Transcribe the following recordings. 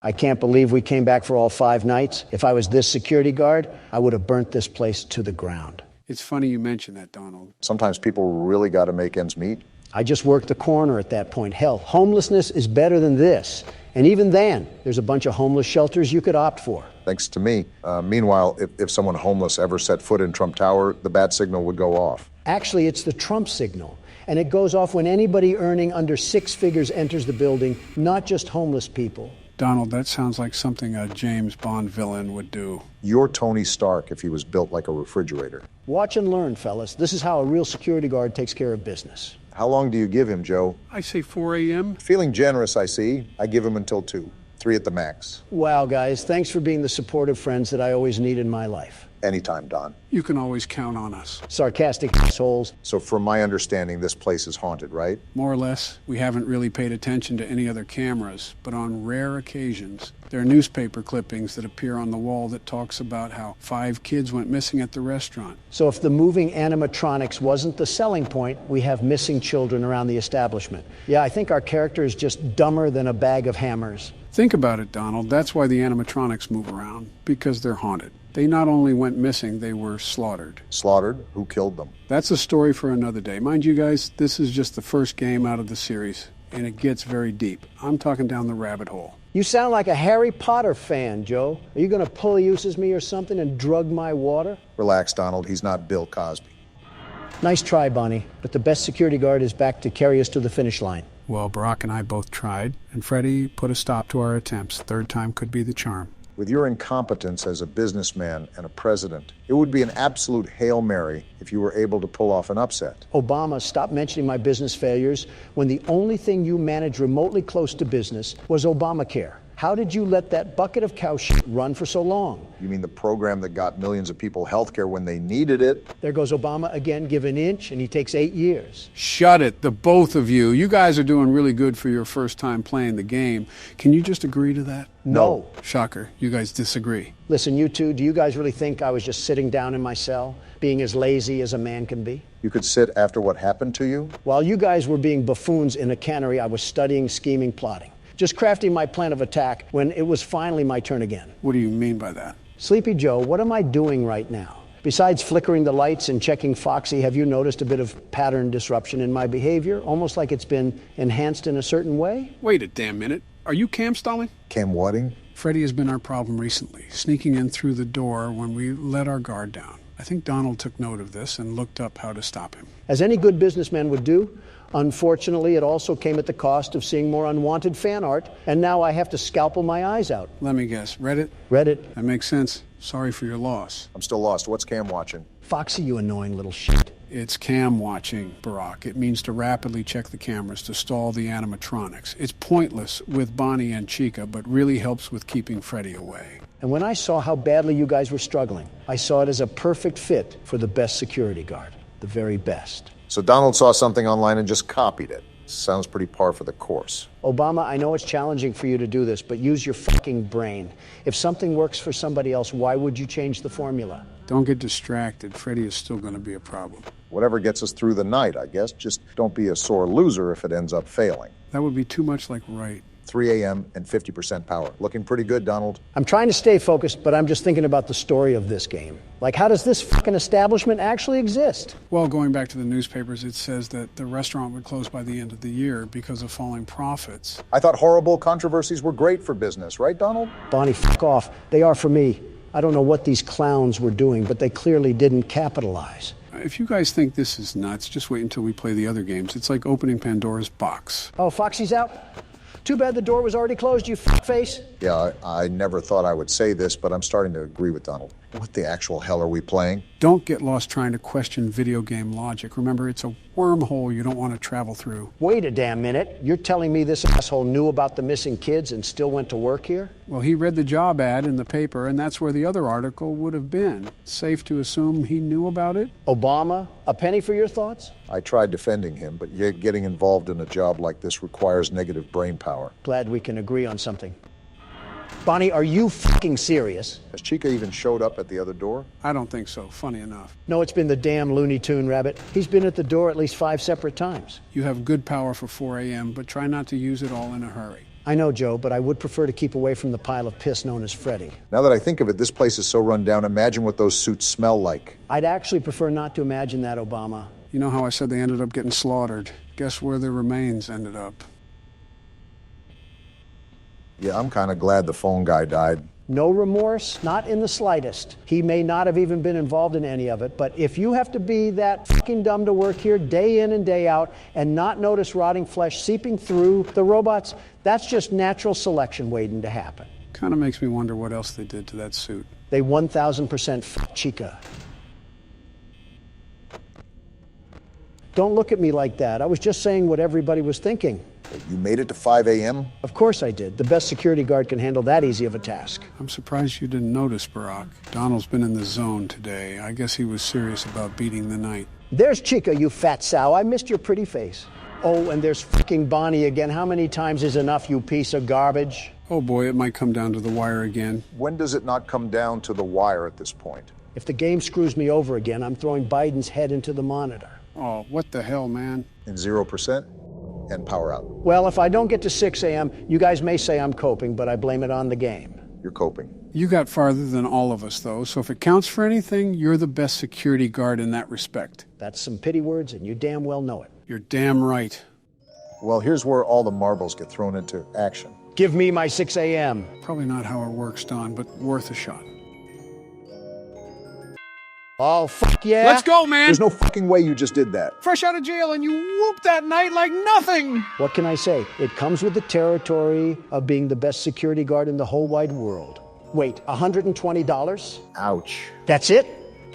I can't believe we came back for all 5 nights. If I was this security guard, I would have burnt this place to the ground. It's funny you mention that, Donald. Sometimes people really got to make ends meet. I just worked the corner at that point. Hell, homelessness is better than this. And even then, there's a bunch of homeless shelters you could opt for. Thanks to me. Meanwhile, if someone homeless ever set foot in Trump Tower, the bat signal would go off. Actually, it's the Trump signal. And it goes off when anybody earning under 6 figures enters the building, not just homeless people. Donald, that sounds like something a James Bond villain would do. You're Tony Stark if he was built like a refrigerator. Watch and learn, fellas. This is how a real security guard takes care of business. How long do you give him, Joe? I say 4 a.m. Feeling generous, I see. I give him until 2. 3 at the max. Wow, guys, thanks for being the supportive friends that I always need in my life. Anytime, Don. You can always count on us. Sarcastic assholes. So from my understanding, this place is haunted, right? More or less. We haven't really paid attention to any other cameras, but on rare occasions, there are newspaper clippings that appear on the wall that talks about how 5 kids went missing at the restaurant. So if the moving animatronics wasn't the selling point, we have missing children around the establishment. Yeah, I think our character is just dumber than a bag of hammers. Think about it, Donald. That's why the animatronics move around, because they're haunted. They not only went missing, they were slaughtered. Slaughtered? Who killed them? That's a story for another day. Mind you guys, this is just the first game out of the series, and it gets very deep. I'm talking down the rabbit hole. You sound like a Harry Potter fan, Joe. Are you going to pull-uses me or something and drug my water? Relax, Donald. He's not Bill Cosby. Nice try, Bonnie, but the best security guard is back to carry us to the finish line. Well, Barack and I both tried, and Freddie put a stop to our attempts. 3rd time could be the charm. With your incompetence as a businessman and a president, it would be an absolute Hail Mary if you were able to pull off an upset. Obama, stop mentioning my business failures when the only thing you managed remotely close to business was Obamacare. How did you let that bucket of cow shit run for so long? You mean the program that got millions of people health care when they needed it? There goes Obama again, give an inch, and he takes 8 years. Shut it, the both of you. You guys are doing really good for your first time playing the game. Can you just agree to that? No. Shocker, you guys disagree. Listen, you two, do you guys really think I was just sitting down in my cell, being as lazy as a man can be? You could sit after what happened to you? While you guys were being buffoons in a cannery, I was studying, scheming, plotting. Just crafting my plan of attack when it was finally my turn again. What do you mean by that? Sleepy Joe, what am I doing right now? Besides flickering the lights and checking Foxy, have you noticed a bit of pattern disruption in my behavior? Almost like it's been enhanced in a certain way? Wait a damn minute. Are you cam stalling? Cam whatting? Freddie has been our problem recently, sneaking in through the door when we let our guard down. I think Donald took note of this and looked up how to stop him. As any good businessman would do, unfortunately, it also came at the cost of seeing more unwanted fan art, and now I have to scalpel my eyes out. Let me guess, Reddit? Reddit. That makes sense. Sorry for your loss. I'm still lost. What's Cam watching? Foxy, you annoying little shit. It's cam watching, Barack. It means to rapidly check the cameras to stall the animatronics. It's pointless with Bonnie and Chica, but really helps with keeping Freddie away. And when I saw how badly you guys were struggling, I saw it as a perfect fit for the best security guard. The very best. So Donald saw something online and just copied it. Sounds pretty par for the course. Obama, I know it's challenging for you to do this, but use your fucking brain. If something works for somebody else, why would you change the formula? Don't get distracted. Freddie is still going to be a problem. Whatever gets us through the night, I guess. Just don't be a sore loser if it ends up failing. That would be too much like right. 3 a.m. and 50% power. Looking pretty good, Donald. I'm trying to stay focused, but I'm just thinking about the story of this game. Like, how does this fucking establishment actually exist? Well, going back to the newspapers, it says that the restaurant would close by the end of the year because of falling profits. I thought horrible controversies were great for business, right, Donald? Bonnie, fuck off. They are for me. I don't know what these clowns were doing, but they clearly didn't capitalize. If you guys think this is nuts, just wait until we play the other games. It's like opening Pandora's box. Oh, Foxy's out? Too bad the door was already closed, you fuckface. Yeah, I never thought I would say this, but I'm starting to agree with Donald. What the actual hell are we playing? Don't get lost trying to question video game logic. Remember, it's a wormhole you don't want to travel through. Wait a damn minute. You're telling me this asshole knew about the missing kids and still went to work here? Well, he read the job ad in the paper, and that's where the other article would have been. Safe to assume he knew about it? Obama, a penny for your thoughts? I tried defending him, but yet getting involved in a job like this requires negative brain power. Glad we can agree on something. Bonnie, are you fucking serious? Has Chica even showed up at the other door? I don't think so, funny enough. No, it's been the damn Looney Tune rabbit. He's been at the door at least 5 separate times. You have good power for 4 a.m., but try not to use it all in a hurry. I know, Joe, but I would prefer to keep away from the pile of piss known as Freddy. Now that I think of it, this place is so run down. Imagine what those suits smell like. I'd actually prefer not to imagine that, Obama. You know how I said they ended up getting slaughtered? Guess where their remains ended up? Yeah, I'm kind of glad the phone guy died. No remorse, not in the slightest. He may not have even been involved in any of it, but if you have to be that fucking dumb to work here day in and day out and not notice rotting flesh seeping through the robots, that's just natural selection waiting to happen. Kind of makes me wonder what else they did to that suit. They 1,000% fuck Chica. Don't look at me like that. I was just saying what everybody was thinking. You made it to 5 a.m.? Of course I did. The best security guard can handle that easy of a task. I'm surprised you didn't notice, Barack. Donald's been in the zone today. I guess he was serious about beating the night. There's Chica, you fat sow. I missed your pretty face. Oh, and there's fucking Bonnie again. How many times is enough, you piece of garbage? Oh boy, it might come down to the wire again. When does it not come down to the wire at this point? If the game screws me over again, I'm throwing Biden's head into the monitor. Oh, what the hell, man? In 0% and power out. Well, if I don't get to 6 a.m., you guys may say I'm coping, but I blame it on the game. You're coping. You got farther than all of us, though, so if it counts for anything, you're the best security guard in that respect. That's some pity words, and you damn well know it. You're damn right. Well, here's where all the marbles get thrown into action. Give me my 6 a.m. Probably not how it works, Don, but worth a shot. Oh, fuck yeah. Let's go, man! There's no fucking way you just did that. Fresh out of jail and you whooped that night like nothing! What can I say? It comes with the territory of being the best security guard in the whole wide world. Wait, $120? Ouch. That's it?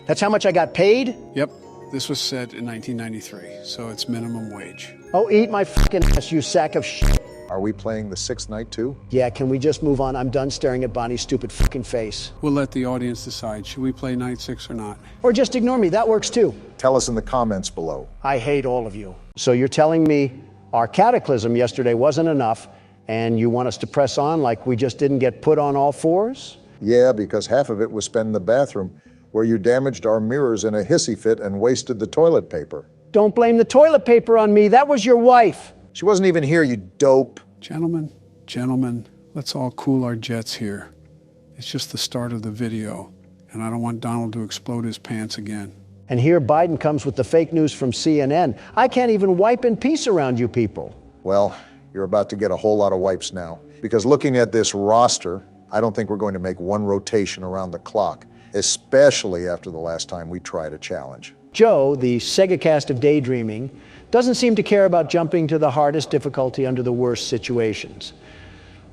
That's how much I got paid? Yep, this was set in 1993, so it's minimum wage. Oh, eat my fucking ass, you sack of shit. Are we playing the sixth night too? Yeah, can we just move on? I'm done staring at Bonnie's stupid fucking face. We'll let the audience decide. Should we play night 6 or not? Or just ignore me, that works too. Tell us in the comments below. I hate all of you. So you're telling me our cataclysm yesterday wasn't enough, and you want us to press on like we just didn't get put on all fours? Yeah, because half of it was spent in the bathroom, where you damaged our mirrors in a hissy fit and wasted the toilet paper. Don't blame the toilet paper on me, that was your wife. She wasn't even here, you dope. Gentlemen, let's all cool our jets here. It's just the start of the video, and I don't want Donald to explode his pants again. And here Biden comes with the fake news from CNN. I can't even wipe in peace around you people. Well, you're about to get a whole lot of wipes now. Because looking at this roster, I don't think we're going to make one rotation around the clock, especially after the last time we tried a challenge. Joe, the Segacast of daydreaming, doesn't seem to care about jumping to the hardest difficulty under the worst situations.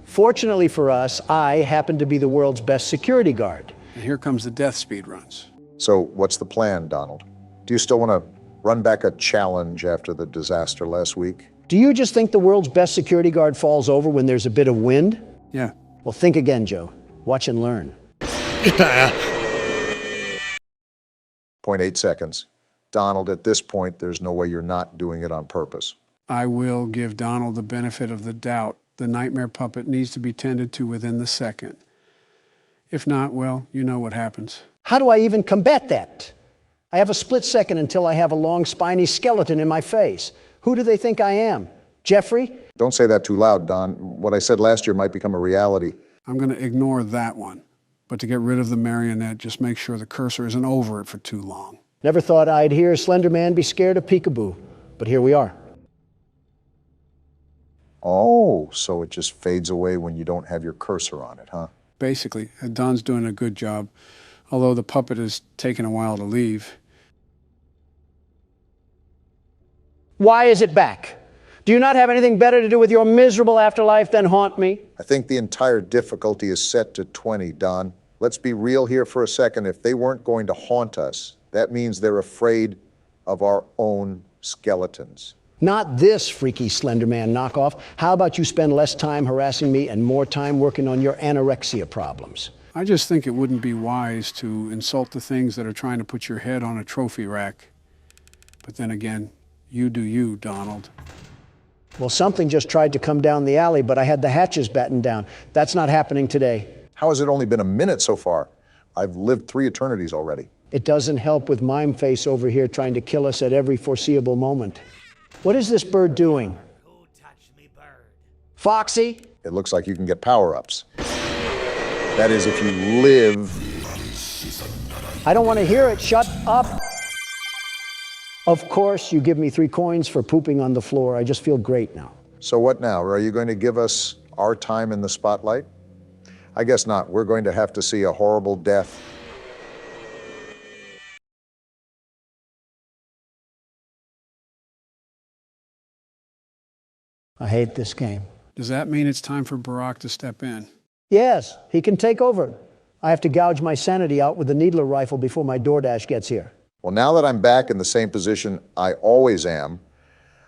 Fortunately for us, I happen to be the world's best security guard. And here comes the death speed runs. So what's the plan, Donald? Do you still want to run back a challenge after the disaster last week? Do you just think the world's best security guard falls over when there's a bit of wind? Yeah. Well, think again, Joe. Watch and learn. 0.8 seconds. Donald, at this point, there's no way you're not doing it on purpose. I will give Donald the benefit of the doubt. The nightmare puppet needs to be tended to within the second. If not, well, you know what happens. How do I even combat that? I have a split second until I have a long, spiny skeleton in my face. Who do they think I am? Jeffrey? Don't say that too loud, Don. What I said last year might become a reality. I'm going to ignore that one. But to get rid of the marionette, just make sure the cursor isn't over it for too long. Never thought I'd hear Slender Man be scared of peekaboo, but here we are. Oh, so it just fades away when you don't have your cursor on it, huh? Basically, Don's doing a good job, although the puppet is taking a while to leave. Why is it back? Do you not have anything better to do with your miserable afterlife than haunt me? I think the entire difficulty is set to 20, Don. Let's be real here for a second. If they weren't going to haunt us, that means they're afraid of our own skeletons. Not this freaky Slender Man knockoff. How about you spend less time harassing me and more time working on your anorexia problems? I just think it wouldn't be wise to insult the things that are trying to put your head on a trophy rack. But then again, you do you, Donald. Well, something just tried to come down the alley, but I had the hatches battened down. That's not happening today. How has it only been a minute so far? I've lived 3 eternities already. It doesn't help with Mime Face over here trying to kill us at every foreseeable moment. What is this bird doing? Who touched me, bird? Foxy? It looks like you can get power-ups. That is, if you live. I don't want to hear it. Shut up. Of course, you give me 3 coins for pooping on the floor. I just feel great now. So what now? Are you going to give us our time in the spotlight? I guess not. We're going to have to see a horrible death. I hate this game. Does that mean it's time for Barack to step in? Yes, he can take over. I have to gouge my sanity out with the needler rifle before my DoorDash gets here. Well, now that I'm back in the same position I always am,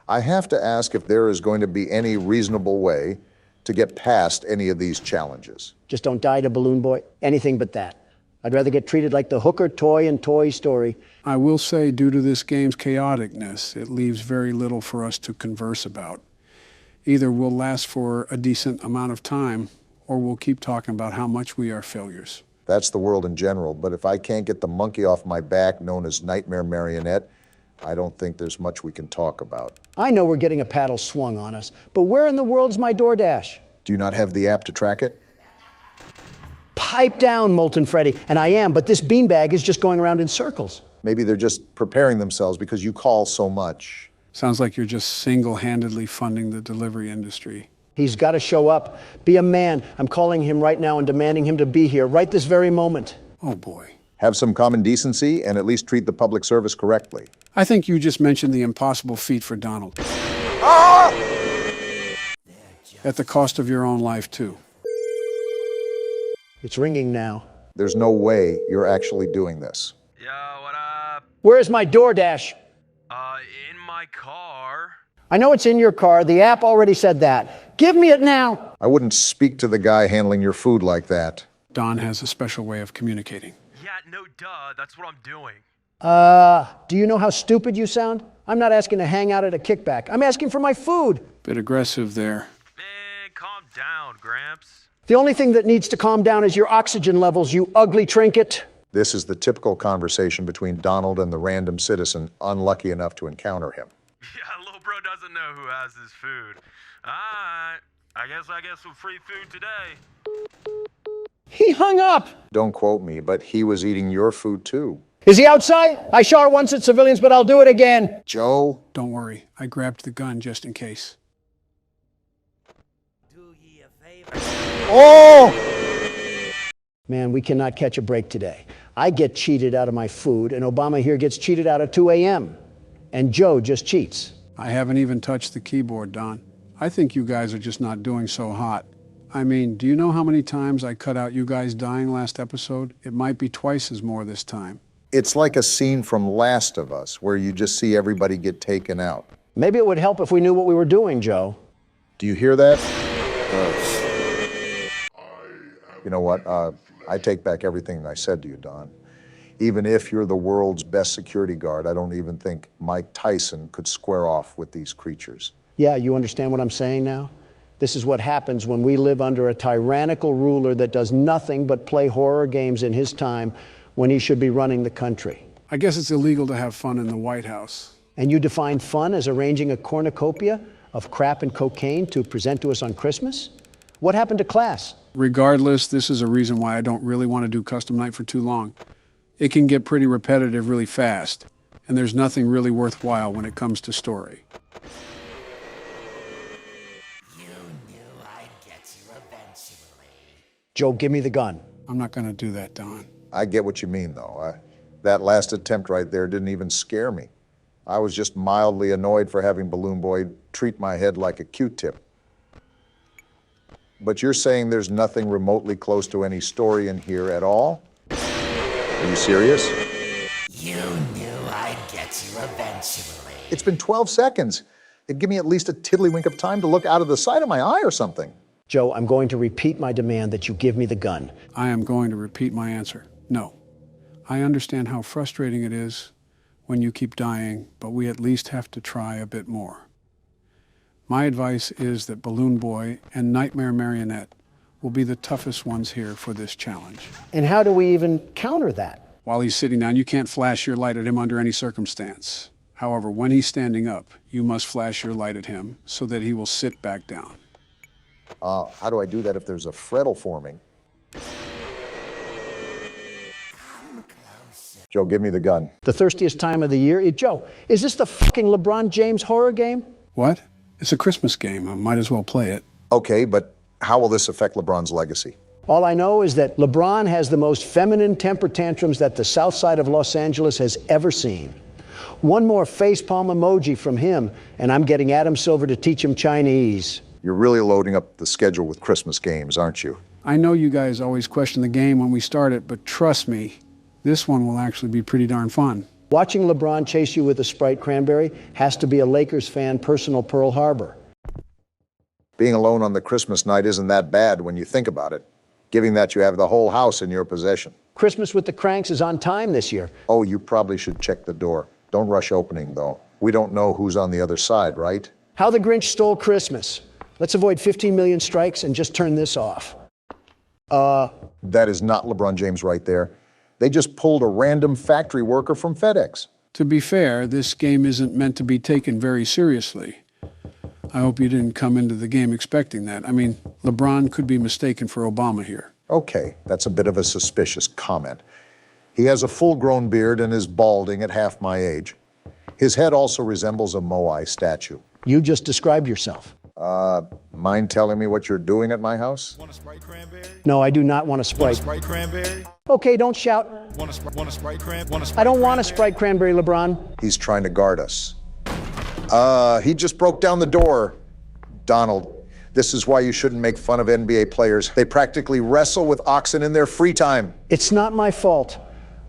I have to ask if there is going to be any reasonable way to get past any of these challenges. Just don't die to Balloon Boy. Anything but that. I'd rather get treated like the hooker toy in Toy Story. I will say, due to this game's chaoticness, it leaves very little for us to converse about. Either we'll last for a decent amount of time, or we'll keep talking about how much we are failures. That's the world in general, but if I can't get the monkey off my back known as Nightmare Marionette, I don't think there's much we can talk about. I know we're getting a paddle swung on us, but where in the world's my DoorDash? Do you not have the app to track it? Pipe down, Molten Freddy. And I am, but this beanbag is just going around in circles. Maybe they're just preparing themselves because you call so much. Sounds like you're just single-handedly funding the delivery industry. He's got to show up. Be a man. I'm calling him right now and demanding him to be here right this very moment. Oh, boy. Have some common decency and at least treat the public service correctly. I think you just mentioned the impossible feat for Donald. Ah! At the cost of your own life, too. It's ringing now. There's no way you're actually doing this. Yo, what up? Where's my DoorDash? In my car. I know it's in your car. The app already said that. Give me it now. I wouldn't speak to the guy handling your food like that. Don has a special way of communicating. Yeah, no duh, that's what I'm doing. Do you know how stupid you sound? I'm not asking to hang out at a kickback. I'm asking for my food. Bit aggressive there. Man, calm down, Gramps. The only thing that needs to calm down is your oxygen levels, you ugly trinket. This is the typical conversation between Donald and the random citizen unlucky enough to encounter him. Yeah, little bro doesn't know who has his food. Alright, I guess I get some free food today. He hung up. Don't quote me, but he was eating your food too. Is he outside? I shot once at civilians, but I'll do it again. Joe? Don't worry, I grabbed the gun just in case. Do ye a favor. Oh! Man, we cannot catch a break today. I get cheated out of my food, and Obama here gets cheated out of 2 a.m. And Joe just cheats. I haven't even touched the keyboard, Don. I think you guys are just not doing so hot. I mean, do you know how many times I cut out you guys dying last episode? It might be twice as more this time. It's like a scene from Last of Us, where you just see everybody get taken out. Maybe it would help if we knew what we were doing, Joe. Do you hear that? You know what? I take back everything I said to you, Don. Even if you're the world's best security guard, I don't even think Mike Tyson could square off with these creatures. Yeah, you understand what I'm saying now? This is what happens when we live under a tyrannical ruler that does nothing but play horror games in his time when he should be running the country. I guess it's illegal to have fun in the White House. And you define fun as arranging a cornucopia of crap and cocaine to present to us on Christmas? What happened to class? Regardless, this is a reason why I don't really want to do custom night for too long. It can get pretty repetitive really fast, and there's nothing really worthwhile when it comes to story. You knew I'd get you eventually. Joe, give me the gun. I'm not going to do that, Don. I get what you mean, though. That last attempt right there didn't even scare me. I was just mildly annoyed for having Balloon Boy treat my head like a Q-tip. But you're saying there's nothing remotely close to any story in here at all? Are you serious? You knew I'd get you eventually. It's been 12 seconds. It'd give me at least a tiddlywink of time to look out of the side of my eye or something. Joe, I'm going to repeat my demand that you give me the gun. I am going to repeat my answer. No. I understand how frustrating it is when you keep dying, but we at least have to try a bit more. My advice is that Balloon Boy and Nightmare Marionette will be the toughest ones here for this challenge. And how do we even counter that? While he's sitting down, you can't flash your light at him under any circumstance. However, when he's standing up, you must flash your light at him so that he will sit back down. How do I do that if there's a freddle forming? Joe, give me the gun. The thirstiest time of the year. Joe, is this the fucking LeBron James horror game? What? It's a Christmas game. I might as well play it. Okay, but how will this affect LeBron's legacy? All I know is that LeBron has the most feminine temper tantrums that the south side of Los Angeles has ever seen. One more facepalm emoji from him, and I'm getting Adam Silver to teach him Chinese. You're really loading up the schedule with Christmas games, aren't you? I know you guys always question the game when we start it, but trust me, this one will actually be pretty darn fun. Watching LeBron chase you with a Sprite Cranberry has to be a Lakers fan personal Pearl Harbor. Being alone on the Christmas night isn't that bad when you think about it, given that you have the whole house in your possession. Christmas with the Cranks is on time this year. Oh, you probably should check the door. Don't rush opening, though. We don't know who's on the other side, right? How the Grinch Stole Christmas. Let's avoid 15 million strikes and just turn this off. That is not LeBron James right there. They just pulled a random factory worker from FedEx. To be fair, this game isn't meant to be taken very seriously. I hope you didn't come into the game expecting that. I mean, LeBron could be mistaken for Obama here. Okay, that's a bit of a suspicious comment. He has a full-grown beard and is balding at half my age. His head also resembles a Moai statue. You just described yourself. Mind telling me what you're doing at my house? Want a Sprite Cranberry? No, I do not want a Sprite. Sprite Cranberry? Okay, don't shout. Want a Sprite Cranberry? I don't want a Sprite Cranberry, LeBron. He's trying to guard us. He just broke down the door. Donald, this is why you shouldn't make fun of NBA players. They practically wrestle with oxen in their free time. It's not my fault.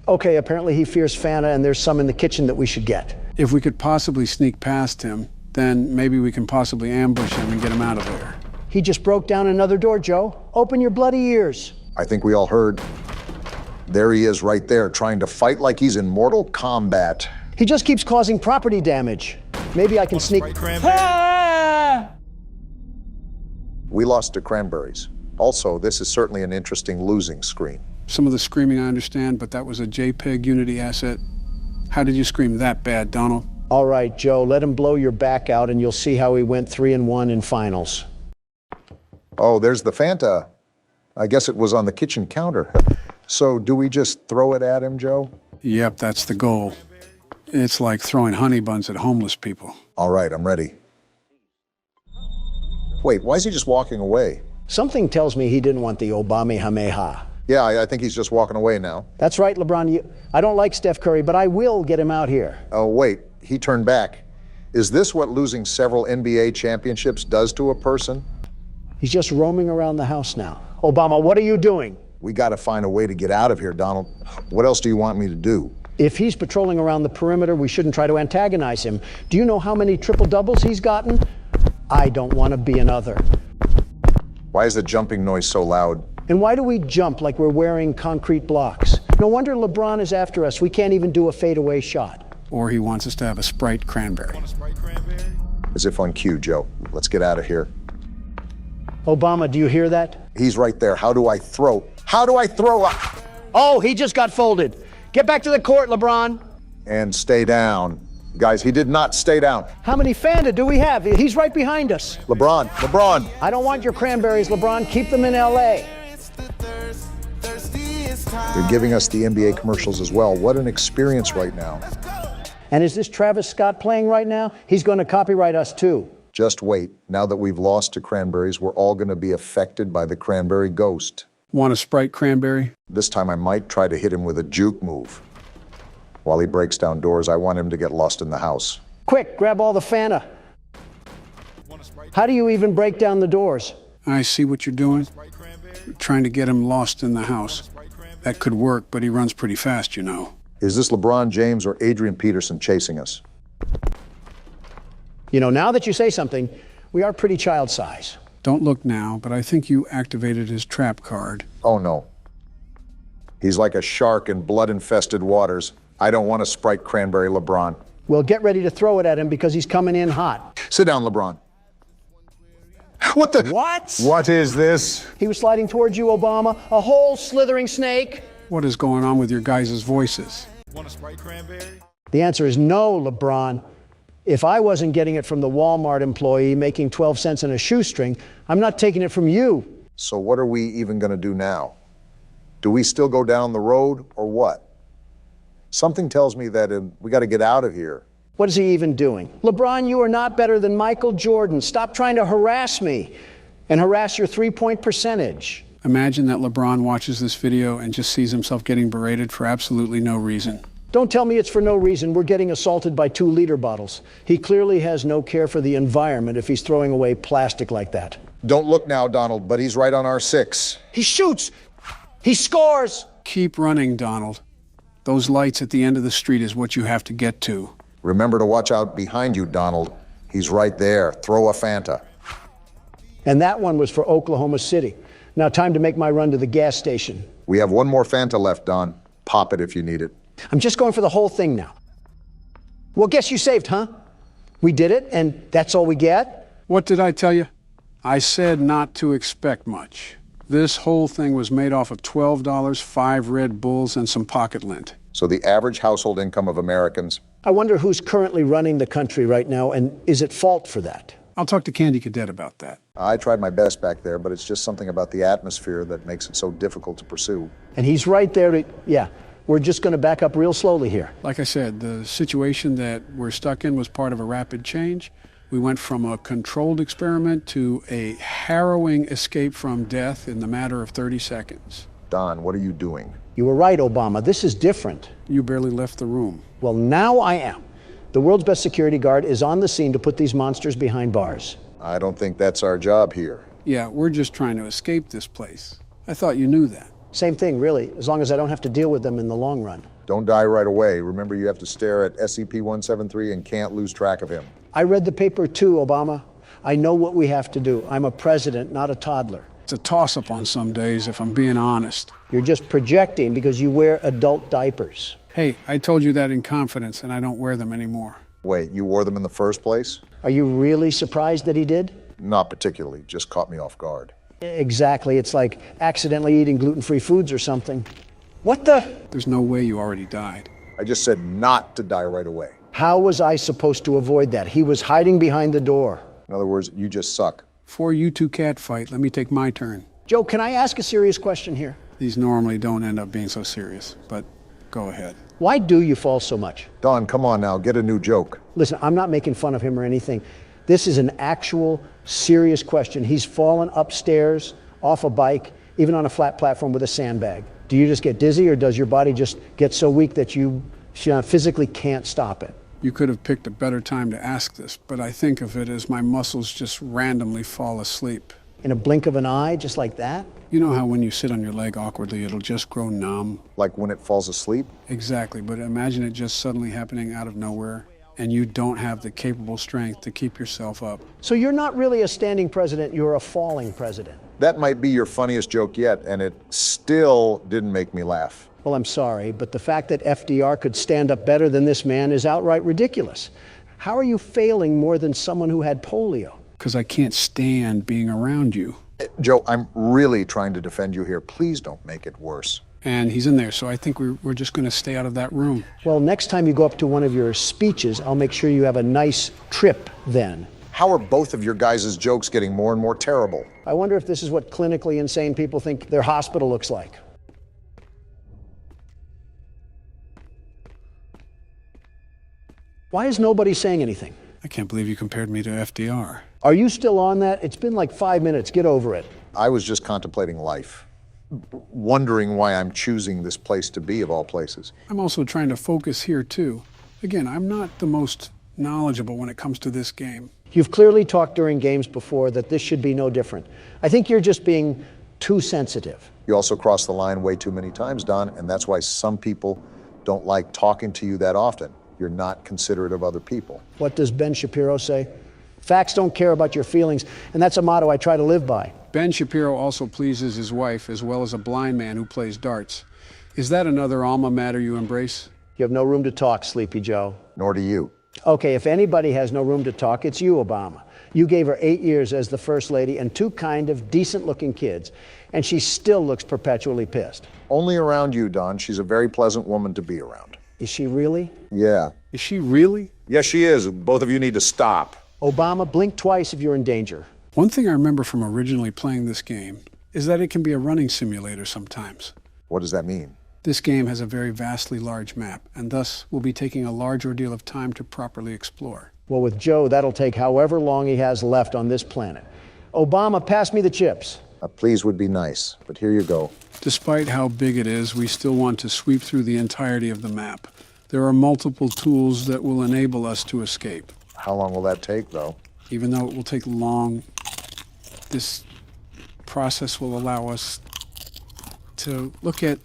Okay, apparently he fears Fanta and there's some in the kitchen that we should get. If we could possibly sneak past him, then maybe we can possibly ambush him and get him out of there. He just broke down another door, Joe. Open your bloody ears. I think we all heard. There he is right there, trying to fight like he's in Mortal Kombat. He just keeps causing property damage. Maybe I can sneak. Ah! We lost to Cranberries. Also, this is certainly an interesting losing screen. Some of the screaming I understand, but that was a JPEG Unity asset. How did you scream that bad, Donald? All right, Joe, let him blow your back out and you'll see how he went 3-1 in finals. Oh, there's the Fanta. I guess it was on the kitchen counter. So do we just throw it at him, Joe? Yep, that's the goal. It's like throwing honey buns at homeless people. All right, I'm ready. Wait, why is he just walking away? Something tells me he didn't want the Obamehameha. Yeah, I think he's just walking away now. That's right, LeBron. I don't like Steph Curry, but I will get him out here. Oh, wait, he turned back. Is this what losing several NBA championships does to a person? He's just roaming around the house now. Obama, what are you doing? We got to find a way to get out of here, Donald. What else do you want me to do? If he's patrolling around the perimeter, we shouldn't try to antagonize him. Do you know how many triple doubles he's gotten? I don't want to be another. Why is the jumping noise so loud? And why do we jump like we're wearing concrete blocks? No wonder LeBron is after us. We can't even do a fadeaway shot. Or he wants us to have a Sprite Cranberry. Want a Sprite Cranberry? As if on cue, Joe. Let's get out of here. Obama, do you hear that? He's right there. How do I throw? How do I throw? Oh, he just got folded. Get back to the court, LeBron. And stay down. Guys, he did not stay down. How many Fanta do we have? He's right behind us. LeBron. I don't want your cranberries, LeBron. Keep them in L.A. They're giving us the NBA commercials as well. What an experience right now. And is this Travis Scott playing right now? He's going to copyright us too. Just wait. Now that we've lost to Cranberries, we're all going to be affected by the Cranberry ghost. Want a Sprite Cranberry? This time I might try to hit him with a juke move. While he breaks down doors, I want him to get lost in the house. Quick, grab all the Fanta. How do you even break down the doors? I see what you're doing. You're trying to get him lost in the house. That could work, but he runs pretty fast, you know. Is this LeBron James or Adrian Peterson chasing us? You know, now that you say something, we are pretty child size. Don't look now, but I think you activated his trap card. Oh, no. He's like a shark in blood-infested waters. I don't want a Sprite Cranberry, LeBron. Well, get ready to throw it at him because he's coming in hot. Sit down, LeBron. What the? What? What is this? He was sliding towards you, Obama. A whole slithering snake. What is going on with your guys' voices? Want a Sprite Cranberry? The answer is no, LeBron. If I wasn't getting it from the Walmart employee making 12 cents in a shoestring, I'm not taking it from you. So what are we even going to do now? Do we still go down the road or what? Something tells me that we got to get out of here. What is he even doing? LeBron, you are not better than Michael Jordan. Stop trying to harass me and harass your three-point percentage. Imagine that LeBron watches this video and just sees himself getting berated for absolutely no reason. Don't tell me it's for no reason. We're getting assaulted by 2-liter bottles. He clearly has no care for the environment if he's throwing away plastic like that. Don't look now, Donald, but he's right on our 6. He shoots! He scores! Keep running, Donald. Those lights at the end of the street is what you have to get to. Remember to watch out behind you, Donald. He's right there. Throw a Fanta. And that one was for Oklahoma City. Now time to make my run to the gas station. We have one more Fanta left, Don. Pop it if you need it. I'm just going for the whole thing now. Well, guess you saved, huh? We did it, and that's all we get? What did I tell you? I said not to expect much. This whole thing was made off of $12, 5 Red Bulls, and some pocket lint. So the average household income of Americans. I wonder who's currently running the country right now, and is at fault for that? I'll talk to Candy Cadet about that. I tried my best back there, but it's just something about the atmosphere that makes it so difficult to pursue. And he's right there to, yeah. We're just going to back up real slowly here. Like I said, the situation that we're stuck in was part of a rapid change. We went from a controlled experiment to a harrowing escape from death in the matter of 30 seconds. Don, what are you doing? You were right, Obama. This is different. You barely left the room. Well, now I am. The world's best security guard is on the scene to put these monsters behind bars. I don't think that's our job here. Yeah, we're just trying to escape this place. I thought you knew that. Same thing, really, as long as I don't have to deal with them in the long run. Don't die right away. Remember, you have to stare at SCP-173 and can't lose track of him. I read the paper too, Obama. I know what we have to do. I'm a president, not a toddler. It's a toss-up on some days, if I'm being honest. You're just projecting because you wear adult diapers. Hey, I told you that in confidence, and I don't wear them anymore. Wait, you wore them in the first place? Are you really surprised that he did? Not particularly, just caught me off guard. Exactly. It's like accidentally eating gluten-free foods or something. What the? There's no way you already died. I just said not to die right away. How was I supposed to avoid that? He was hiding behind the door. In other words, you just suck. Before you two catfight, let me take my turn. Joe, can I ask a serious question here? These normally don't end up being so serious, but go ahead. Why do you fall so much? Don, come on now, get a new joke. Listen, I'm not making fun of him or anything. This is an actual serious question. He's fallen upstairs, off a bike, even on a flat platform with a sandbag. Do you just get dizzy, or does your body just get so weak that you physically can't stop it? You could have picked a better time to ask this, but I think of it as my muscles just randomly fall asleep. In a blink of an eye, just like that? You know how when you sit on your leg awkwardly, it'll just grow numb? Like when it falls asleep? Exactly, but imagine it just suddenly happening out of nowhere, and you don't have the capable strength to keep yourself up. So you're not really a standing president, you're a falling president. That might be your funniest joke yet, and it still didn't make me laugh. Well, I'm sorry, but the fact that FDR could stand up better than this man is outright ridiculous. How are you failing more than someone who had polio? Because I can't stand being around you. Joe, I'm really trying to defend you here. Please don't make it worse. And he's in there, so I think we're just going to stay out of that room. Well, next time you go up to one of your speeches, I'll make sure you have a nice trip then. How are both of your guys' jokes getting more and more terrible? I wonder if this is what clinically insane people think their hospital looks like. Why is nobody saying anything? I can't believe you compared me to FDR. Are you still on that? It's been like 5 minutes. Get over it. I was just contemplating life, wondering why I'm choosing this place to be of all places. I'm also trying to focus here, too. Again, I'm not the most knowledgeable when it comes to this game. You've clearly talked during games before that this should be no different. I think you're just being too sensitive. You also cross the line way too many times, Don, and that's why some people don't like talking to you that often. You're not considerate of other people. What does Ben Shapiro say? Facts don't care about your feelings, and that's a motto I try to live by. Ben Shapiro also pleases his wife, as well as a blind man who plays darts. Is that another alma mater you embrace? You have no room to talk, Sleepy Joe. Nor do you. Okay, if anybody has no room to talk, it's you, Obama. You gave her 8 years as the First Lady and 2 kind of decent-looking kids, and she still looks perpetually pissed. Only around you, Don. She's a very pleasant woman to be around. Is she really? Yeah. Is she really? Yes, she is. Both of you need to stop. Obama, blink twice if you're in danger. One thing I remember from originally playing this game is that it can be a running simulator sometimes. What does that mean? This game has a very vastly large map, and thus will be taking a large ordeal of time to properly explore. Well, with Joe, that'll take however long he has left on this planet. Obama, pass me the chips. A please would be nice, but here you go. Despite how big it is, we still want to sweep through the entirety of the map. There are multiple tools that will enable us to escape. How long will that take, though? Even though it will take long, this process will allow us to look at...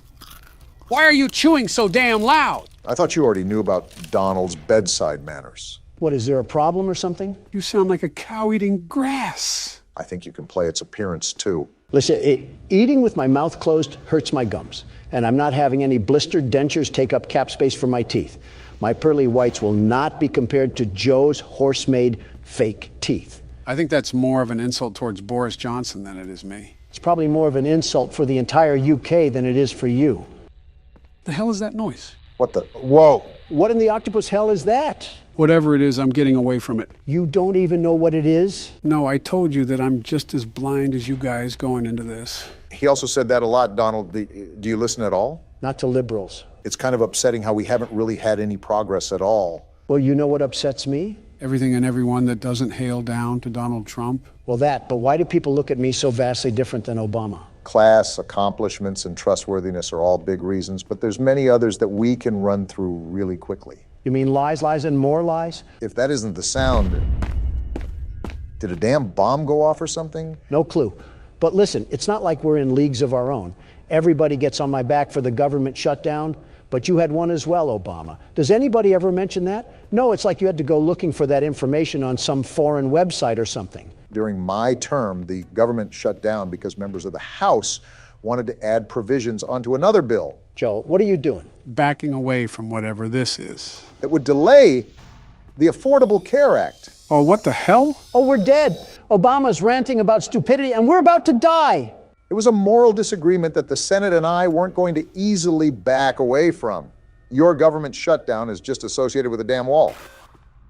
Why are you chewing so damn loud? I thought you already knew about Donald's bedside manners. What, is there a problem or something? You sound like a cow eating grass. I think you can play its appearance, too. Listen, eating with my mouth closed hurts my gums, and I'm not having any blistered dentures take up cap space for my teeth. My pearly whites will not be compared to Joe's horse-made fake teeth. I think that's more of an insult towards Boris Johnson than it is me. It's probably more of an insult for the entire UK than it is for you. The hell is that noise? What the? Whoa! What in the octopus hell is that? Whatever it is, I'm getting away from it. You don't even know what it is? No, I told you that I'm just as blind as you guys going into this. He also said that a lot, Donald. Do you listen at all? Not to liberals. It's kind of upsetting how we haven't really had any progress at all. Well, you know what upsets me? Everything and everyone that doesn't hail down to Donald Trump. Well, but why do people look at me so vastly different than Obama? Class, accomplishments, and trustworthiness are all big reasons, but there's many others that we can run through really quickly. You mean lies, lies, and more lies? If that isn't the sound, did a damn bomb go off or something? No clue. But listen, it's not like we're in leagues of our own. Everybody gets on my back for the government shutdown, but you had one as well, Obama. Does anybody ever mention that? No, it's like you had to go looking for that information on some foreign website or something. During my term, the government shut down because members of the House wanted to add provisions onto another bill. Joe, what are you doing? Backing away from whatever this is. That would delay the Affordable Care Act. Oh, what the hell? Oh, we're dead. Obama's ranting about stupidity, and we're about to die. It was a moral disagreement that the Senate and I weren't going to easily back away from. Your government shutdown is just associated with a damn wall.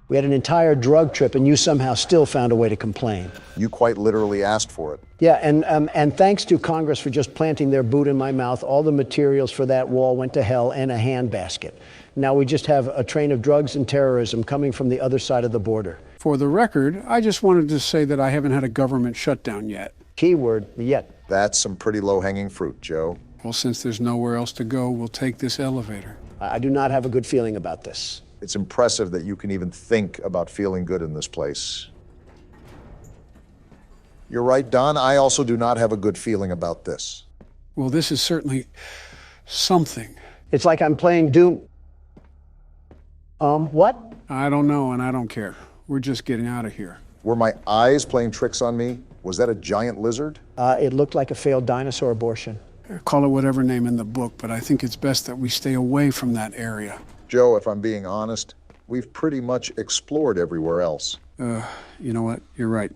We had an entire drug trip, and you somehow still found a way to complain. You quite literally asked for it. Yeah, and thanks to Congress for just planting their boot in my mouth, all the materials for that wall went to hell in a handbasket. Now we just have a train of drugs and terrorism coming from the other side of the border. For the record, I just wanted to say that I haven't had a government shutdown yet. Keyword, yet. That's some pretty low-hanging fruit, Joe. Well, since there's nowhere else to go, we'll take this elevator. I do not have a good feeling about this. It's impressive that you can even think about feeling good in this place. You're right, Don. I also do not have a good feeling about this. Well, this is certainly something. It's like I'm playing Doom. What? I don't know, and I don't care. We're just getting out of here. Were my eyes playing tricks on me? Was that a giant lizard? It looked like a failed dinosaur abortion. Call it whatever name in the book, but I think it's best that we stay away from that area. Joe, if I'm being honest, we've pretty much explored everywhere else. You know what? You're right.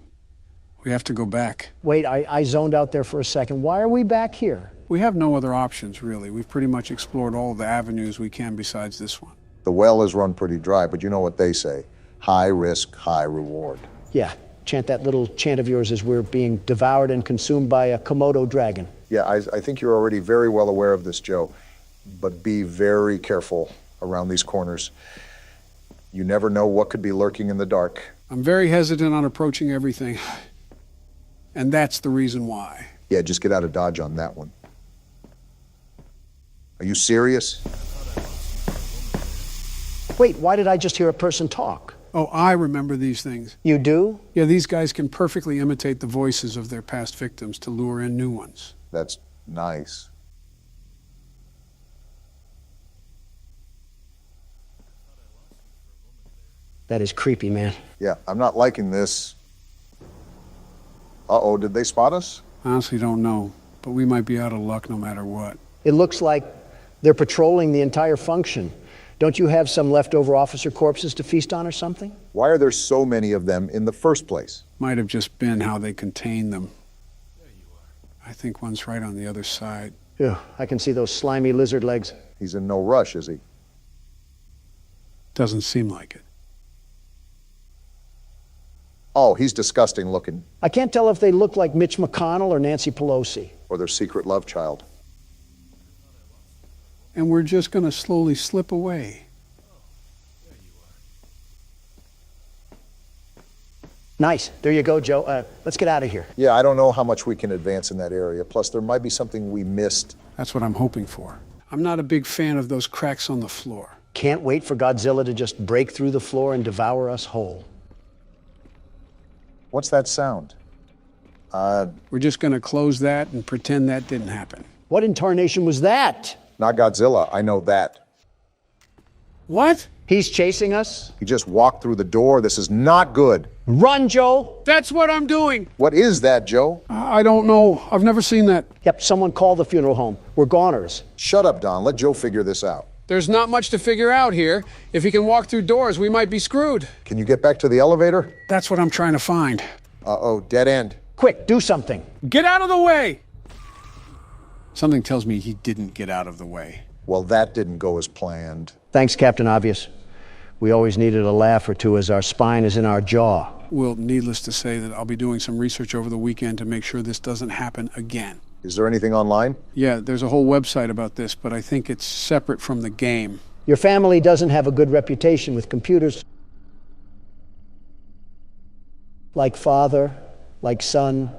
We have to go back. Wait, I zoned out there for a second. Why are we back here? We have no other options, really. We've pretty much explored all the avenues we can besides this one. The well is run pretty dry, but you know what they say. High risk, high reward. Yeah, chant that little chant of yours as we're being devoured and consumed by a Komodo dragon. Yeah, I think you're already very well aware of this, Joe. But be very careful around these corners. You never know what could be lurking in the dark. I'm very hesitant on approaching everything. And that's the reason why. Yeah, just get out of Dodge on that one. Are you serious? Wait, why did I just hear a person talk? Oh, I remember these things. You do? Yeah, these guys can perfectly imitate the voices of their past victims to lure in new ones. That's nice. That is creepy, man. Yeah, I'm not liking this. Uh-oh, did they spot us? Honestly, don't know, but we might be out of luck no matter what. It looks like they're patrolling the entire function. Don't you have some leftover officer corpses to feast on or something? Why are there so many of them in the first place? Might have just been how they contained them. I think one's right on the other side. Yeah, I can see those slimy lizard legs. He's in no rush, is he? Doesn't seem like it. Oh, he's disgusting looking. I can't tell if they look like Mitch McConnell or Nancy Pelosi. Or their secret love child. And we're just going to slowly slip away. Nice. There you go, Joe. Let's get out of here. Yeah, I don't know how much we can advance in that area. Plus, there might be something we missed. That's what I'm hoping for. I'm not a big fan of those cracks on the floor. Can't wait for Godzilla to just break through the floor and devour us whole. What's that sound? We're just going to close that and pretend that didn't happen. What in tarnation was that? Not Godzilla, I know that. What? He's chasing us? He just walked through the door. This is not good. Run, Joe! That's what I'm doing. What is that, Joe? I don't know. I've never seen that. Yep, someone call the funeral home. We're goners. Shut up, Don. Let Joe figure this out. There's not much to figure out here. If he can walk through doors, we might be screwed. Can you get back to the elevator? That's what I'm trying to find. Uh-oh, dead end. Quick, do something. Get out of the way! Something tells me he didn't get out of the way. Well, that didn't go as planned. Thanks, Captain Obvious. We always needed a laugh or two as our spine is in our jaw. Well, needless to say that I'll be doing some research over the weekend to make sure this doesn't happen again. Is there anything online? Yeah, there's a whole website about this, but I think it's separate from the game. Your family doesn't have a good reputation with computers. Like father, like son.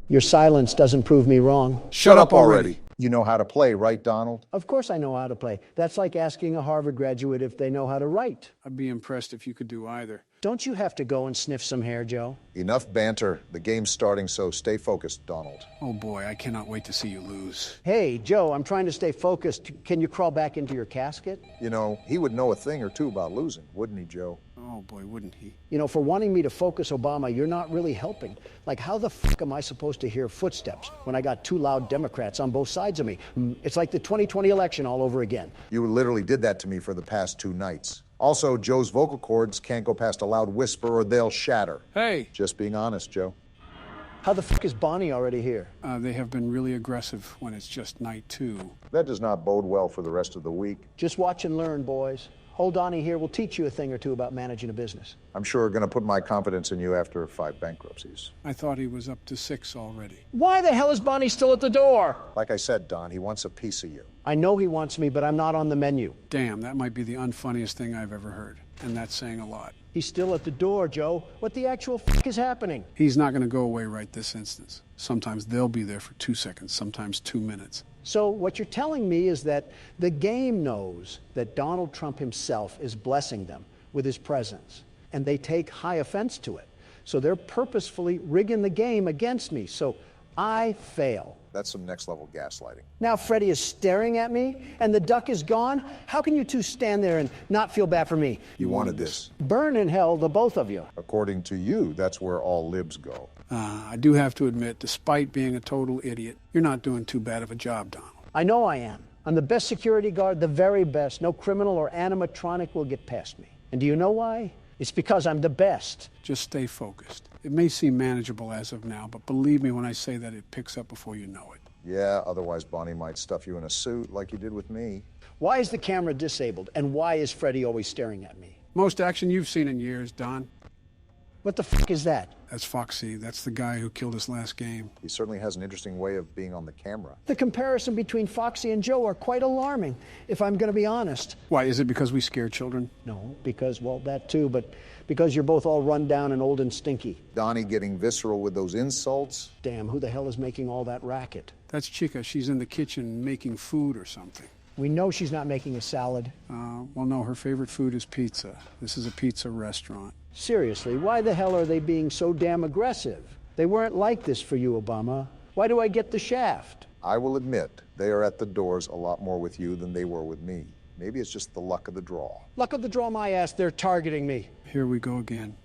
Your silence doesn't prove me wrong. Shut up already. You know how to play, right, Donald? Of course I know how to play. That's like asking a Harvard graduate if they know how to write. I'd be impressed if you could do either. Don't you have to go and sniff some hair, Joe? Enough banter. The game's starting, so stay focused, Donald. Oh boy, I cannot wait to see you lose. Hey, Joe, I'm trying to stay focused. Can you crawl back into your casket? You know, he would know a thing or two about losing, wouldn't he, Joe? Oh boy, wouldn't he? You know, for wanting me to focus Obama, you're not really helping. Like, how the fuck am I supposed to hear footsteps when I got two loud Democrats on both sides of me? It's like the 2020 election all over again. You literally did that to me for the past 2 nights. Also, Joe's vocal cords can't go past a loud whisper or they'll shatter. Hey! Just being honest, Joe. How the fuck is Bonnie already here? They have been really aggressive when it's just night 2. That does not bode well for the rest of the week. Just watch and learn, boys. Old Donnie here will teach you a thing or two about managing a business. I'm sure going to put my confidence in you after 5 bankruptcies. I thought he was up to 6 already. Why the hell is Bonnie still at the door? Like I said, Don, he wants a piece of you. I know he wants me, but I'm not on the menu. Damn, that might be the unfunniest thing I've ever heard. And that's saying a lot. He's still at the door, Joe. What the actual fuck is happening? He's not going to go away right this instance. Sometimes they'll be there for 2 seconds, sometimes 2 minutes. So what you're telling me is that the game knows that Donald Trump himself is blessing them with his presence, and they take high offense to it. So they're purposefully rigging the game against me. So I fail. That's some next-level gaslighting. Now Freddie is staring at me, and the duck is gone? How can you two stand there and not feel bad for me? You wanted this. Burn in hell, the both of you. According to you, that's where all libs go. I do have to admit, despite being a total idiot, you're not doing too bad of a job, Donald. I know I am. I'm the best security guard, the very best. No criminal or animatronic will get past me. And do you know why? It's because I'm the best. Just stay focused. It may seem manageable as of now, but believe me when I say that it picks up before you know it. Yeah, otherwise Bonnie might stuff you in a suit like you did with me. Why is the camera disabled? And why is Freddie always staring at me? Most action you've seen in years, Don. What the fuck is that? That's Foxy. That's the guy who killed us last game. He certainly has an interesting way of being on the camera. The comparison between Foxy and Joe are quite alarming, if I'm going to be honest. Why, is it because we scare children? No, because, well, that too, but because you're both all run down and old and stinky. Donnie getting visceral with those insults. Damn, who the hell is making all that racket? That's Chica. She's in the kitchen making food or something. We know she's not making a salad. Well, no, her favorite food is pizza. This is a pizza restaurant. Seriously, why the hell are they being so damn aggressive? They weren't like this for you, Obama. Why do I get the shaft? I will admit, they are at the doors a lot more with you than they were with me. Maybe it's just the luck of the draw. Luck of the draw, my ass, they're targeting me. Here we go again.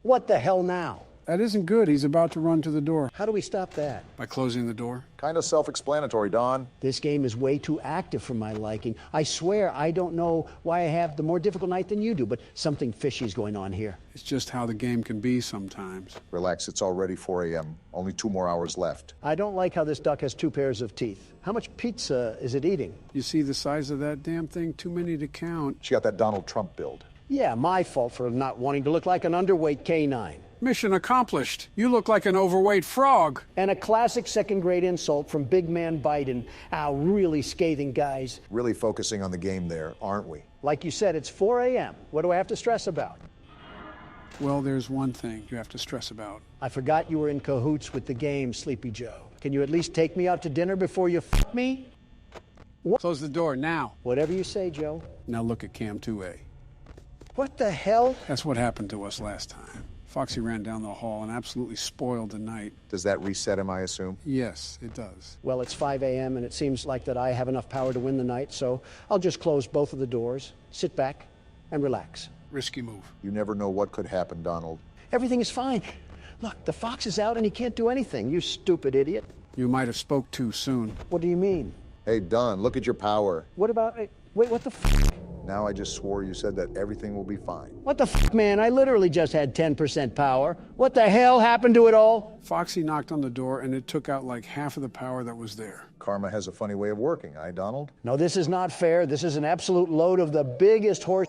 What the hell now? That isn't good. He's about to run to the door. How do we stop that? By closing the door? Kind of self-explanatory, Don. This game is way too active for my liking. I swear I don't know why I have the more difficult night than you do, but something fishy's going on here. It's just how the game can be sometimes. Relax, it's already 4 a.m. Only 2 more hours left. I don't like how this duck has 2 pairs of teeth. How much pizza is it eating? You see the size of that damn thing? Too many to count. She got that Donald Trump build. Yeah, my fault for not wanting to look like an underweight canine. Mission accomplished. You look like an overweight frog. And a classic second-grade insult from Big Man Biden. Ow, really scathing, guys. Really focusing on the game there, aren't we? Like you said, it's 4 a.m. What do I have to stress about? Well, there's one thing you have to stress about. I forgot you were in cahoots with the game, Sleepy Joe. Can you at least take me out to dinner before you f me? Close the door now. Whatever you say, Joe. Now look at Cam 2A. What the hell? That's what happened to us last time. Foxy ran down the hall and absolutely spoiled the night. Does that reset him, I assume? Yes, it does. Well, it's 5 a.m. and it seems like that I have enough power to win the night, so I'll just close both of the doors, sit back, and relax. Risky move. You never know what could happen, Donald. Everything is fine. Look, the fox is out and he can't do anything, you stupid idiot. You might have spoke too soon. What do you mean? Hey, Don, look at your power. What about... Wait, what the f... Now I just swore you said that everything will be fine. What the f, man? I literally just had 10% power. What the hell happened to it all? Foxy knocked on the door and it took out like half of the power that was there. Karma has a funny way of working, Donald? No, this is not fair. This is an absolute load of the biggest horse...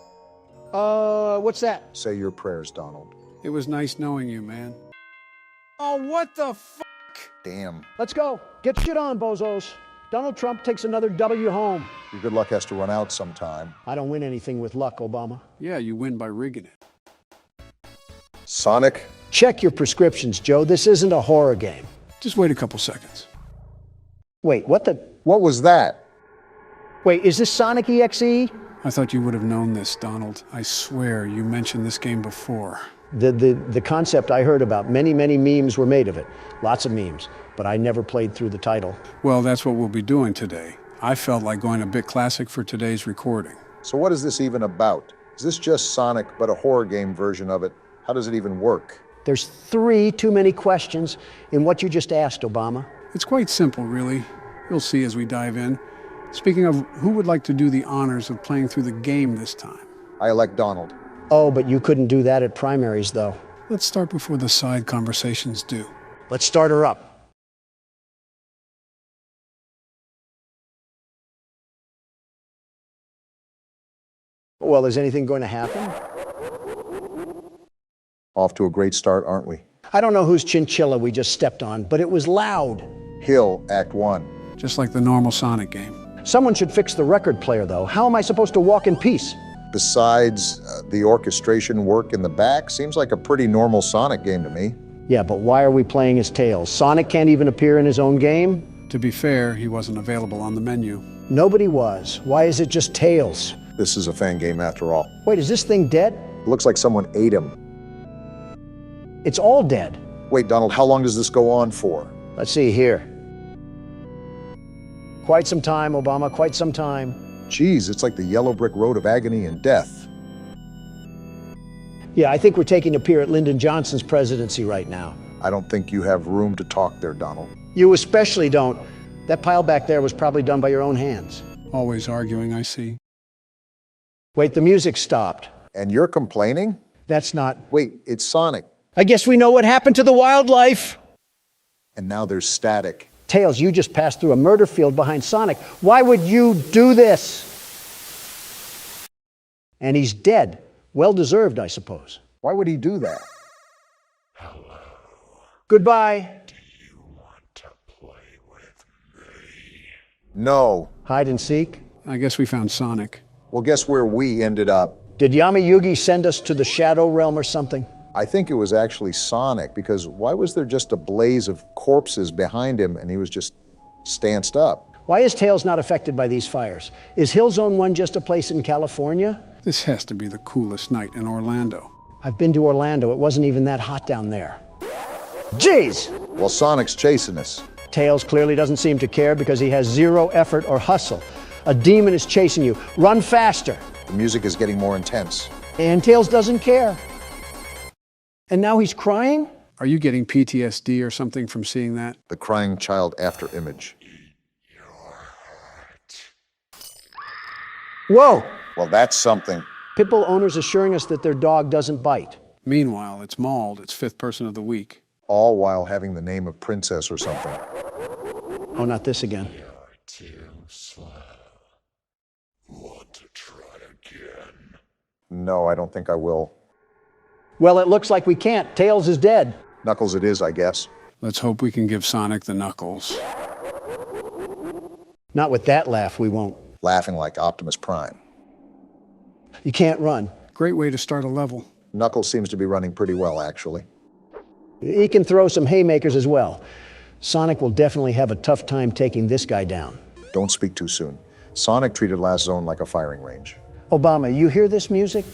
what's that? Say your prayers, Donald. It was nice knowing you, man. Oh, what the f***? Damn. Let's go. Get shit on, bozos. Donald Trump takes another W home. Your good luck has to run out sometime. I don't win anything with luck, Obama. Yeah, you win by rigging it. Sonic? Check your prescriptions, Joe. This isn't a horror game. Just wait a couple seconds. Wait, what the... What was that? Wait, is this Sonic EXE? I thought you would have known this, Donald. I swear you mentioned this game before. The concept I heard about, many memes were made of it. Lots of memes. But I never played through the title. Well, that's what we'll be doing today. I felt like going a bit classic for today's recording. So what is this even about? Is this just Sonic, but a horror game version of it? How does it even work? There's 3 too many questions in what you just asked, Obama. It's quite simple, really. You'll see as we dive in. Speaking of, who would like to do the honors of playing through the game this time? I elect Donald. Oh, but you couldn't do that at primaries, though. Let's start before the side conversations do. Let's start her up. Well, is anything going to happen? Off to a great start, aren't we? I don't know whose chinchilla we just stepped on, but it was loud. Hill, Act 1. Just like the normal Sonic game. Someone should fix the record player, though. How am I supposed to walk in peace? Besides the orchestration work in the back, seems like a pretty normal Sonic game to me. Yeah, but why are we playing as Tails? Sonic can't even appear in his own game? To be fair, he wasn't available on the menu. Nobody was. Why is it just Tails? This is a fan game after all. Wait, is this thing dead? It looks like someone ate him. It's all dead. Wait, Donald, how long does this go on for? Let's see here. Quite some time, Obama, quite some time. Geez, it's like the yellow brick road of agony and death. Yeah, I think we're taking a peer at Lyndon Johnson's presidency right now. I don't think you have room to talk there, Donald. You especially don't. That pile back there was probably done by your own hands. Always arguing, I see. Wait, the music stopped. And you're complaining? That's not... Wait, it's Sonic. I guess we know what happened to the wildlife. And now there's static. Tails, you just passed through a murder field behind Sonic. Why would you do this? And he's dead. Well deserved, I suppose. Why would he do that? Hello. Goodbye. Do you want to play with me? No. Hide and seek. I guess we found Sonic. Well, guess where we ended up? Did Yami Yugi send us to the Shadow Realm or something? I think it was actually Sonic, because why was there just a blaze of corpses behind him and he was just stanced up? Why is Tails not affected by these fires? Is Hill Zone 1 just a place in California? This has to be the coolest night in Orlando. I've been to Orlando. It wasn't even that hot down there. Jeez! Well, Sonic's chasing us. Tails clearly doesn't seem to care because he has zero effort or hustle. A demon is chasing you. Run faster. The music is getting more intense. And Tails doesn't care. And now he's crying? Are you getting PTSD or something from seeing that? The crying child after image. Whoa! Well, that's something. Pitbull owners assuring us that their dog doesn't bite. Meanwhile, it's Mauled, its 5th person of the week. All while having the name of Princess or something. Oh, not this again. You're too slow. Want to try again? No, I don't think I will. Well, it looks like we can't. Tails is dead. Knuckles it is, I guess. Let's hope we can give Sonic the knuckles. Not with that laugh, we won't. Laughing like Optimus Prime. You can't run. Great way to start a level. Knuckles seems to be running pretty well, actually. He can throw some haymakers as well. Sonic will definitely have a tough time taking this guy down. Don't speak too soon. Sonic treated last zone like a firing range. Obama, you hear this music?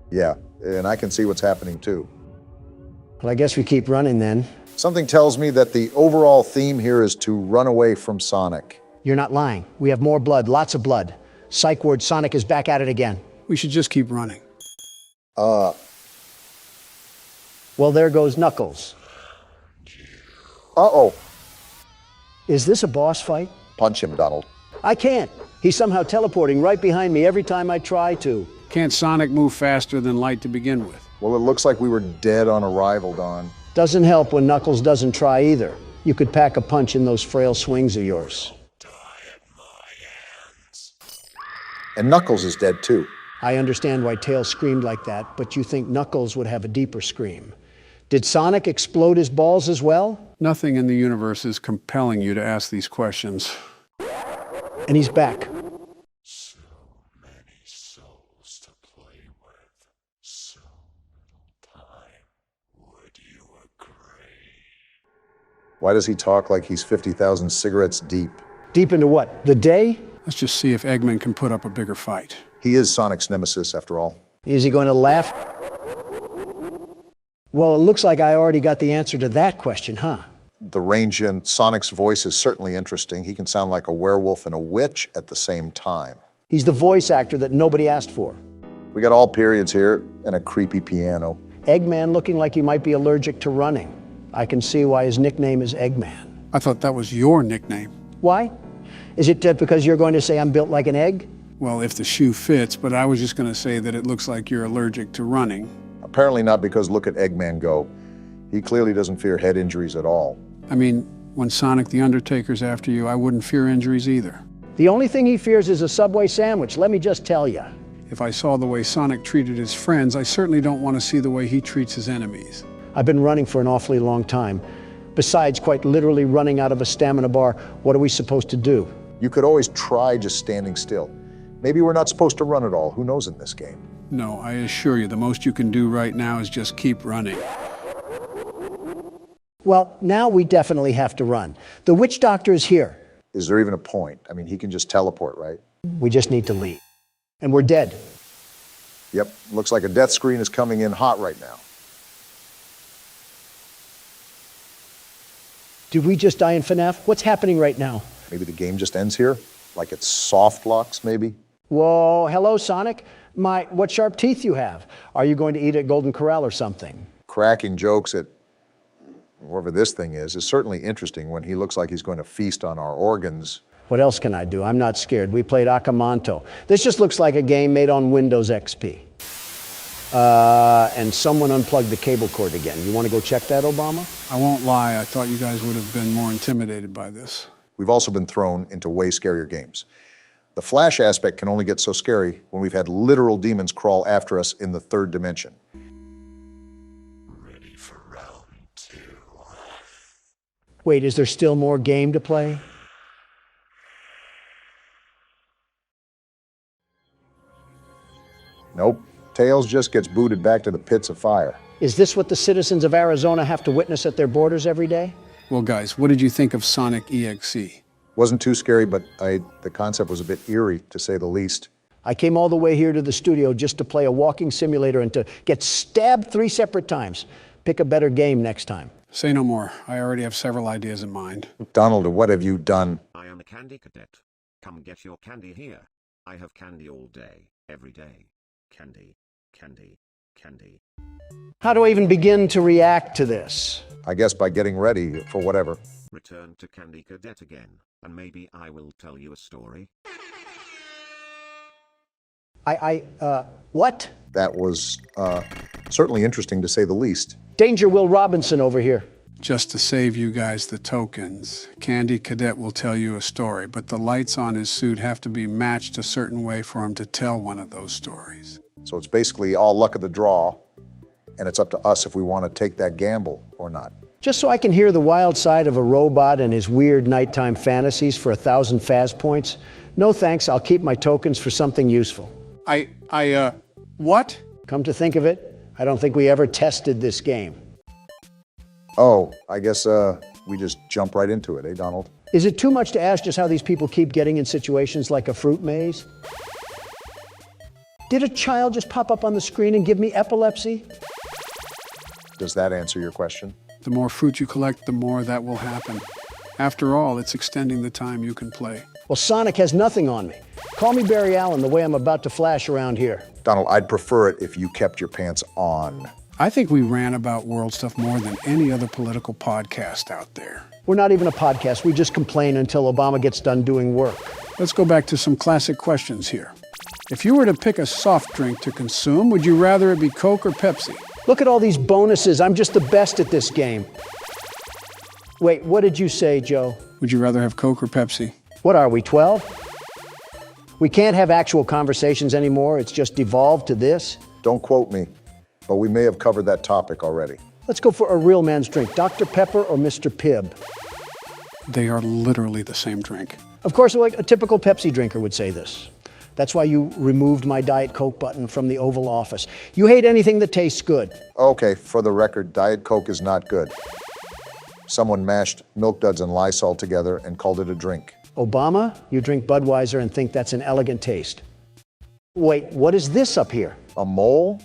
Yeah, and I can see what's happening too. Well, I guess we keep running then. Something tells me that the overall theme here is to run away from Sonic. You're not lying. We have more blood, lots of blood. Psych ward, Sonic is back at it again. We should just keep running. Well, there goes Knuckles. Uh-oh. Is this a boss fight? Punch him, Donald. I can't. He's somehow teleporting right behind me every time I try to. Can't Sonic move faster than light to begin with? Well, it looks like we were dead on arrival, Don. Doesn't help when Knuckles doesn't try either. You could pack a punch in those frail swings of yours. And Knuckles is dead too. I understand why Tails screamed like that, but you think Knuckles would have a deeper scream. Did Sonic explode his balls as well? Nothing in the universe is compelling you to ask these questions. And he's back. So many souls to play with. So little time. Would you agree? Why does he talk like he's 50,000 cigarettes deep? Deep into what? The day? Let's just see if Eggman can put up a bigger fight. He is Sonic's nemesis, after all. Is he going to laugh? Well, it looks like I already got the answer to that question, huh? The range in Sonic's voice is certainly interesting. He can sound like a werewolf and a witch at the same time. He's the voice actor that nobody asked for. We got all periods here and a creepy piano. Eggman looking like he might be allergic to running. I can see why his nickname is Eggman. I thought that was your nickname. Why? Is it because you're going to say I'm built like an egg? Well, if the shoe fits, but I was just going to say that it looks like you're allergic to running. Apparently not, because look at Eggman go. He clearly doesn't fear head injuries at all. I mean, when Sonic the Undertaker's after you, I wouldn't fear injuries either. The only thing he fears is a Subway sandwich, let me just tell you. If I saw the way Sonic treated his friends, I certainly don't want to see the way he treats his enemies. I've been running for an awfully long time. Besides quite literally running out of a stamina bar, what are we supposed to do? You could always try just standing still. Maybe we're not supposed to run at all. Who knows in this game? No, I assure you, the most you can do right now is just keep running. Well, now we definitely have to run. The witch doctor is here. Is there even a point? I mean, he can just teleport, right? We just need to leave. And we're dead. Yep, looks like a death screen is coming in hot right now. Did we just die in FNAF? What's happening right now? Maybe the game just ends here? Like it's soft locks, maybe? Whoa, hello, Sonic. What sharp teeth you have. Are you going to eat at Golden Corral or something? Cracking jokes at whoever this thing is certainly interesting when he looks like he's going to feast on our organs. What else can I do? I'm not scared. We played Akamanto. This just looks like a game made on Windows XP. And someone unplugged the cable cord again. You want to go check that, Obama? I won't lie, I thought you guys would have been more intimidated by this. We've also been thrown into way scarier games. The Flash aspect can only get so scary when we've had literal demons crawl after us in the third dimension. Ready for round 2. Wait, is there still more game to play? Nope. Tails just gets booted back to the pits of fire. Is this what the citizens of Arizona have to witness at their borders every day? Well, guys, what did you think of Sonic EXE? Wasn't too scary, but the concept was a bit eerie, to say the least. I came all the way here to the studio just to play a walking simulator and to get stabbed 3 separate times. Pick a better game next time. Say no more. I already have several ideas in mind. Donald, what have you done? I am a candy cadet. Come get your candy here. I have candy all day, every day. Candy, candy, candy. How do I even begin to react to this? I guess by getting ready for whatever. Return to Candy Cadet again, and maybe I will tell you a story. What? That was certainly interesting, to say the least. Danger Will Robinson over here. Just to save you guys the tokens, Candy Cadet will tell you a story, but the lights on his suit have to be matched a certain way for him to tell one of those stories. So it's basically all luck of the draw, and it's up to us if we want to take that gamble or not. Just so I can hear the wild side of a robot and his weird nighttime fantasies for 1,000 Faz points? No thanks, I'll keep my tokens for something useful. What? Come to think of it, I don't think we ever tested this game. Oh, I guess we just jump right into it, eh, Donald? Is it too much to ask just how these people keep getting in situations like a fruit maze? Did a child just pop up on the screen and give me epilepsy? Does that answer your question? The more fruit you collect, the more that will happen. After all, it's extending the time you can play. Well, Sonic has nothing on me. Call me Barry Allen the way I'm about to flash around here. Donald, I'd prefer it if you kept your pants on. I think we ran about world stuff more than any other political podcast out there. We're not even a podcast, we just complain until Obama gets done doing work. Let's go back to some classic questions here. If you were to pick a soft drink to consume, would you rather it be Coke or Pepsi? Look at all these bonuses, I'm just the best at this game. Wait, what did you say, Joe? Would you rather have Coke or Pepsi? What are we, 12? We can't have actual conversations anymore, it's just devolved to this? Don't quote me, but we may have covered that topic already. Let's go for a real man's drink, Dr. Pepper or Mr. Pibb? They are literally the same drink. Of course, like a typical Pepsi drinker would say this. That's why you removed my Diet Coke button from the Oval Office. You hate anything that tastes good. Okay, for the record, Diet Coke is not good. Someone mashed Milk Duds and Lysol together and called it a drink. Obama, you drink Budweiser and think that's an elegant taste. Wait, what is this up here? A mole?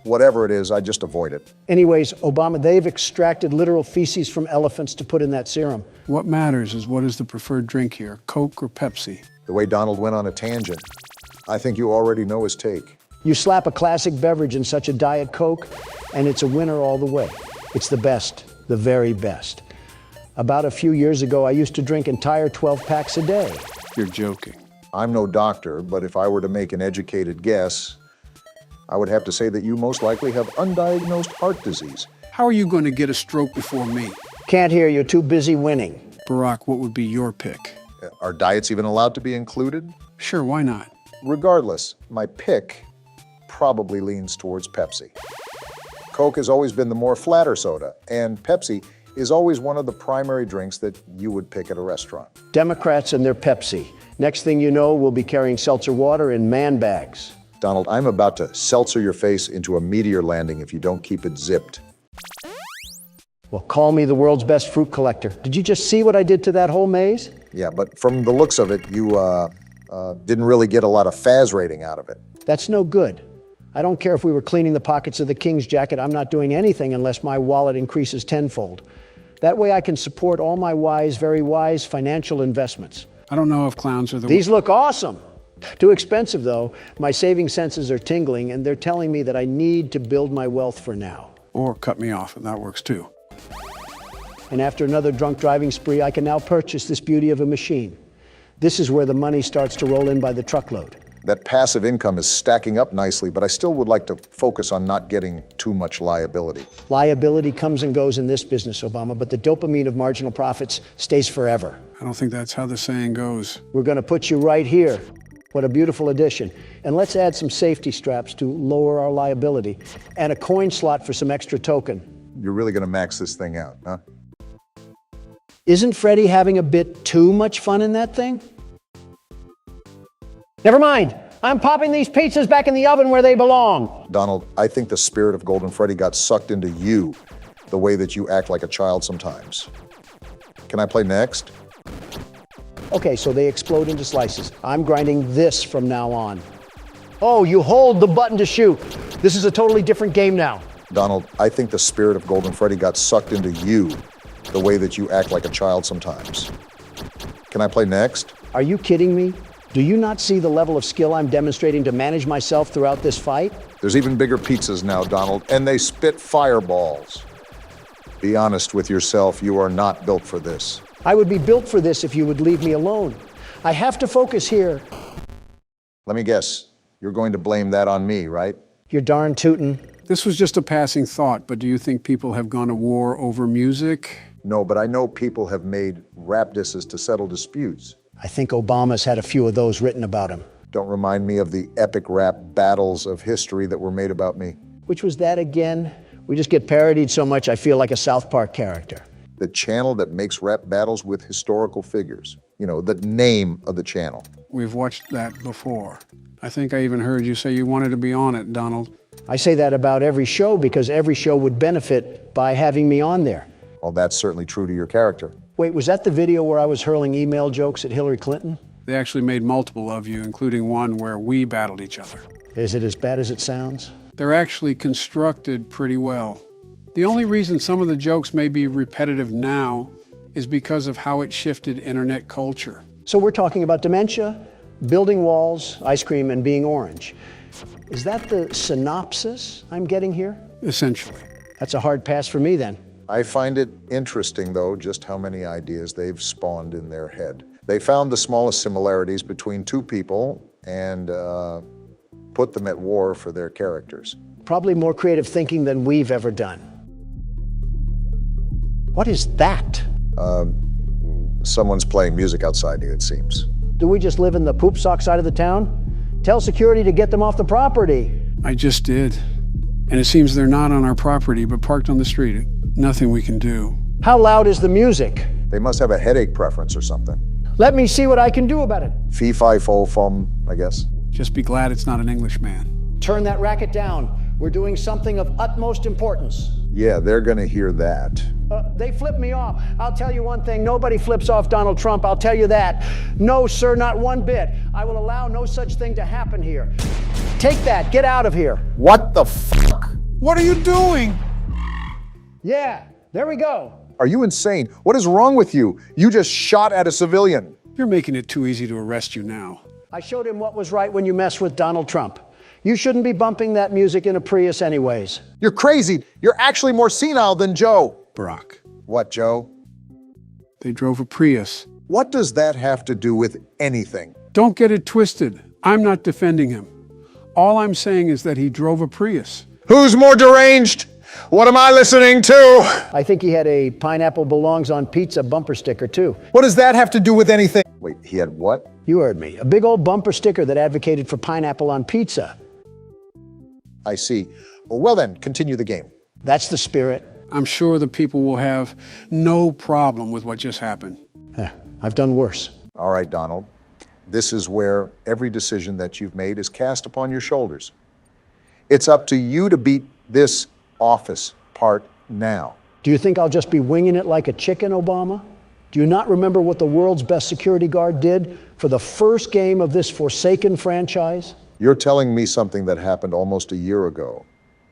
Whatever it is, I just avoid it. Anyways, Obama, they've extracted literal feces from elephants to put in that serum. What matters is what is the preferred drink here, Coke or Pepsi? The way Donald went on a tangent, I think you already know his take. You slap a classic beverage in such a Diet Coke, and it's a winner all the way. It's the best, the very best. About a few years ago, I used to drink entire 12 packs a day. You're joking. I'm no doctor, but if I were to make an educated guess, I would have to say that you most likely have undiagnosed heart disease. How are you going to get a stroke before me? Can't hear you, too busy winning. Barack, what would be your pick? Are diets even allowed to be included? Sure, why not? Regardless, my pick probably leans towards Pepsi. Coke has always been the more flatter soda, and Pepsi is always one of the primary drinks that you would pick at a restaurant. Democrats and their Pepsi. Next thing you know, we'll be carrying seltzer water in man bags. Donald, I'm about to seltzer your face into a meteor landing if you don't keep it zipped. Well, call me the world's best fruit collector. Did you just see what I did to that whole maze? Yeah, but from the looks of it, you didn't really get a lot of Faz rating out of it. That's no good. I don't care if we were cleaning the pockets of the king's jacket. I'm not doing anything unless my wallet increases tenfold. That way I can support all my wise, very wise financial investments. I don't know if clowns are the... These look awesome. Too expensive, though. My saving senses are tingling, and they're telling me that I need to build my wealth for now. Or cut me off, and that works too. And after another drunk driving spree, I can now purchase this beauty of a machine. This is where the money starts to roll in by the truckload. That passive income is stacking up nicely, but I still would like to focus on not getting too much liability. Liability comes and goes in this business, Obama, but the dopamine of marginal profits stays forever. I don't think that's how the saying goes. We're going to put you right here. What a beautiful addition. And let's add some safety straps to lower our liability, and a coin slot for some extra token. You're really going to max this thing out, huh? Isn't Freddie having a bit too much fun in that thing? Never mind. I'm popping these pizzas back in the oven where they belong. Donald, I think the spirit of Golden Freddy got sucked into you, the way that you act like a child sometimes. Can I play next? Okay, so they explode into slices. I'm grinding this from now on. Oh, you hold the button to shoot. This is a totally different game now. Donald, I think the spirit of Golden Freddy got sucked into you, the way that you act like a child sometimes. Can I play next? Are you kidding me? Do you not see the level of skill I'm demonstrating to manage myself throughout this fight? There's even bigger pizzas now, Donald, and they spit fireballs. Be honest with yourself, you are not built for this. I would be built for this if you would leave me alone. I have to focus here. Let me guess, you're going to blame that on me, right? You're darn tootin'. This was just a passing thought, but do you think people have gone to war over music? No, but I know people have made rap disses to settle disputes. I think Obama's had a few of those written about him. Don't remind me of the epic rap battles of history that were made about me. Which was that again? We just get parodied so much I feel like a South Park character. The channel that makes rap battles with historical figures. You know, the name of the channel. We've watched that before. I think I even heard you say you wanted to be on it, Donald. I say that about every show because every show would benefit by having me on there. Well, that's certainly true to your character. Wait, was that the video where I was hurling email jokes at Hillary Clinton? They actually made multiple of you, including one where we battled each other. Is it as bad as it sounds? They're actually constructed pretty well. The only reason some of the jokes may be repetitive now is because of how it shifted internet culture. So we're talking about dementia, building walls, ice cream, and being orange. Is that the synopsis I'm getting here? Essentially. That's a hard pass for me then. I find it interesting, though, just how many ideas they've spawned in their head. They found the smallest similarities between two people and put them at war for their characters. Probably more creative thinking than we've ever done. What is that? Someone's playing music outside here, it seems. Do we just live in the poop sock side of the town? Tell security to get them off the property. I just did. And it seems they're not on our property, but parked on the street. Nothing we can do. How loud is the music? They must have a headache preference or something. Let me see what I can do about it. Fee, fi, fo, fum, I guess. Just be glad it's not an Englishman. Turn that racket down. We're doing something of utmost importance. Yeah, they're gonna hear that. They flip me off. I'll tell you one thing, nobody flips off Donald Trump, I'll tell you that. No, sir, not one bit. I will allow no such thing to happen here. Take that, get out of here. What the fuck? What are you doing? Yeah, there we go. Are you insane? What is wrong with you? You just shot at a civilian. You're making it too easy to arrest you now. I showed him what was right when you mess with Donald Trump. You shouldn't be bumping that music in a Prius anyways. You're crazy. You're actually more senile than Joe. Barack. What, Joe? They drove a Prius. What does that have to do with anything? Don't get it twisted. I'm not defending him. All I'm saying is that he drove a Prius. Who's more deranged? What am I listening to? I think he had a pineapple belongs on pizza bumper sticker too. What does that have to do with anything? Wait, he had what? You heard me. A big old bumper sticker that advocated for pineapple on pizza. I see. Well then, continue the game. That's the spirit. I'm sure the people will have no problem with what just happened. I've done worse. All right, Donald. This is where every decision that you've made is cast upon your shoulders. It's up to you to beat this office part now. Do you think I'll just be winging it like a chicken, Obama? Do you not remember what the world's best security guard did for the first game of this forsaken franchise? You're telling me something that happened almost a year ago.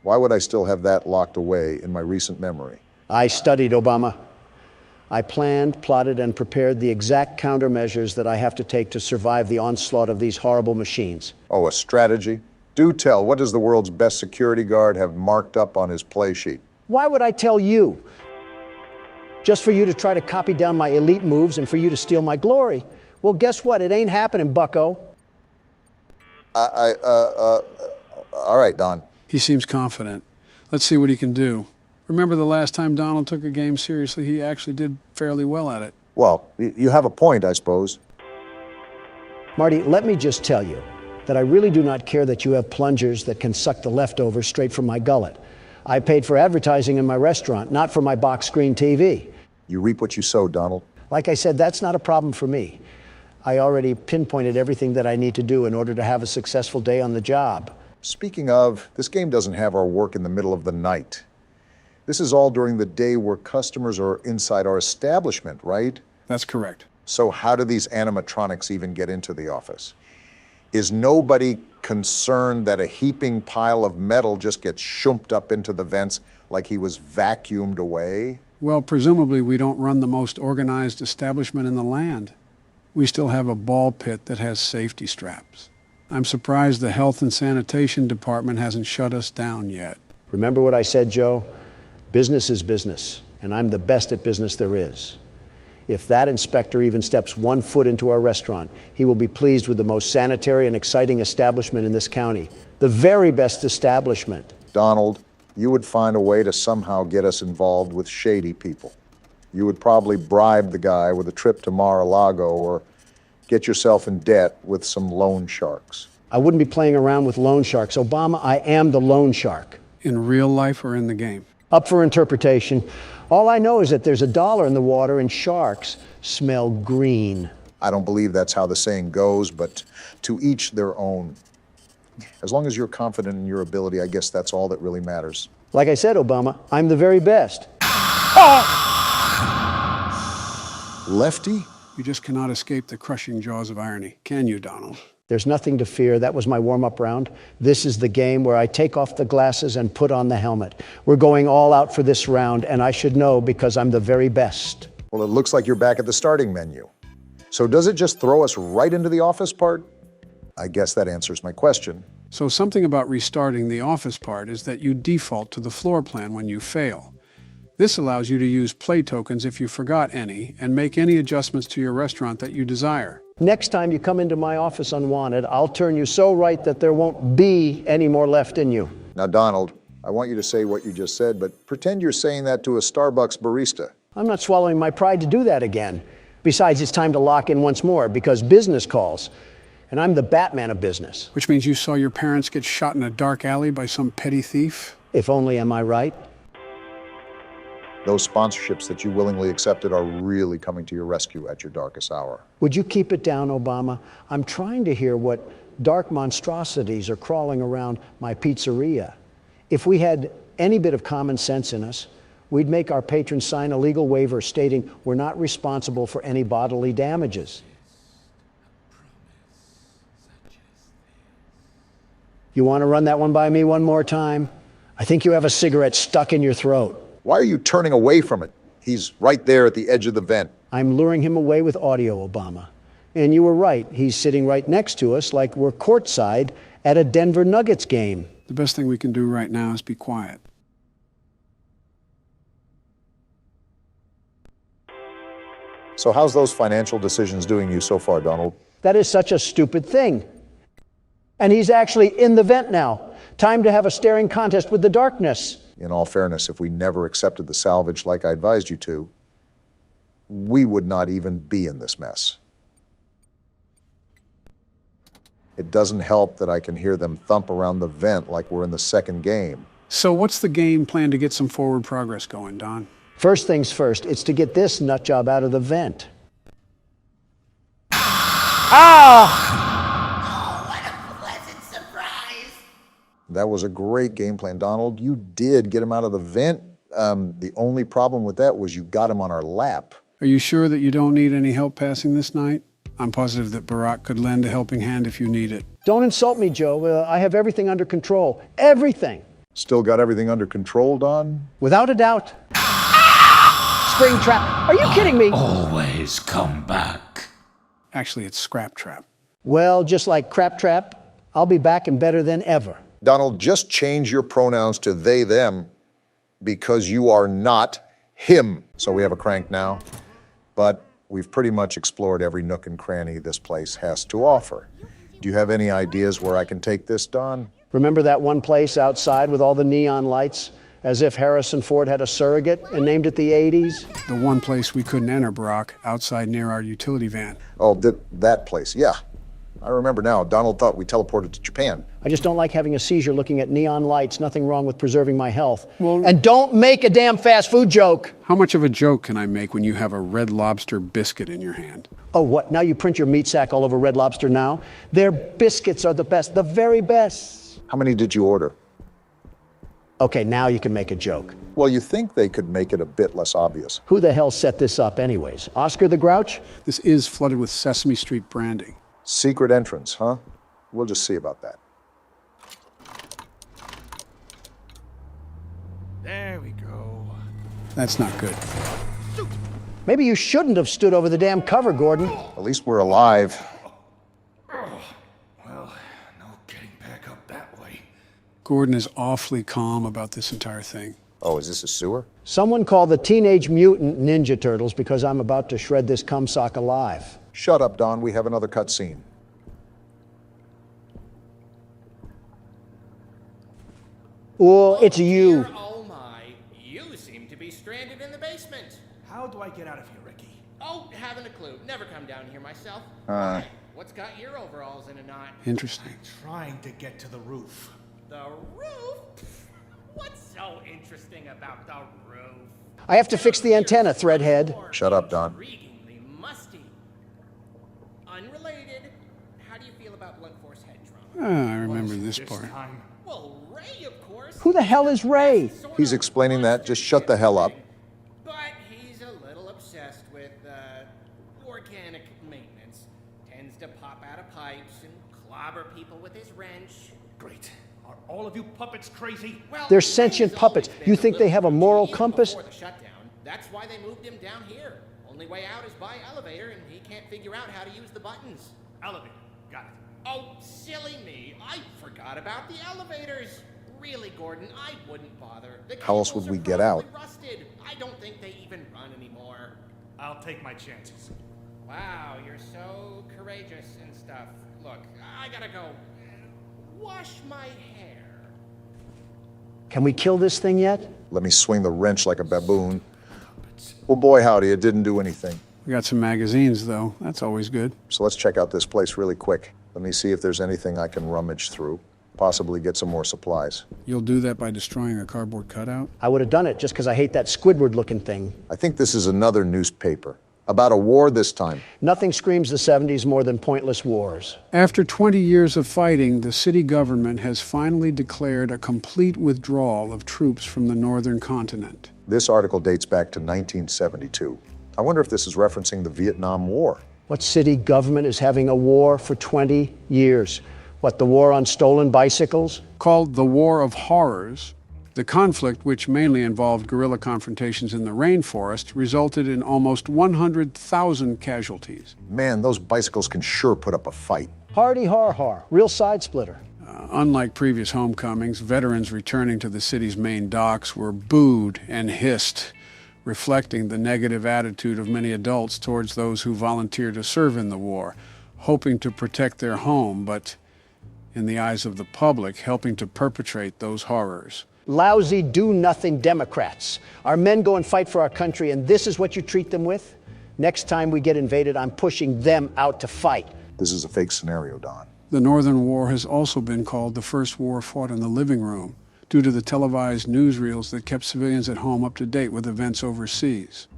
Why would I still have that locked away in my recent memory? I studied, Obama. I planned, plotted, and prepared the exact countermeasures that I have to take to survive the onslaught of these horrible machines. Oh, a strategy? Do tell, what does the world's best security guard have marked up on his play sheet? Why would I tell you? Just for you to try to copy down my elite moves and for you to steal my glory? Well, guess what? It ain't happening, bucko. All right, Don. He seems confident. Let's see what he can do. Remember the last time Donald took a game seriously, he actually did fairly well at it. Well, you have a point, I suppose. Marty, let me just tell you that I really do not care that you have plungers that can suck the leftovers straight from my gullet. I paid for advertising in my restaurant, not for my box screen TV. You reap what you sow, Donald. Like I said, that's not a problem for me. I already pinpointed everything that I need to do in order to have a successful day on the job. Speaking of, this game doesn't have our work in the middle of the night. This is all during the day where customers are inside our establishment, right? That's correct. So how do these animatronics even get into the office? Is nobody concerned that a heaping pile of metal just gets shumped up into the vents like he was vacuumed away? Well, presumably we don't run the most organized establishment in the land. We still have a ball pit that has safety straps. I'm surprised the health and sanitation department hasn't shut us down yet. Remember what I said, Joe? Business is business, and I'm the best at business there is. If that inspector even steps 1 foot into our restaurant, he will be pleased with the most sanitary and exciting establishment in this county. The very best establishment. Donald, you would find a way to somehow get us involved with shady people. You would probably bribe the guy with a trip to Mar-a-Lago or get yourself in debt with some loan sharks. I wouldn't be playing around with loan sharks. Obama, I am the loan shark. In real life or in the game? Up for interpretation. All I know is that there's $1 in the water and sharks smell green. I don't believe that's how the saying goes, but to each their own. As long as you're confident in your ability, I guess that's all that really matters. Like I said, Obama, I'm the very best. Lefty? You just cannot escape the crushing jaws of irony, can you, Donald? There's nothing to fear. That was my warm-up round. This is the game where I take off the glasses and put on the helmet. We're going all out for this round, and I should know because I'm the very best. Well, it looks like you're back at the starting menu. So does it just throw us right into the office part? I guess that answers my question. So something about restarting the office part is that you default to the floor plan when you fail. This allows you to use play tokens if you forgot any and make any adjustments to your restaurant that you desire. Next time you come into my office unwanted, I'll turn you so right that there won't be any more left in you. Now, Donald, I want you to say what you just said, but pretend you're saying that to a Starbucks barista. I'm not swallowing my pride to do that again. Besides, it's time to lock in once more because business calls. And I'm the Batman of business. Which means you saw your parents get shot in a dark alley by some petty thief? If only, am I right? Those sponsorships that you willingly accepted are really coming to your rescue at your darkest hour. Would you keep it down, Obama? I'm trying to hear what dark monstrosities are crawling around my pizzeria. If we had any bit of common sense in us, we'd make our patrons sign a legal waiver stating we're not responsible for any bodily damages. You want to run that one by me one more time? I think you have a cigarette stuck in your throat. Why are you turning away from it? He's right there at the edge of the vent. I'm luring him away with audio, Obama. And you were right. He's sitting right next to us like we're courtside at a Denver Nuggets game. The best thing we can do right now is be quiet. So how's those financial decisions doing you so far, Donald? That is such a stupid thing. And he's actually in the vent now. Time to have a staring contest with the darkness. In all fairness, if we never accepted the salvage like I advised you to, we would not even be in this mess. It doesn't help that I can hear them thump around the vent like we're in the second game. So what's the game plan to get some forward progress going, Don? First things first, it's to get this nut job out of the vent. That was a great game plan, Donald. You did get him out of the vent. The only problem with that was you got him on our lap. Are you sure that you don't need any help passing this night? I'm positive that Barack could lend a helping hand if you need it. Don't insult me, Joe. I have everything under control. Everything. Still got everything under control, Don? Without a doubt. Spring trap. Are you kidding me? Always come back. Actually, it's Scrap Trap. Well, just like Crap Trap, I'll be back and better than ever. Donald, just change your pronouns to they, them, because you are not him. So we have a crank now, but we've pretty much explored every nook and cranny this place has to offer. Do you have any ideas where I can take this, Don? Remember that one place outside with all the neon lights? As if Harrison Ford had a surrogate and named it the 80s? The one place we couldn't enter, Barack, outside near our utility van. Oh, that place, yeah. I remember now. Donald thought we teleported to Japan. I just don't like having a seizure looking at neon lights. Nothing wrong with preserving my health. And don't make a damn fast food joke. How much of a joke can I make when you have a Red Lobster biscuit in your hand? Oh, what? Now you print your meat sack all over Red Lobster now? Their biscuits are the best, the very best. How many did you order? Okay, now you can make a joke. Well, you think they could make it a bit less obvious. Who the hell set this up anyways? Oscar the Grouch? This is flooded with Sesame Street branding. Secret entrance, huh? We'll just see about that. There we go. That's not good. Maybe you shouldn't have stood over the damn cover, Gordon. At least we're alive. Well, no getting back up that way. Gordon is awfully calm about this entire thing. Oh, is this a sewer? Someone call the Teenage Mutant Ninja Turtles because I'm about to shred this cumsock alive. Shut up, Don. We have another cutscene. Oh, it's you. Oh my, you seem to be stranded in the basement. How do I get out of here, Ricky? Oh, haven't a clue. Never come down here myself. Why? What's got your overalls in a knot? Interesting. Trying to get to the roof. The roof? What's so interesting about the roof? I have to fix the antenna, Threadhead. Shut up, Don. Intriguingly musty. Unrelated, how do you feel about blunt force head trauma? Ah, I remember this part. Time. Well, Ray, of course. Who the hell is Ray? He's explaining that. Just shut the hell up. But he's a little obsessed with organic maintenance. Tends to pop out of pipes and clobber people with his wrench. Great. Are all of you puppets crazy? Well, They're sentient Ray's puppets. always been You think they have a moral even compass? Before the shutdown. That's why they moved him down here. Only way out is by elevator, and he can't figure out how to use the buttons. Elevator. Got it. Oh, silly me. I forgot about the elevators. Really, Gordon, I wouldn't bother. The How else cables would we are get out? probably rusted. I don't think they even run anymore. I'll take my chances. Wow, you're so courageous and stuff. Look, I gotta go wash my hair. Can we kill this thing yet? Let me swing the wrench like a baboon. Well, boy, howdy, it didn't do anything. We got some magazines, though. That's always good. So let's check out this place really quick. Let me see if there's anything I can rummage through. Possibly get some more supplies. You'll do that by destroying a cardboard cutout? I would have done it just because I hate that Squidward-looking thing. I think this is another newspaper. About a war this time. Nothing screams the 70s more than pointless wars. After 20 years of fighting, the city government has finally declared a complete withdrawal of troops from the northern continent. This article dates back to 1972. I wonder if this is referencing the Vietnam War. What city government is having a war for 20 years? What, the war on stolen bicycles? Called the War of Horrors, the conflict, which mainly involved guerrilla confrontations in the rainforest, resulted in almost 100,000 casualties. Man, those bicycles can sure put up a fight. Hardy har har, real side splitter. Unlike previous homecomings, veterans returning to the city's main docks were booed and hissed, reflecting the negative attitude of many adults towards those who volunteered to serve in the war, hoping to protect their home, but in the eyes of the public, helping to perpetrate those horrors. Lousy, do-nothing Democrats. Our men go and fight for our country, and this is what you treat them with? Next time we get invaded, I'm pushing them out to fight. This is a fake scenario, Don. The Northern War has also been called the first war fought in the living room, due to the televised newsreels that kept civilians at home up to date with events overseas.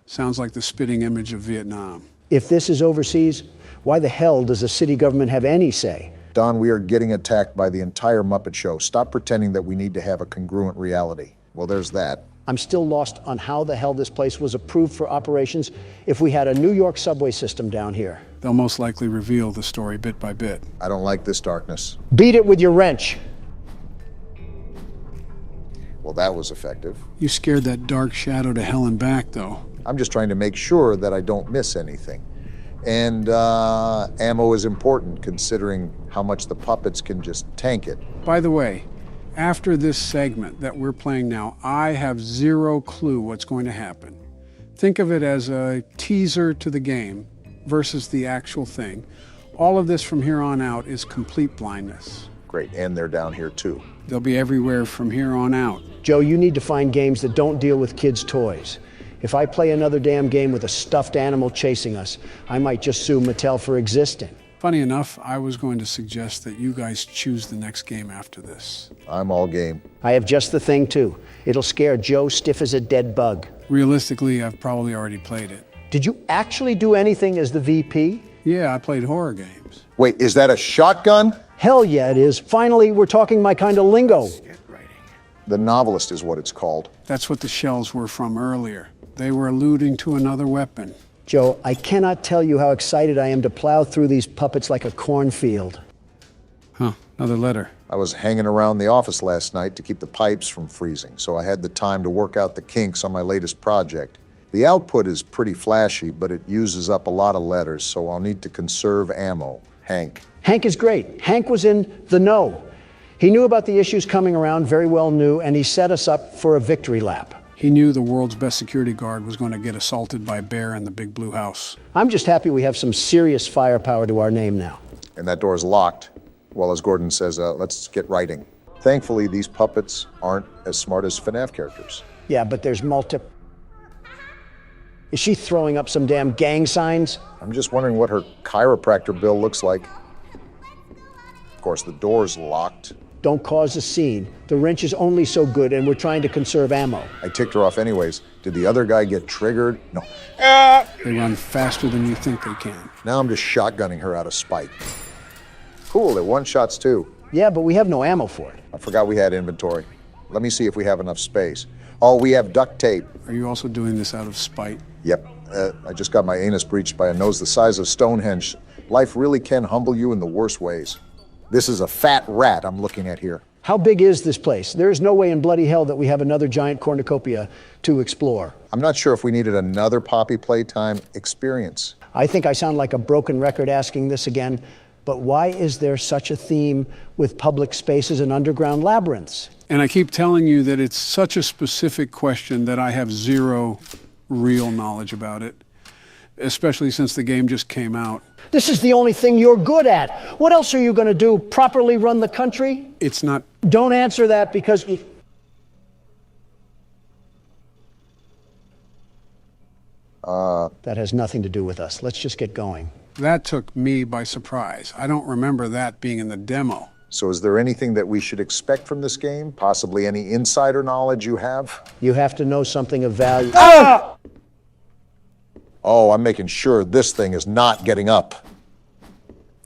Sounds like the spitting image of Vietnam. If this is overseas, why the hell does the city government have any say? Don, we are getting attacked by the entire Muppet Show. Stop pretending that we need to have a congruent reality. Well, there's that. I'm still lost on how the hell this place was approved for operations if we had a New York subway system down here. They'll most likely reveal the story bit by bit. I don't like this darkness. Beat it with your wrench. Well, that was effective. You scared that dark shadow to hell and back, though. I'm just trying to make sure that I don't miss anything. And ammo is important, considering how much the puppets can just tank it. By the way, after this segment that we're playing now, I have zero clue what's going to happen. Think of it as a teaser to the game versus the actual thing. All of this from here on out is complete blindness. Great, and they're down here too. They'll be everywhere from here on out. Joe, you need to find games that don't deal with kids' toys. If I play another damn game with a stuffed animal chasing us, I might just sue Mattel for existing. Funny enough, I was going to suggest that you guys choose the next game after this. I'm all game. I have just the thing, too. It'll scare Joe stiff as a dead bug. Realistically, I've probably already played it. Did you actually do anything as the VP? Yeah, I played horror games. Wait, is that a shotgun? Hell yeah, it is. Finally, we're talking my kind of lingo. The Novelist is what it's called. That's what the shells were from earlier. They were alluding to another weapon. Joe, I cannot tell you how excited I am to plow through these puppets like a cornfield. Huh, another letter. I was hanging around the office last night to keep the pipes from freezing, so I had the time to work out the kinks on my latest project. The output is pretty flashy, but it uses up a lot of letters, so I'll need to conserve ammo. Hank. Hank is great. Hank was in the know. He knew about the issues coming around, very well knew, and he set us up for a victory lap. He knew the world's best security guard was going to get assaulted by a bear in the big blue house. I'm just happy we have some serious firepower to our name now. And that door's locked. Well, as Gordon says, let's get writing. Thankfully, these puppets aren't as smart as FNAF characters. Yeah, but there's Is she throwing up some damn gang signs? I'm just wondering what her chiropractor bill looks like. Of course, the door's locked. Don't cause a scene. The wrench is only so good, and we're trying to conserve ammo. I ticked her off anyways. Did the other guy get triggered? No. They run faster than you think they can. Now I'm just shotgunning her out of spite. Cool, they're one-shots too. Yeah, but we have no ammo for it. I forgot we had inventory. Let me see if we have enough space. Oh, we have duct tape. Are you also doing this out of spite? Yep, I just got my anus breached by a nose the size of Stonehenge. Life really can humble you in the worst ways. This is a fat rat I'm looking at here. How big is this place? There is no way in bloody hell that we have another giant cornucopia to explore. I'm not sure if we needed another Poppy Playtime experience. I think I sound like a broken record asking this again, but why is there such a theme with public spaces and underground labyrinths? And I keep telling you that it's such a specific question that I have zero real knowledge about it, especially since the game just came out. This is the only thing you're good at. What else are you going to do? Properly run the country? It's not. Don't answer that because... That has nothing to do with us. Let's just get going. That took me by surprise. I don't remember that being in the demo. So is there anything that we should expect from this game? Possibly any insider knowledge you have? You have to know something of value. Oh, I'm making sure this thing is not getting up.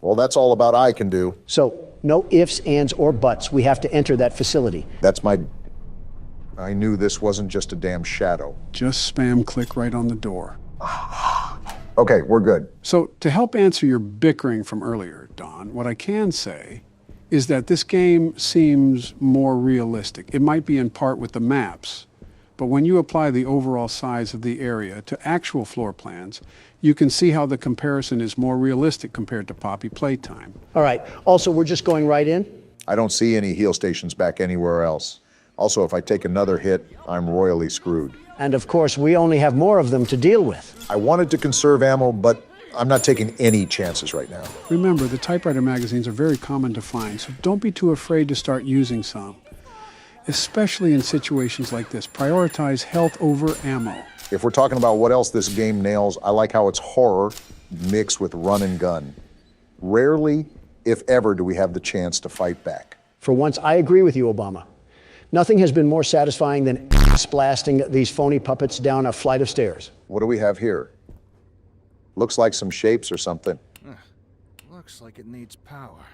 Well, that's all about I can do. So, no ifs, ands, or buts. We have to enter that facility. That's my... I knew this wasn't just a damn shadow. Just spam click right on the door. Okay, we're good. So to help answer your bickering from earlier, Don, what I can say is that this game seems more realistic. It might be in part with the maps, but when you apply the overall size of the area to actual floor plans, you can see how the comparison is more realistic compared to Poppy Playtime. All right. Also, we're just going right in? I don't see any heal stations back anywhere else. Also, if I take another hit, I'm royally screwed. And of course, we only have more of them to deal with. I wanted to conserve ammo, but I'm not taking any chances right now. Remember, the typewriter magazines are very common to find, so don't be too afraid to start using some. Especially in situations like this, prioritize health over ammo. If we're talking about what else this game nails, I like how it's horror mixed with run and gun. Rarely, if ever, do we have the chance to fight back. For once, I agree with you, Obama. Nothing has been more satisfying than ass blasting these phony puppets down a flight of stairs. What do we have here? Looks like some shapes or something. Looks like it needs power.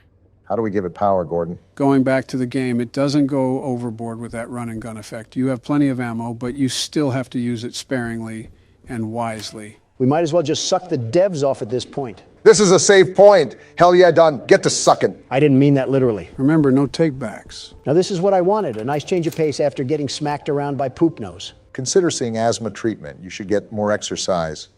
How do we give it power, Gordon? Going back to the game, it doesn't go overboard with that run and gun effect. You have plenty of ammo, but you still have to use it sparingly and wisely. We might as well just suck the devs off at this point. This is a safe point. Hell yeah, Don. Get to sucking. I didn't mean that literally. Remember, no takebacks. Now this is what I wanted, a nice change of pace after getting smacked around by Poop Nose. Consider seeing asthma treatment. You should get more exercise.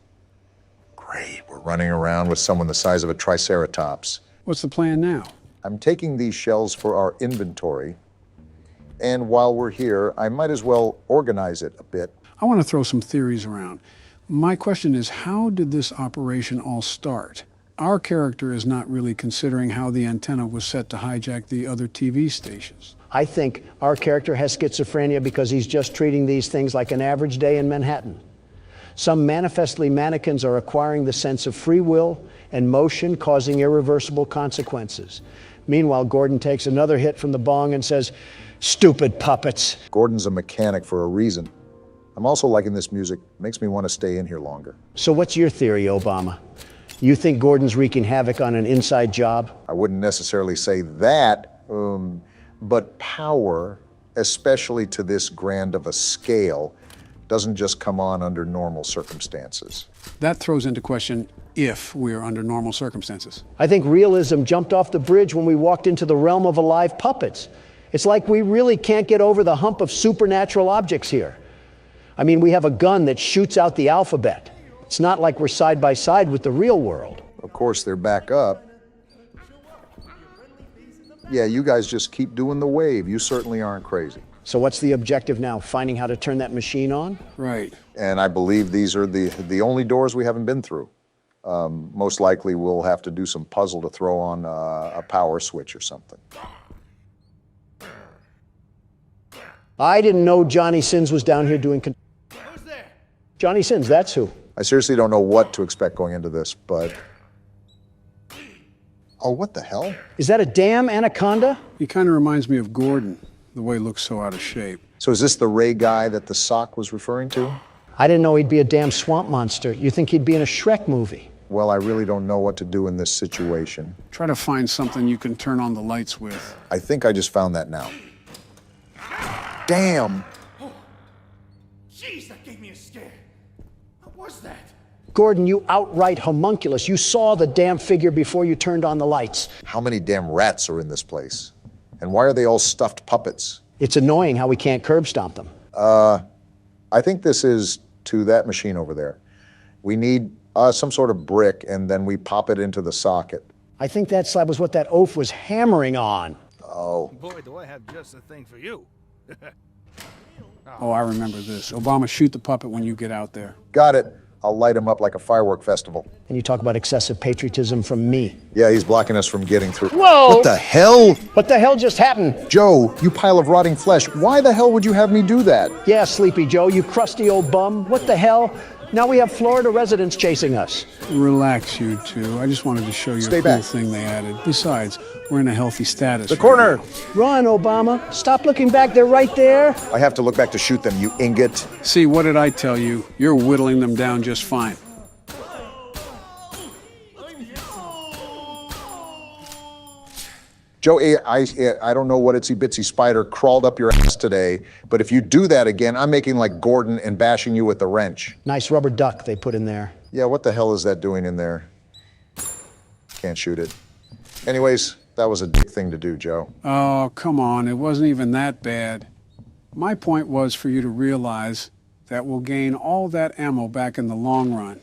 Great, we're running around with someone the size of a triceratops. What's the plan now? I'm taking these shells for our inventory, and while we're here, I might as well organize it a bit. I want to throw some theories around. My question is, how did this operation all start? Our character is not really considering how the antenna was set to hijack the other TV stations. I think our character has schizophrenia because he's just treating these things like an average day in Manhattan. Some manifestly mannequins are acquiring the sense of free will and motion, causing irreversible consequences. Meanwhile, Gordon takes another hit from the bong and says, "Stupid puppets." Gordon's a mechanic for a reason. I'm also liking this music. Makes me want to stay in here longer. So what's your theory, Obama? You think Gordon's wreaking havoc on an inside job? I wouldn't necessarily say that, but power, especially to this grand of a scale, doesn't just come on under normal circumstances. That throws into question if we are under normal circumstances. I think realism jumped off the bridge when we walked into the realm of alive puppets. It's like we really can't get over the hump of supernatural objects here. I mean, we have a gun that shoots out the alphabet. It's not like we're side by side with the real world. Of course, they're back up. Yeah, you guys just keep doing the wave. You certainly aren't crazy. So what's the objective now? Finding how to turn that machine on? Right. And I believe these are the only doors we haven't been through. Most likely we'll have to do some puzzle to throw on a power switch or something. I didn't know Johnny Sins was down here doing... Who's there? Johnny Sins, that's who. I seriously don't know what to expect going into this, but... Oh, what the hell? Is that a damn anaconda? He kind of reminds me of Gordon, the way he looks so out of shape. So is this the Ray guy that the sock was referring to? I didn't know he'd be a damn swamp monster. You think he'd be in a Shrek movie? Well, I really don't know what to do in this situation. Try to find something you can turn on the lights with. I think I just found that now. Damn! Jeez, that gave me a scare. What was that? Gordon, you outright homunculus. You saw the damn figure before you turned on the lights. How many damn rats are in this place? And why are they all stuffed puppets? It's annoying how we can't curb stomp them. I think this is to that machine over there. We need some sort of brick, and then we pop it into the socket. I think that slab was what that oaf was hammering on. Oh. Boy, do I have just the thing for you. Oh, I remember this. Obama, shoot the puppet when you get out there. Got it. I'll light him up like a firework festival. And you talk about excessive patriotism from me. Yeah, he's blocking us from getting through. Whoa! What the hell? What the hell just happened? Joe, you pile of rotting flesh. Why the hell would you have me do that? Yeah, Sleepy Joe, you crusty old bum. What the hell? Now we have Florida residents chasing us. Relax, you two. I just wanted to show you Stay a cool back. thing they added. Besides, we're in a healthy status. The right corner! now. Run, Obama. Stop looking back. They're right there. I have to look back to shoot them, you ingot. See, what did I tell you? You're whittling them down just fine. Joe, I don't know what itsy bitsy spider crawled up your ass today, but if you do that again, I'm making like Gordon and bashing you with the wrench. Nice rubber duck they put in there. Yeah, what the hell is that doing in there? Can't shoot it. Anyways, that was a dick thing to do, Joe. Oh, come on. It wasn't even that bad. My point was for you to realize that we'll gain all that ammo back in the long run.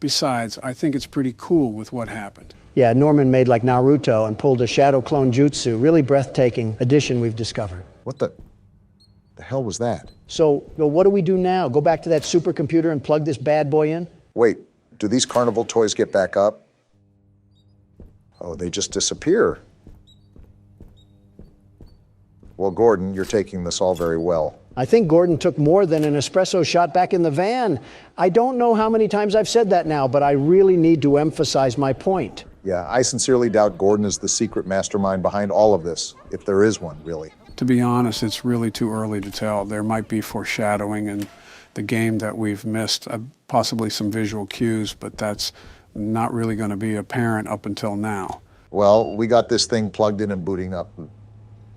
Besides, I think it's pretty cool with what happened. Yeah, Norman made like Naruto and pulled a shadow clone jutsu. Really breathtaking addition we've discovered. What the hell was that? So, well, what do we do now? Go back to that supercomputer and plug this bad boy in? Wait, do these carnival toys get back up? Oh, they just disappear. Well, Gordon, you're taking this all very well. I think Gordon took more than an espresso shot back in the van. I don't know how many times I've said that now, but I really need to emphasize my point. Yeah, I sincerely doubt Gordon is the secret mastermind behind all of this, if there is one, really. To be honest, it's really too early to tell. There might be foreshadowing in the game that we've missed, possibly some visual cues, but that's not really going to be apparent up until now. Well, we got this thing plugged in and booting up.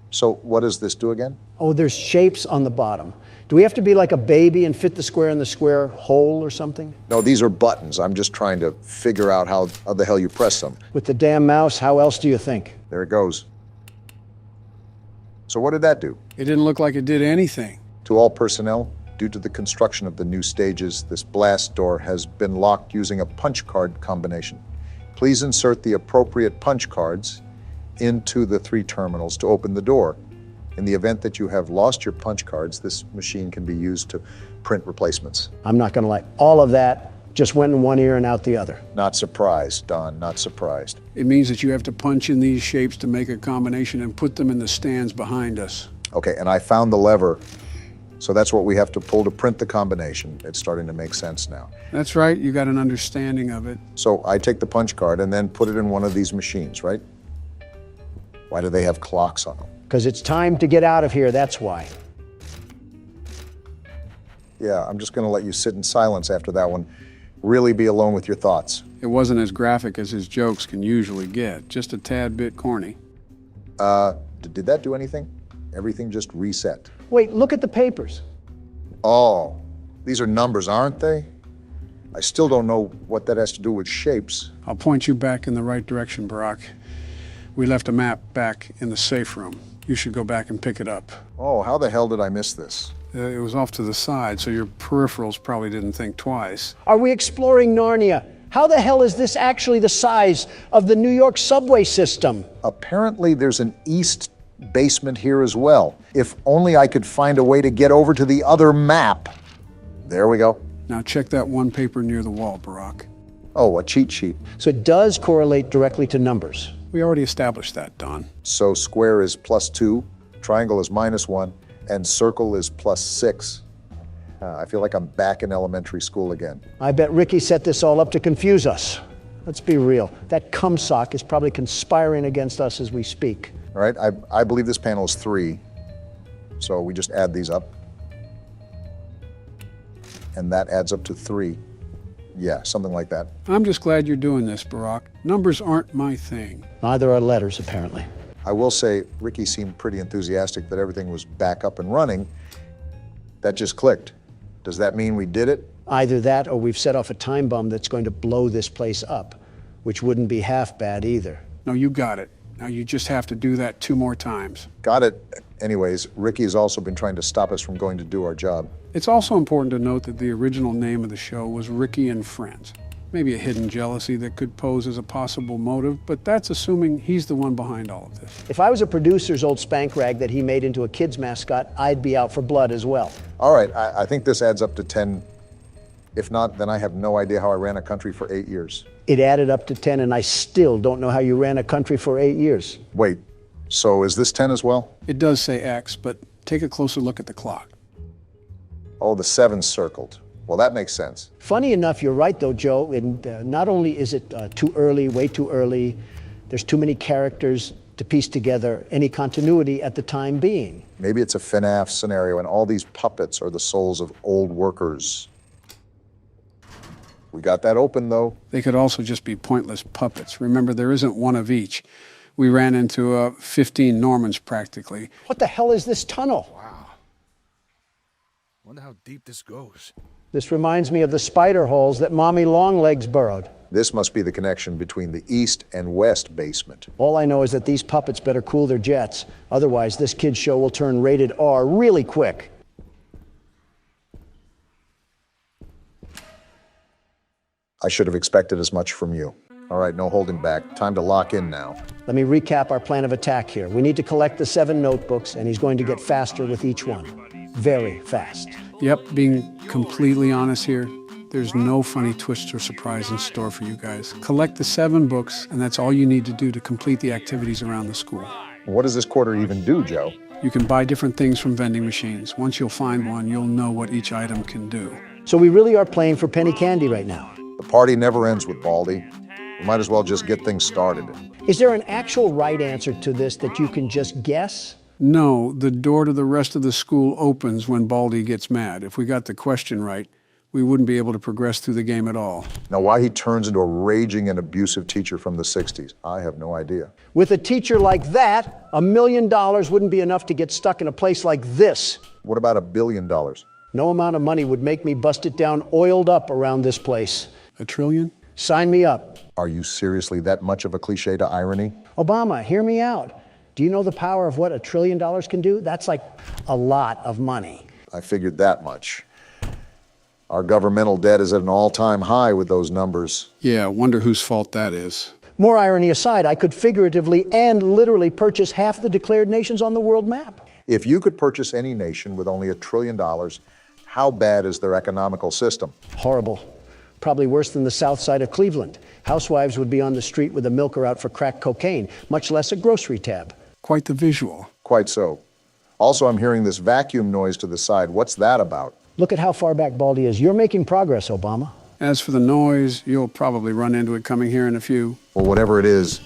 So what does this do again? Oh, there's shapes on the bottom. Do we have to be like a baby and fit the square in the square hole or something? No, these are buttons. I'm just trying to figure out how the hell you press them. With the damn mouse, how else do you think? There it goes. So what did that do? It didn't look like it did anything. To all personnel, due to the construction of the new stages, this blast door has been locked using a punch card combination. Please insert the appropriate punch cards into the 3 terminals to open the door. In the event that you have lost your punch cards, this machine can be used to print replacements. I'm not going to lie. All of that just went in one ear and out the other. Not surprised, Don, not surprised. It means that you have to punch in these shapes to make a combination and put them in the stands behind us. Okay, and I found the lever, so that's what we have to pull to print the combination. It's starting to make sense now. That's right, you got an understanding of it. So I take the punch card and then put it in one of these machines, right? Why do they have clocks on them? Because it's time to get out of here, that's why. Yeah, I'm just gonna let you sit in silence after that one. Really be alone with your thoughts. It wasn't as graphic as his jokes can usually get, just a tad bit corny. Did that do anything? Everything just reset. Wait, look at the papers. Oh, these are numbers, aren't they? I still don't know what that has to do with shapes. I'll point you back in the right direction, Barack. We left a map back in the safe room. You should go back and pick it up. Oh, how the hell did I miss this? It was off to the side, so your peripherals probably didn't think twice. Are we exploring Narnia? How the hell is this actually the size of the New York subway system? Apparently there's an east basement here as well. If only I could find a way to get over to the other map. There we go. Now check that one paper near the wall, Barack. Oh, a cheat sheet. So it does correlate directly to numbers. We already established that, Don. So square is +2, triangle is -1, and circle is +6. I feel like I'm back in elementary school again. I bet Ricky set this all up to confuse us. Let's be real. That cumsock is probably conspiring against us as we speak. All right, I believe this panel is 3, so we just add these up. And that adds up to 3. Yeah, something like that. I'm just glad you're doing this, Barack. Numbers aren't my thing. Neither are letters, apparently. I will say, Ricky seemed pretty enthusiastic that everything was back up and running. That just clicked. Does that mean we did it? Either that or we've set off a time bomb that's going to blow this place up, which wouldn't be half bad either. No, you got it. Now you just have to do that 2 more times. Got it. Anyways, Ricky has also been trying to stop us from going to do our job. It's also important to note that the original name of the show was Ricky and Friends. Maybe a hidden jealousy that could pose as a possible motive, but that's assuming he's the one behind all of this. If I was a producer's old spank rag that he made into a kid's mascot, I'd be out for blood as well. All right, I think this adds up to 10. If not, then I have no idea how I ran a country for 8 years. It added up to 10, and I still don't know how you ran a country for 8 years. Wait, so is this 10 as well? It does say X, but take a closer look at the clock. Oh, the 7's circled. Well, that makes sense. Funny enough, you're right though, Joe. And not only is it too early, way too early, there's too many characters to piece together any continuity at the time being. Maybe it's a FNAF scenario and all these puppets are the souls of old workers. We got that open though. They could also just be pointless puppets. Remember, there isn't one of each. We ran into 15 Normans practically. What the hell is this tunnel? Wow. Wonder how deep this goes. This reminds me of the spider holes that Mommy Longlegs burrowed. This must be the connection between the east and west basement. All I know is that these puppets better cool their jets. Otherwise, this kid's show will turn rated R really quick. I should have expected as much from you. All right, no holding back. Time to lock in now. Let me recap our plan of attack here. We need to collect the 7 notebooks, and he's going to get faster with each one. Very fast. Yep, being completely honest here, there's no funny twist or surprise in store for you guys. Collect the 7 books, and that's all you need to do to complete the activities around the school. What does this quarter even do, Joe? You can buy different things from vending machines. Once you'll find one, you'll know what each item can do. So we really are playing for penny candy right now. The party never ends with Baldi. We might as well just get things started. Is there an actual right answer to this that you can just guess? No, the door to the rest of the school opens when Baldi gets mad. If we got the question right, we wouldn't be able to progress through the game at all. Now, why he turns into a raging and abusive teacher from the 60s, I have no idea. With a teacher like that, $1 million wouldn't be enough to get stuck in a place like this. What about $1 billion? No amount of money would make me bust it down oiled up around this place. $1 trillion? Sign me up. Are you seriously that much of a cliche to irony? Obama, hear me out. Do you know the power of what $1 trillion can do? That's like a lot of money. I figured that much. Our governmental debt is at an all-time high with those numbers. Yeah, wonder whose fault that is. More irony aside, I could figuratively and literally purchase half the declared nations on the world map. If you could purchase any nation with only $1 trillion, how bad is their economical system? Horrible. Probably worse than the south side of Cleveland. Housewives would be on the street with a milker out for crack cocaine, much less a grocery tab. Quite the visual. Quite so. Also, I'm hearing this vacuum noise to the side. What's that about? Look at how far back Baldi is. You're making progress, Obama. As for the noise, you'll probably run into it coming here in a few. Well, whatever it is.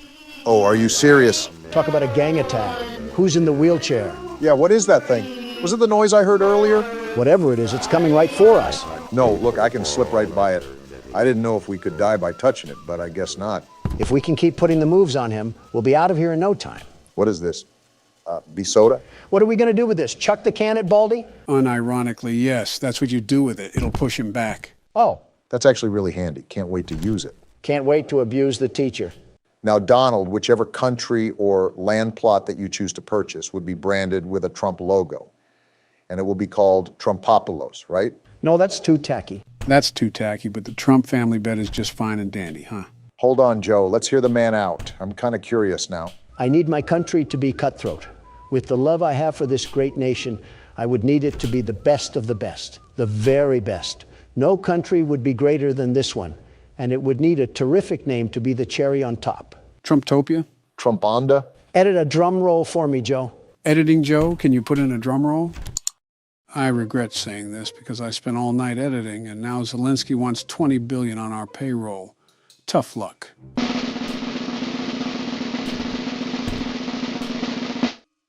Oh, are you serious? Talk about a gang attack. Who's in the wheelchair? Yeah, what is that thing? Was it the noise I heard earlier? Whatever it is, it's coming right for us. No, look, I can slip right by it. I didn't know if we could die by touching it, but I guess not. If we can keep putting the moves on him, we'll be out of here in no time. What is this? Be soda? What are we going to do with this? Chuck the can at Baldi? Unironically, yes. That's what you do with it. It'll push him back. Oh. That's actually really handy. Can't wait to use it. Can't wait to abuse the teacher. Now, Donald, whichever country or land plot that you choose to purchase would be branded with a Trump logo. And it will be called Trumpopolos, right? No, that's too tacky. That's too tacky, but the Trump family bet is just fine and dandy, huh? Hold on, Joe. Let's hear the man out. I'm kind of curious now. I need my country to be cutthroat. With the love I have for this great nation, I would need it to be the best of the best, the very best. No country would be greater than this one, and it would need a terrific name to be the cherry on top. Trumptopia? Trumponda? Edit a drum roll for me, Joe. Editing Joe, can you put in a drum roll? I regret saying this because I spent all night editing, and now Zelensky wants $20 billion on our payroll. Tough luck.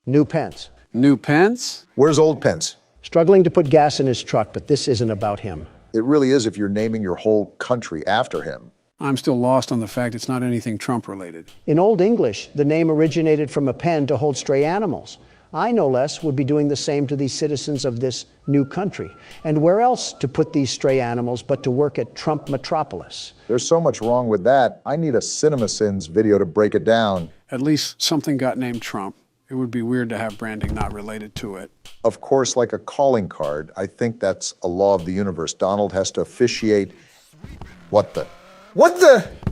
New Pence. New Pence? Where's old Pence? Struggling to put gas in his truck, but this isn't about him. It really is if you're naming your whole country after him. I'm still lost on the fact it's not anything Trump-related. In Old English, the name originated from a pen to hold stray animals. I, no less, would be doing the same to these citizens of this new country. And where else to put these stray animals but to work at Trump Metropolis? There's so much wrong with that. I need a CinemaSins video to break it down. At least something got named Trump. It would be weird to have branding not related to it. Of course, like a calling card, I think that's a law of the universe. Donald has to officiate. What the?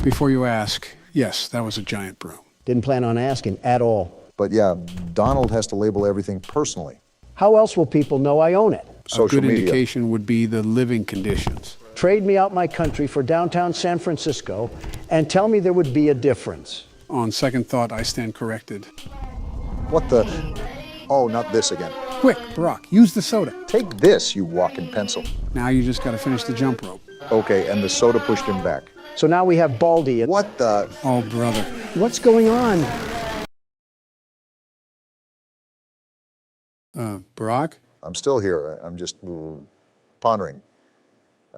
Before you ask, yes, that was a giant broom. Didn't plan on asking at all. But yeah, Donald has to label everything personally. How else will people know I own it? Social A good media. indication would be the living conditions. Trade me out my country for downtown San Francisco and tell me there would be a difference. On second thought, I stand corrected. What the? Oh, not this again. Quick, Barack, use the soda. Take this, you walking pencil. Now you just got to finish the jump rope. Okay, and the soda pushed him back. So now we have Baldi. What the? Oh, brother. What's going on? Barack? I'm still here. I'm just pondering.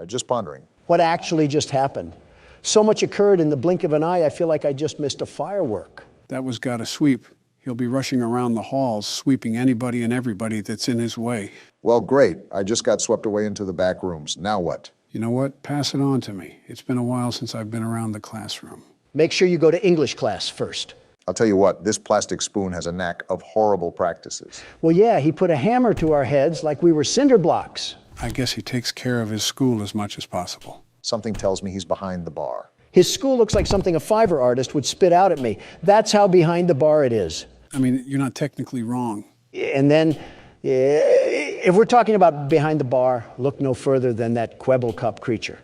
Just pondering. What actually just happened? So much occurred in the blink of an eye, I feel like I just missed a firework. That was gotta sweep. He'll be rushing around the halls, sweeping anybody and everybody that's in his way. Well, great. I just got swept away into the back rooms. Now what? You know what? Pass it on to me. It's been a while since I've been around the classroom. Make sure you go to English class first. I'll tell you what, this plastic spoon has a knack of horrible practices. Well, yeah, he put a hammer to our heads like we were cinder blocks. I guess he takes care of his school as much as possible. Something tells me he's behind the bar. His school looks like something a Fiverr artist would spit out at me. That's how behind the bar it is. I mean, you're not technically wrong. And then, if we're talking about behind the bar, look no further than that Quebble Cup creature.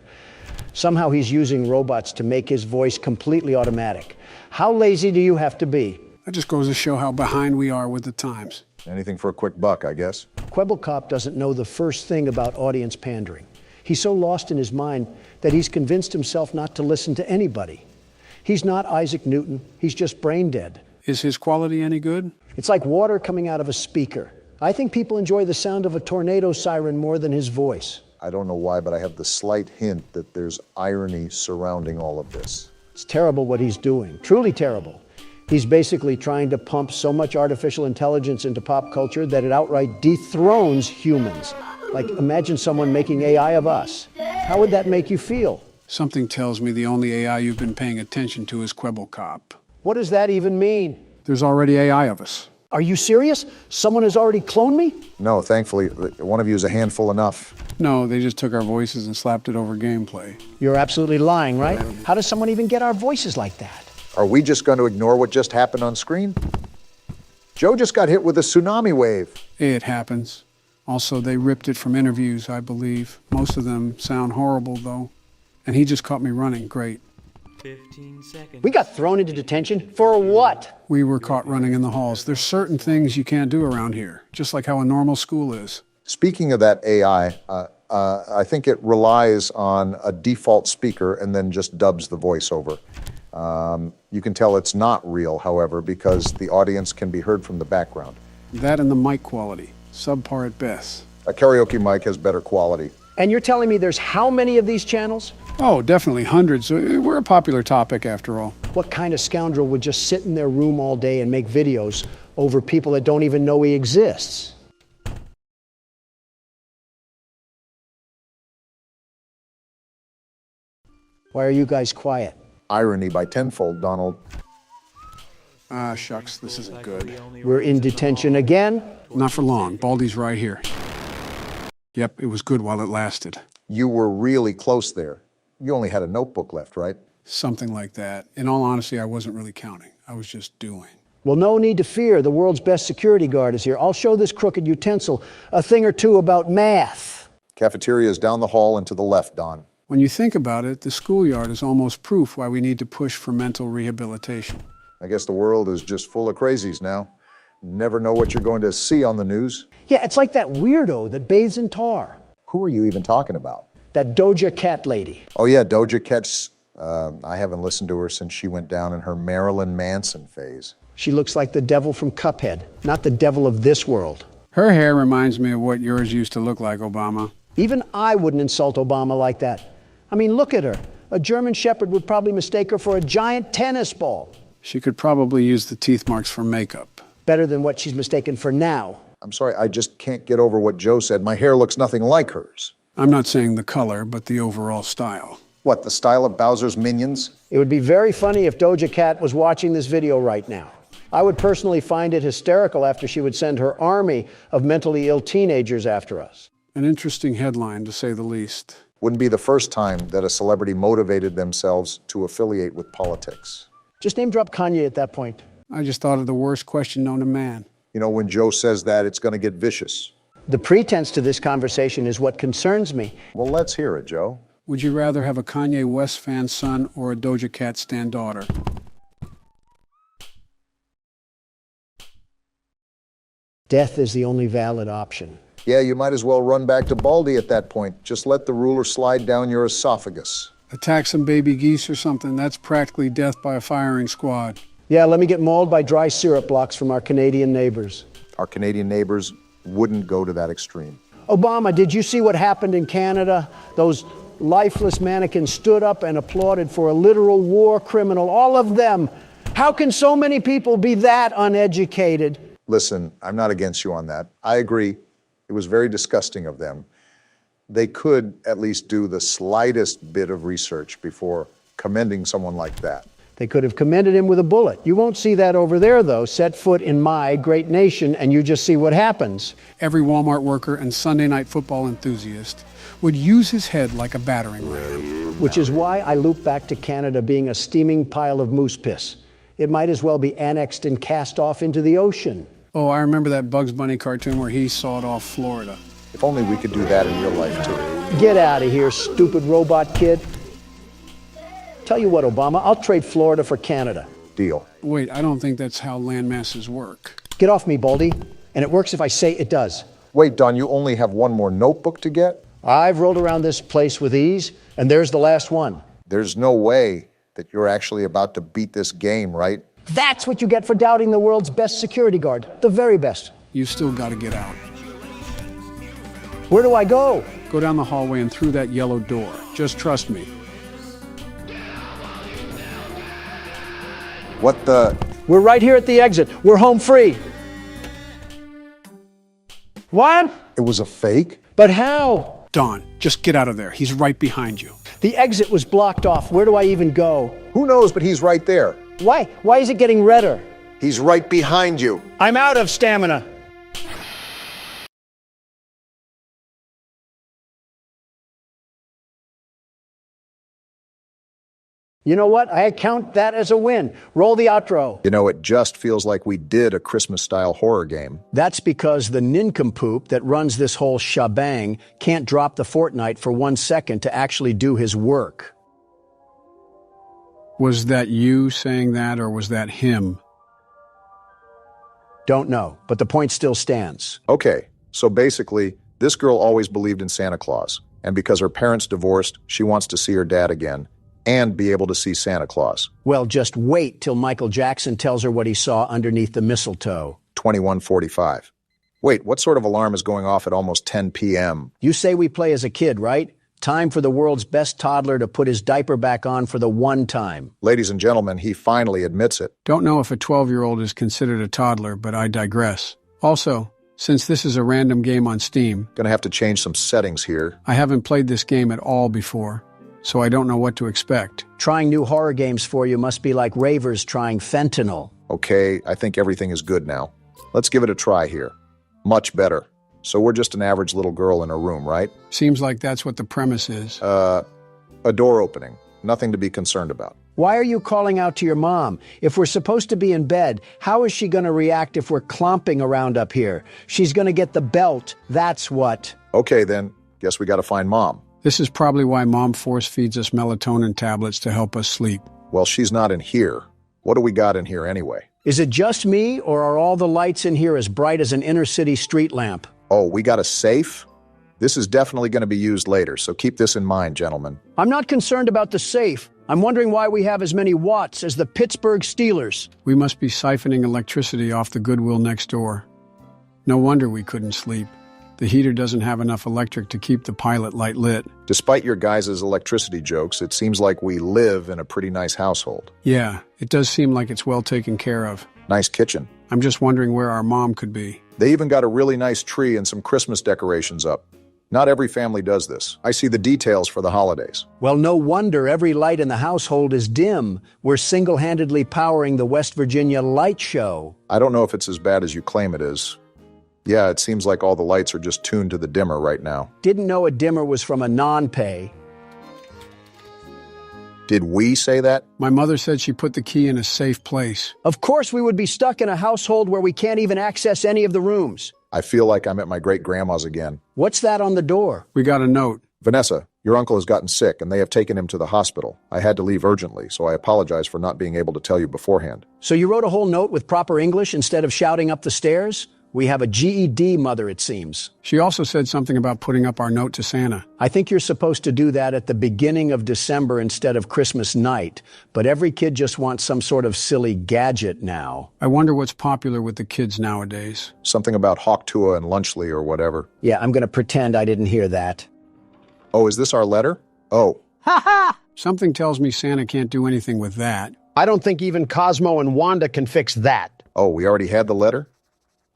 Somehow he's using robots to make his voice completely automatic. How lazy do you have to be? That just goes to show how behind we are with the times. Anything for a quick buck, I guess. Quebble Cop doesn't know the first thing about audience pandering. He's so lost in his mind that he's convinced himself not to listen to anybody. He's not Isaac Newton, he's just brain dead. Is his quality any good? It's like water coming out of a speaker. I think people enjoy the sound of a tornado siren more than his voice. I don't know why, but I have the slight hint that there's irony surrounding all of this. It's terrible what he's doing, truly terrible. He's basically trying to pump so much artificial intelligence into pop culture that it outright dethrones humans. Like, imagine someone making AI of us. How would that make you feel? Something tells me the only AI you've been paying attention to is Quebble Cop. What does that even mean? There's already AI of us. Are you serious? Someone has already cloned me? No, thankfully, one of you is a handful enough. No, they just took our voices and slapped it over gameplay. You're absolutely lying, right? How does someone even get our voices like that? Are we just going to ignore what just happened on screen? Joe just got hit with a tsunami wave. It happens. Also, they ripped it from interviews, I believe. Most of them sound horrible, though. And he just caught me running. Great. 15 seconds. We got thrown into detention for what? We were caught running in the halls. There's certain things you can't do around here, just like how a normal school is. Speaking of that AI, I think it relies on a default speaker and then just dubs the voiceover. You can tell it's not real, however, because the audience can be heard from the background. That and the mic quality, subpar at best. A karaoke mic has better quality. And you're telling me there's how many of these channels? Oh, definitely hundreds. We're a popular topic after all. What kind of scoundrel would just sit in their room all day and make videos over people that don't even know he exists? Why are you guys quiet? Irony by tenfold, Donald. Ah, shucks, this isn't good. We're in detention again? Not for long. Baldi's right here. Yep, it was good while it lasted. You were really close there. You only had a notebook left, right? Something like that. In all honesty, I wasn't really counting. I was just doing. Well, no need to fear. The world's best security guard is here. I'll show this crooked utensil a thing or two about math. Cafeteria is down the hall and to the left, Don. When you think about it, the schoolyard is almost proof why we need to push for mental rehabilitation. I guess the world is just full of crazies now. Never know what you're going to see on the news. Yeah, it's like that weirdo that bathes in tar. Who are you even talking about? That Doja Cat lady. Oh yeah, Doja Cat's, I haven't listened to her since she went down in her Marilyn Manson phase. She looks like the devil from Cuphead, not the devil of this world. Her hair reminds me of what yours used to look like, Obama. Even I wouldn't insult Obama like that. I mean, look at her. A German Shepherd would probably mistake her for a giant tennis ball. She could probably use the teeth marks for makeup. Better than what she's mistaken for now. I'm sorry, I just can't get over what Joe said. My hair looks nothing like hers. I'm not saying the color, but the overall style. What, the style of Bowser's Minions? It would be very funny if Doja Cat was watching this video right now. I would personally find it hysterical after she would send her army of mentally ill teenagers after us. An interesting headline, to say the least. Wouldn't be the first time that a celebrity motivated themselves to affiliate with politics. Just name drop Kanye at that point. I just thought of the worst question known to man. You know, when Joe says that, it's going to get vicious. The pretense to this conversation is what concerns me. Well, let's hear it, Joe. Would you rather have a Kanye West fan son or a Doja Cat stan daughter? Death is the only valid option. Yeah, you might as well run back to Baldi at that point. Just let the ruler slide down your esophagus. Attack some baby geese or something, that's practically death by a firing squad. Yeah, let me get mauled by dry syrup blocks from our Canadian neighbors. Our Canadian neighbors wouldn't go to that extreme. Obama, did you see what happened in Canada? Those lifeless mannequins stood up and applauded for a literal war criminal, all of them. How can so many people be that uneducated? Listen, I'm not against you on that. I agree. It was very disgusting of them. They could at least do the slightest bit of research before commending someone like that. They could have commended him with a bullet. You won't see that over there, though. Set foot in my great nation, and you just see what happens. Every Walmart worker and Sunday night football enthusiast would use his head like a battering ram. Which is why I loop back to Canada being a steaming pile of moose piss. It might as well be annexed and cast off into the ocean. Oh, I remember that Bugs Bunny cartoon where he sawed off Florida. If only we could do that in real life, too. Get out of here, stupid robot kid. Tell you what, Obama, I'll trade Florida for Canada. Deal. Wait, I don't think that's how land masses work. Get off me, Baldi. And it works if I say it does. Wait, Don, you only have one more notebook to get? I've rolled around this place with ease, and there's the last one. There's no way that you're actually about to beat this game, right? That's what you get for doubting the world's best security guard. The very best. You still gotta get out. Where do I go? Go down the hallway and through that yellow door. Just trust me. What the? We're right here at the exit. We're home free. What? It was a fake? But how? Don, just get out of there. He's right behind you. The exit was blocked off. Where do I even go? Who knows, but he's right there. Why? Why is it getting redder? He's right behind you. I'm out of stamina. You know what? I count that as a win. Roll the outro. You know, it just feels like we did a Christmas-style horror game. That's because the nincompoop that runs this whole shebang can't drop the Fortnite for 1 second to actually do his work. Was that you saying that, or was that him? Don't know, but the point still stands. Okay, so basically, this girl always believed in Santa Claus, and because her parents divorced, she wants to see her dad again and be able to see Santa Claus. Well, just wait till Michael Jackson tells her what he saw underneath the mistletoe. 21:45. Wait, what sort of alarm is going off at almost 10 p.m.? You say we play as a kid, right? Time for the world's best toddler to put his diaper back on for the one time. Ladies and gentlemen, he finally admits it. Don't know if a 12-year-old is considered a toddler, but I digress. Also, since this is a random game on Steam, Gonna have to change some settings here. I haven't played this game at all before, so I don't know what to expect. Trying new horror games for you must be like ravers trying fentanyl. Okay, I think everything is good now. Let's give it a try here. Much better. So we're just an average little girl in her room, right? Seems like that's what the premise is. A door opening. Nothing to be concerned about. Why are you calling out to your mom? If we're supposed to be in bed, how is she going to react if we're clomping around up here? She's going to get the belt, that's what. Okay then, guess we gotta find Mom. This is probably why Mom force feeds us melatonin tablets to help us sleep. Well, she's not in here. What do we got in here anyway? Is it just me, or are all the lights in here as bright as an inner-city street lamp? Oh, we got a safe? This is definitely going to be used later, so keep this in mind, gentlemen. I'm not concerned about the safe. I'm wondering why we have as many watts as the Pittsburgh Steelers. We must be siphoning electricity off the Goodwill next door. No wonder we couldn't sleep. The heater doesn't have enough electric to keep the pilot light lit. Despite your guys' electricity jokes, it seems like we live in a pretty nice household. Yeah, it does seem like it's well taken care of. Nice kitchen. I'm just wondering where our mom could be. They even got a really nice tree and some Christmas decorations up. Not every family does this. I see the details for the holidays. Well, no wonder every light in the household is dim. We're single-handedly powering the West Virginia Light Show. I don't know if it's as bad as you claim it is. Yeah, it seems like all the lights are just tuned to the dimmer right now. Didn't know a dimmer was from a non-pay. Did we say that? My mother said she put the key in a safe place. Of course we would be stuck in a household where we can't even access any of the rooms. I feel like I'm at my great-grandma's again. What's that on the door? We got a note. Vanessa, your uncle has gotten sick and they have taken him to the hospital. I had to leave urgently, so I apologize for not being able to tell you beforehand. So you wrote a whole note with proper English instead of shouting up the stairs? We have a GED mother, it seems. She also said something about putting up our note to Santa. I think you're supposed to do that at the beginning of December instead of Christmas night, but every kid just wants some sort of silly gadget now. I wonder what's popular with the kids nowadays. Something about Hawktua and Lunchley or whatever. Yeah, I'm going to pretend I didn't hear that. Oh, is this our letter? Oh. Ha ha! Something tells me Santa can't do anything with that. I don't think even Cosmo and Wanda can fix that. Oh, we already had the letter?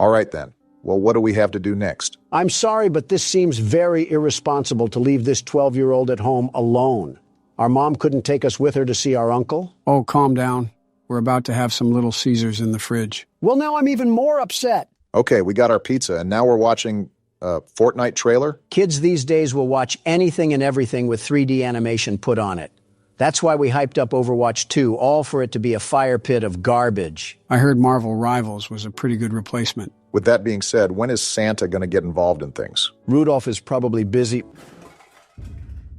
All right, then. Well, what do we have to do next? I'm sorry, but this seems very irresponsible to leave this 12-year-old at home alone. Our mom couldn't take us with her to see our uncle? Oh, calm down. We're about to have some Little Caesars in the fridge. Well, now I'm even more upset. Okay, we got our pizza, and now we're watching a Fortnite trailer? Kids these days will watch anything and everything with 3D animation put on it. That's why we hyped up Overwatch 2, all for it to be a fire pit of garbage. I heard Marvel Rivals was a pretty good replacement. With that being said, when is Santa going to get involved in things? Rudolph is probably busy.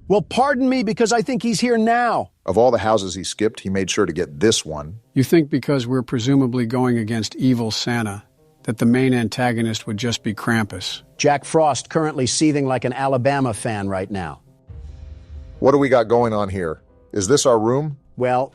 Well, pardon me, because I think he's here now. Of all the houses he skipped, he made sure to get this one. You think because we're presumably going against evil Santa, that the main antagonist would just be Krampus? Jack Frost currently seething like an Alabama fan right now. What do we got going on here? Is this our room? Well,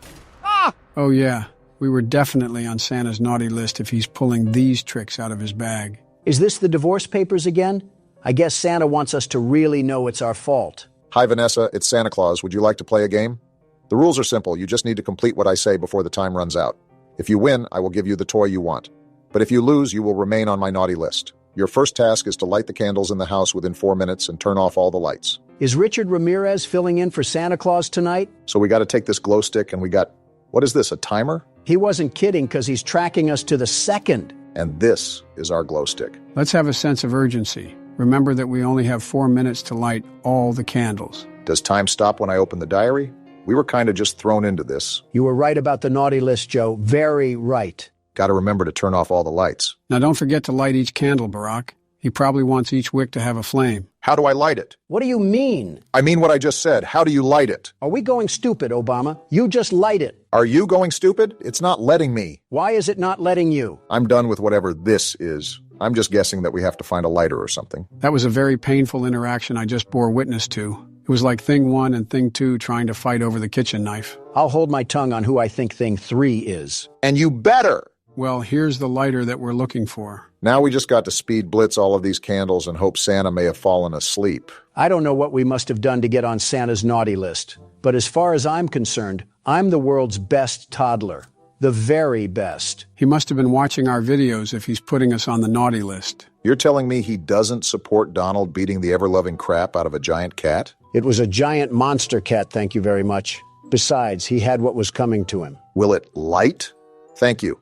Oh yeah, we were definitely on Santa's naughty list if he's pulling these tricks out of his bag. Is this the divorce papers again? I guess Santa wants us to really know it's our fault. Hi, Vanessa. It's Santa Claus. Would you like to play a game? The rules are simple. You just need to complete what I say before the time runs out. If you win, I will give you the toy you want. But if you lose, you will remain on my naughty list. Your first task is to light the candles in the house within 4 minutes and turn off all the lights. Is Richard Ramirez filling in for Santa Claus tonight? So we got to take this glow stick and we got... What is this, a timer? He wasn't kidding because he's tracking us to the second. And this is our glow stick. Let's have a sense of urgency. Remember that we only have 4 minutes to light all the candles. Does time stop when I open the diary? We were kind of just thrown into this. You were right about the naughty list, Joe. Very right. Got to remember to turn off all the lights. Now don't forget to light each candle, Barack. He probably wants each wick to have a flame. How do I light it? What do you mean? I mean what I just said. How do you light it? Are we going stupid, Obama? You just light it. Are you going stupid? It's not letting me. Why is it not letting you? I'm done with whatever this is. I'm just guessing that we have to find a lighter or something. That was a very painful interaction I just bore witness to. It was like Thing 1 and Thing 2 trying to fight over the kitchen knife. I'll hold my tongue on who I think Thing 3 is. And you better! Well, here's the lighter that we're looking for. Now we just got to speed blitz all of these candles and hope Santa may have fallen asleep. I don't know what we must have done to get on Santa's naughty list, but as far as I'm concerned, I'm the world's best toddler. The very best. He must have been watching our videos if he's putting us on the naughty list. You're telling me he doesn't support Donald beating the ever-loving crap out of a giant cat? It was a giant monster cat, thank you very much. Besides, he had what was coming to him. Will it light? Thank you.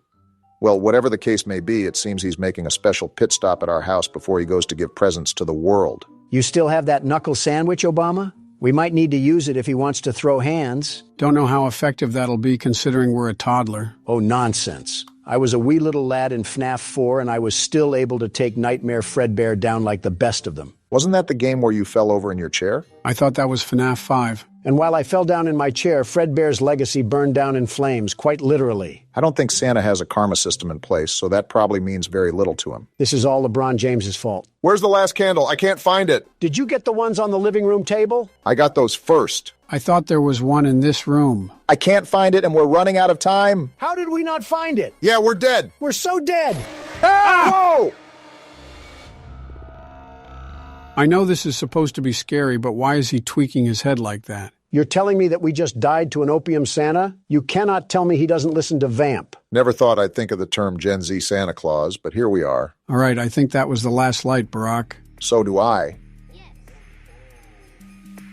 Well, whatever the case may be, it seems he's making a special pit stop at our house before he goes to give presents to the world. You still have that knuckle sandwich, Obama? We might need to use it if he wants to throw hands. Don't know how effective that'll be considering we're a toddler. Oh, nonsense. I was a wee little lad in FNAF 4 and I was still able to take Nightmare Fredbear down like the best of them. Wasn't that the game where you fell over in your chair? I thought that was FNAF 5. And while I fell down in my chair, Fredbear's legacy burned down in flames, quite literally. I don't think Santa has a karma system in place, so that probably means very little to him. This is all LeBron James's fault. Where's the last candle? I can't find it. Did you get the ones on the living room table? I got those first. I thought there was one in this room. I can't find it and we're running out of time. How did we not find it? Yeah, we're dead. We're so dead. Whoa! I know this is supposed to be scary, but why is he tweaking his head like that? You're telling me that we just died to an opium Santa? You cannot tell me he doesn't listen to Vamp. Never thought I'd think of the term Gen Z Santa Claus, but here we are. All right, I think that was the last light, Barack. So do I.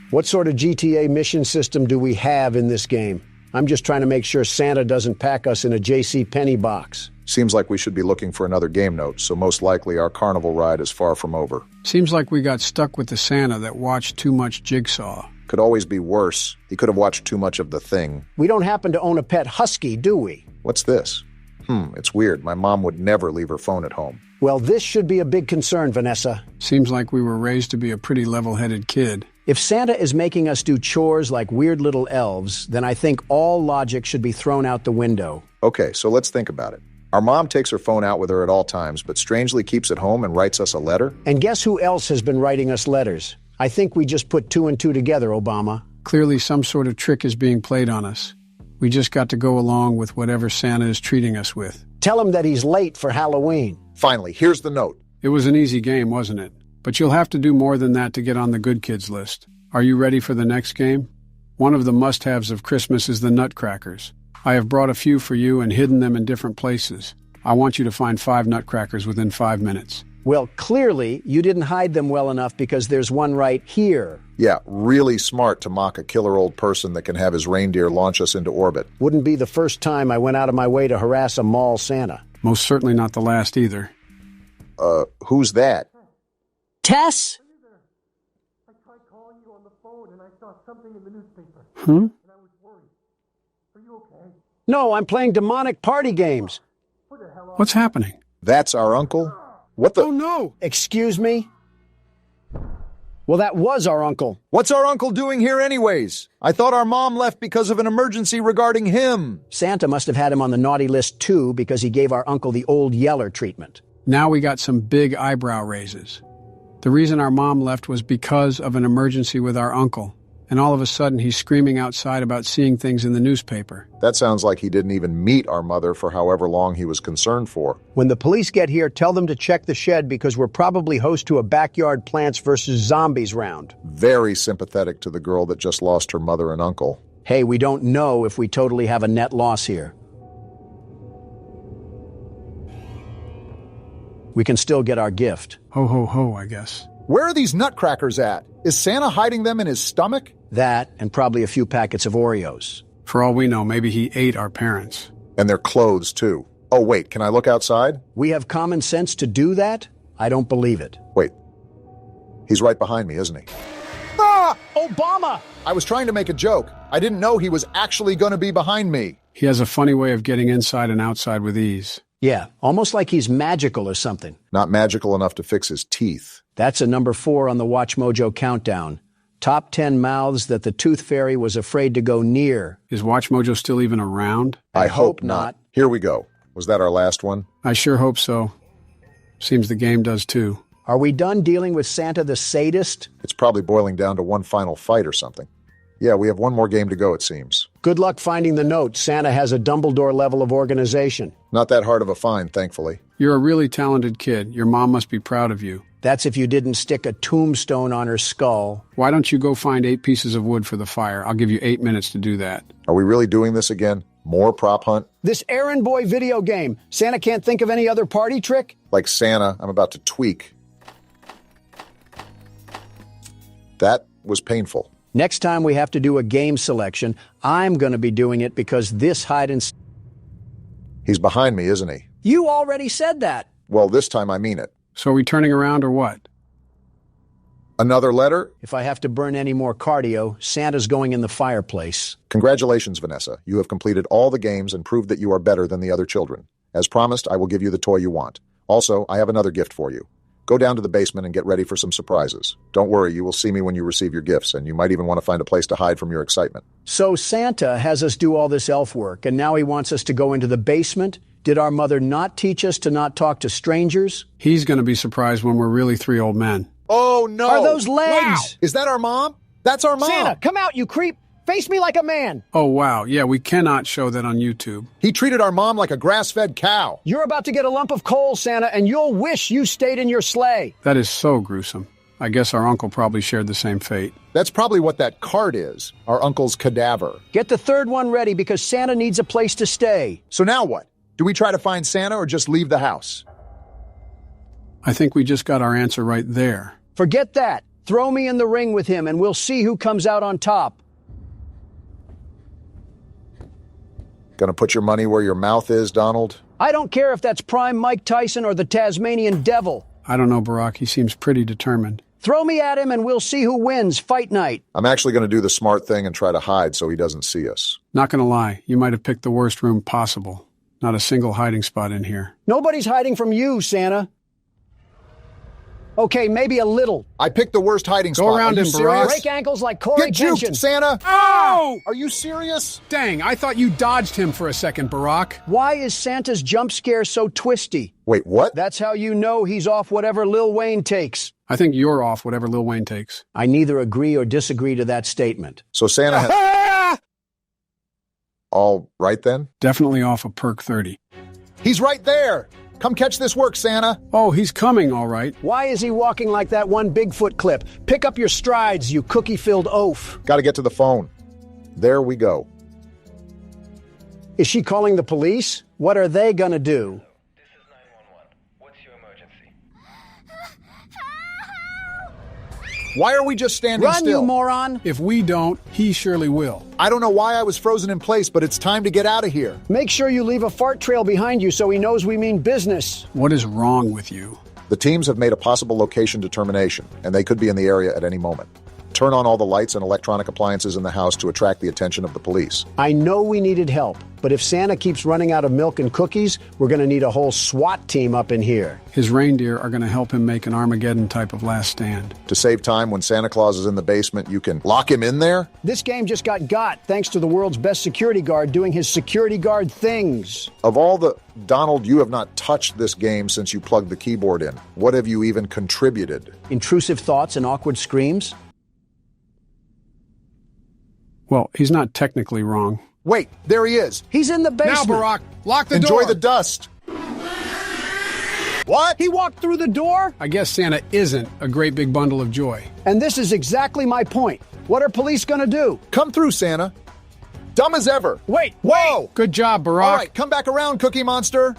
What sort of GTA mission system do we have in this game? I'm just trying to make sure Santa doesn't pack us in a J.C. Penney box. Seems like we should be looking for another game note, so most likely our carnival ride is far from over. Seems like we got stuck with the Santa that watched too much Jigsaw. Could always be worse. He could have watched too much of The Thing. We don't happen to own a pet husky, do we? What's this? It's weird. My mom would never leave her phone at home. Well, this should be a big concern, Vanessa. Seems like we were raised to be a pretty level-headed kid. If Santa is making us do chores like weird little elves, then I think all logic should be thrown out the window. Okay, so let's think about it. Our mom takes her phone out with her at all times, but strangely keeps it home and writes us a letter? And guess who else has been writing us letters? I think we just put 2 and 2 together, Obama. Clearly some sort of trick is being played on us. We just got to go along with whatever Santa is treating us with. Tell him that he's late for Halloween. Finally, here's the note. It was an easy game, wasn't it? But you'll have to do more than that to get on the good kids list. Are you ready for the next game? One of the must-haves of Christmas is the Nutcrackers. I have brought a few for you and hidden them in different places. I want you to find 5 Nutcrackers within 5 minutes. Well, clearly, you didn't hide them well enough because there's one right here. Yeah, really smart to mock a killer old person that can have his reindeer launch us into orbit. Wouldn't be the first time I went out of my way to harass a mall Santa. Most certainly not the last either. Who's that? Tess? I tried calling you on the phone and I saw something in the newspaper. Hmm? And I was worried. Are you okay? No, I'm playing demonic party games. Who the hell are What's happening? That's our uncle? What the? Oh, no! Excuse me? Well, that was our uncle. What's our uncle doing here anyways? I thought our mom left because of an emergency regarding him. Santa must have had him on the naughty list too because he gave our uncle the old yeller treatment. Now we got some big eyebrow raises. The reason our mom left was because of an emergency with our uncle. And all of a sudden he's screaming outside about seeing things in the newspaper. That sounds like he didn't even meet our mother for however long he was concerned for. When the police get here, tell them to check the shed because we're probably host to a backyard Plants vs. Zombies round. Very sympathetic to the girl that just lost her mother and uncle. Hey, we don't know if we totally have a net loss here. We can still get our gift. Ho, ho, ho, I guess. Where are these nutcrackers at? Is Santa hiding them in his stomach? That, and probably a few packets of Oreos. For all we know, maybe he ate our parents. And their clothes, too. Oh, wait, can I look outside? We have common sense to do that? I don't believe it. Wait. He's right behind me, isn't he? Ah! Obama! I was trying to make a joke. I didn't know he was actually going to be behind me. He has a funny way of getting inside and outside with ease. Yeah, almost like he's magical or something. Not magical enough to fix his teeth. That's a number 4 on the Watch Mojo countdown. Top 10 mouths that the Tooth Fairy was afraid to go near. Is Watch Mojo still even around? I hope not. Here we go. Was that our last one? I sure hope so. Seems the game does too. Are we done dealing with Santa the sadist? It's probably boiling down to one final fight or something. Yeah, we have one more game to go, it seems. Good luck finding the note. Santa has a Dumbledore level of organization. Not that hard of a find, thankfully. You're a really talented kid. Your mom must be proud of you. That's if you didn't stick a tombstone on her skull. Why don't you go find 8 pieces of wood for the fire? I'll give you 8 minutes to do that. Are we really doing this again? More prop hunt? This errand boy video game. Santa can't think of any other party trick? Like Santa, I'm about to tweak. That was painful. Next time we have to do a game selection, I'm going to be doing it because this hide and... He's behind me, isn't he? You already said that. Well, this time I mean it. So are we turning around or what? Another letter? If I have to burn any more cardio, Santa's going in the fireplace. Congratulations, Vanessa. You have completed all the games and proved that you are better than the other children. As promised, I will give you the toy you want. Also, I have another gift for you. Go down to the basement and get ready for some surprises. Don't worry, you will see me when you receive your gifts, and you might even want to find a place to hide from your excitement. So Santa has us do all this elf work, and now he wants us to go into the basement? Did our mother not teach us to not talk to strangers? He's going to be surprised when we're really three old men. Oh, no! Are those legs? Wow. Is that our mom? That's our mom! Santa, come out, you creep! Face me like a man! Oh, wow. Yeah, we cannot show that on YouTube. He treated our mom like a grass-fed cow. You're about to get a lump of coal, Santa, and you'll wish you stayed in your sleigh. That is so gruesome. I guess our uncle probably shared the same fate. That's probably what that card is, our uncle's cadaver. Get the third one ready because Santa needs a place to stay. So now what? Do we try to find Santa or just leave the house? I think we just got our answer right there. Forget that. Throw me in the ring with him and we'll see who comes out on top. Gonna put your money where your mouth is, Donald? I don't care if that's prime Mike Tyson or the Tasmanian Devil. I don't know, Barack. He seems pretty determined. Throw me at him and we'll see who wins fight night. I'm actually gonna do the smart thing and try to hide so he doesn't see us. Not gonna lie, you might have picked the worst room possible. Not a single hiding spot in here. Nobody's hiding from you, Santa. Okay, maybe a little. I picked the worst hiding spot. Go around him, Barack. Break ankles like Corey Get juked, Kenshin. Santa! Oh! Are you serious? Dang, I thought you dodged him for a second, Barack. Why is Santa's jump scare so twisty? Wait, what? That's how you know he's off whatever Lil Wayne takes. I think you're off whatever Lil Wayne takes. I neither agree or disagree to that statement. So Santa has... All right then? Definitely off a perk 30. He's right there! Come catch this work, Santa! Oh, he's coming, all right. Why is he walking like that one Bigfoot clip? Pick up your strides, you cookie-filled oaf. Gotta get to the phone. There we go. Is she calling the police? What are they gonna do? This is 911. What's your emergency? Why are we just standing Run, still? you moron! If we don't, he surely will. I don't know why I was frozen in place, but it's time to get out of here. Make sure you leave a fart trail behind you so he knows we mean business. What is wrong with you? The teams have made a possible location determination, and they could be in the area at any moment. Turn on all the lights and electronic appliances in the house to attract the attention of the police. I know we needed help, but if Santa keeps running out of milk and cookies, we're gonna need a whole SWAT team up in here. His reindeer are going to help him make an Armageddon type of last stand. To save time, when Santa Claus is in the basement, you can lock him in there? This game just got thanks to the world's best security guard doing his security guard things. Of all the... Donald, you have not touched this game since you plugged the keyboard in. What have you even contributed? Intrusive thoughts and awkward screams? Well, he's not technically wrong. Wait, there he is. He's in the basement. Now, Barack, lock the Enjoy door. the dust. What? He walked through the door? I guess Santa isn't a great big bundle of joy. And this is exactly my point. What are police gonna do? Come through, Santa. Dumb as ever. Wait, Whoa! Good job, Barack. All right, come back around, Cookie Monster.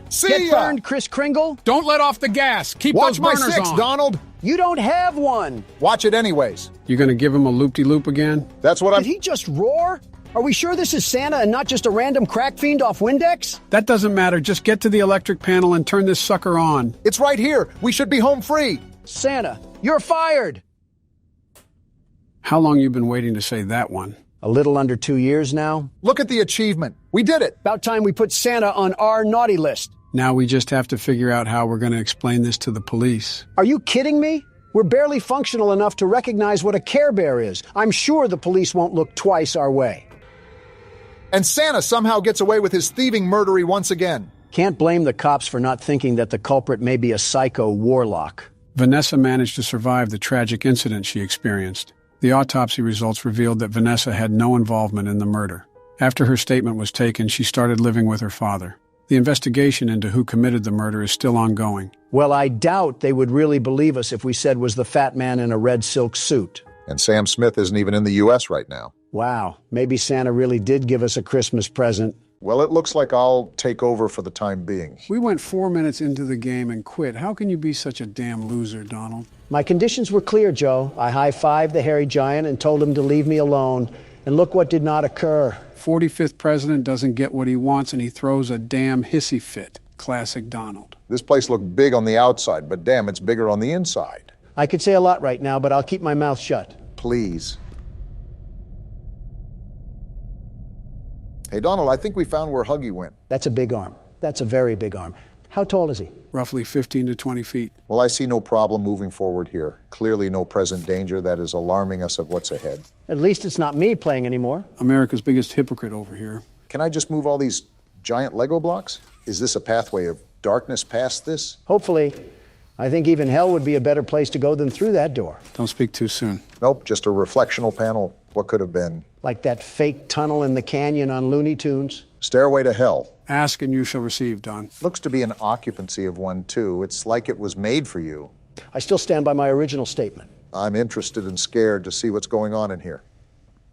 See Get ya! burned, Kris Kringle? Don't let off the gas. Keep Watch those my burners six, on. Donald. You don't have one. Watch it anyways. You going to give him a loop-de-loop again? That's what I'm... Did he just roar? Are we sure this is Santa and not just a random crack fiend off Windex? That doesn't matter. Just get to the electric panel and turn this sucker on. It's right here. We should be home free. Santa, you're fired. How long you been waiting to say that one? A little under 2 years now. Look at the achievement. We did it. About time we put Santa on our naughty list. Now we just have to figure out how we're going to explain this to the police. Are you kidding me? We're barely functional enough to recognize what a Care Bear is. I'm sure the police won't look twice our way. And Santa somehow gets away with his thieving murdery once again. Can't blame the cops for not thinking that the culprit may be a psycho warlock. Vanessa managed to survive the tragic incident she experienced. The autopsy results revealed that Vanessa had no involvement in the murder. After her statement was taken, she started living with her father. The investigation into who committed the murder is still ongoing. Well, I doubt they would really believe us if we said was the fat man in a red silk suit. And Sam Smith isn't even in the U.S. right now. Wow, maybe Santa really did give us a Christmas present. Well, it looks like I'll take over for the time being. We went 4 minutes into the game and quit. How can you be such a damn loser, Donald? My conditions were clear, Joe. I high-fived the hairy giant and told him to leave me alone. And look what did not occur. 45th president doesn't get what he wants and he throws a damn hissy fit. Classic Donald. This place looked big on the outside, but damn, it's bigger on the inside. I could say a lot right now, but I'll keep my mouth shut. Please. Hey, Donald, I think we found where Huggy went. That's a big arm. That's a very big arm. How tall is he? Roughly 15 to 20 feet. Well, I see no problem moving forward here. Clearly no present danger that is alarming us of what's ahead. At least it's not me playing anymore. America's biggest hypocrite over here. Can I just move all these giant Lego blocks? Is this a pathway of darkness past this? Hopefully. I think even hell would be a better place to go than through that door. Don't speak too soon. Nope, just a reflectional panel. What could have been? Like that fake tunnel in the canyon on Looney Tunes. Stairway to hell. Ask and you shall receive, Don. Looks to be an occupancy of one, too. It's like it was made for you. I still stand by my original statement. I'm interested and scared to see what's going on in here.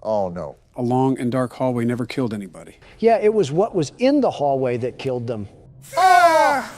Oh, no. A long and dark hallway never killed anybody. Yeah, it was what was in the hallway that killed them.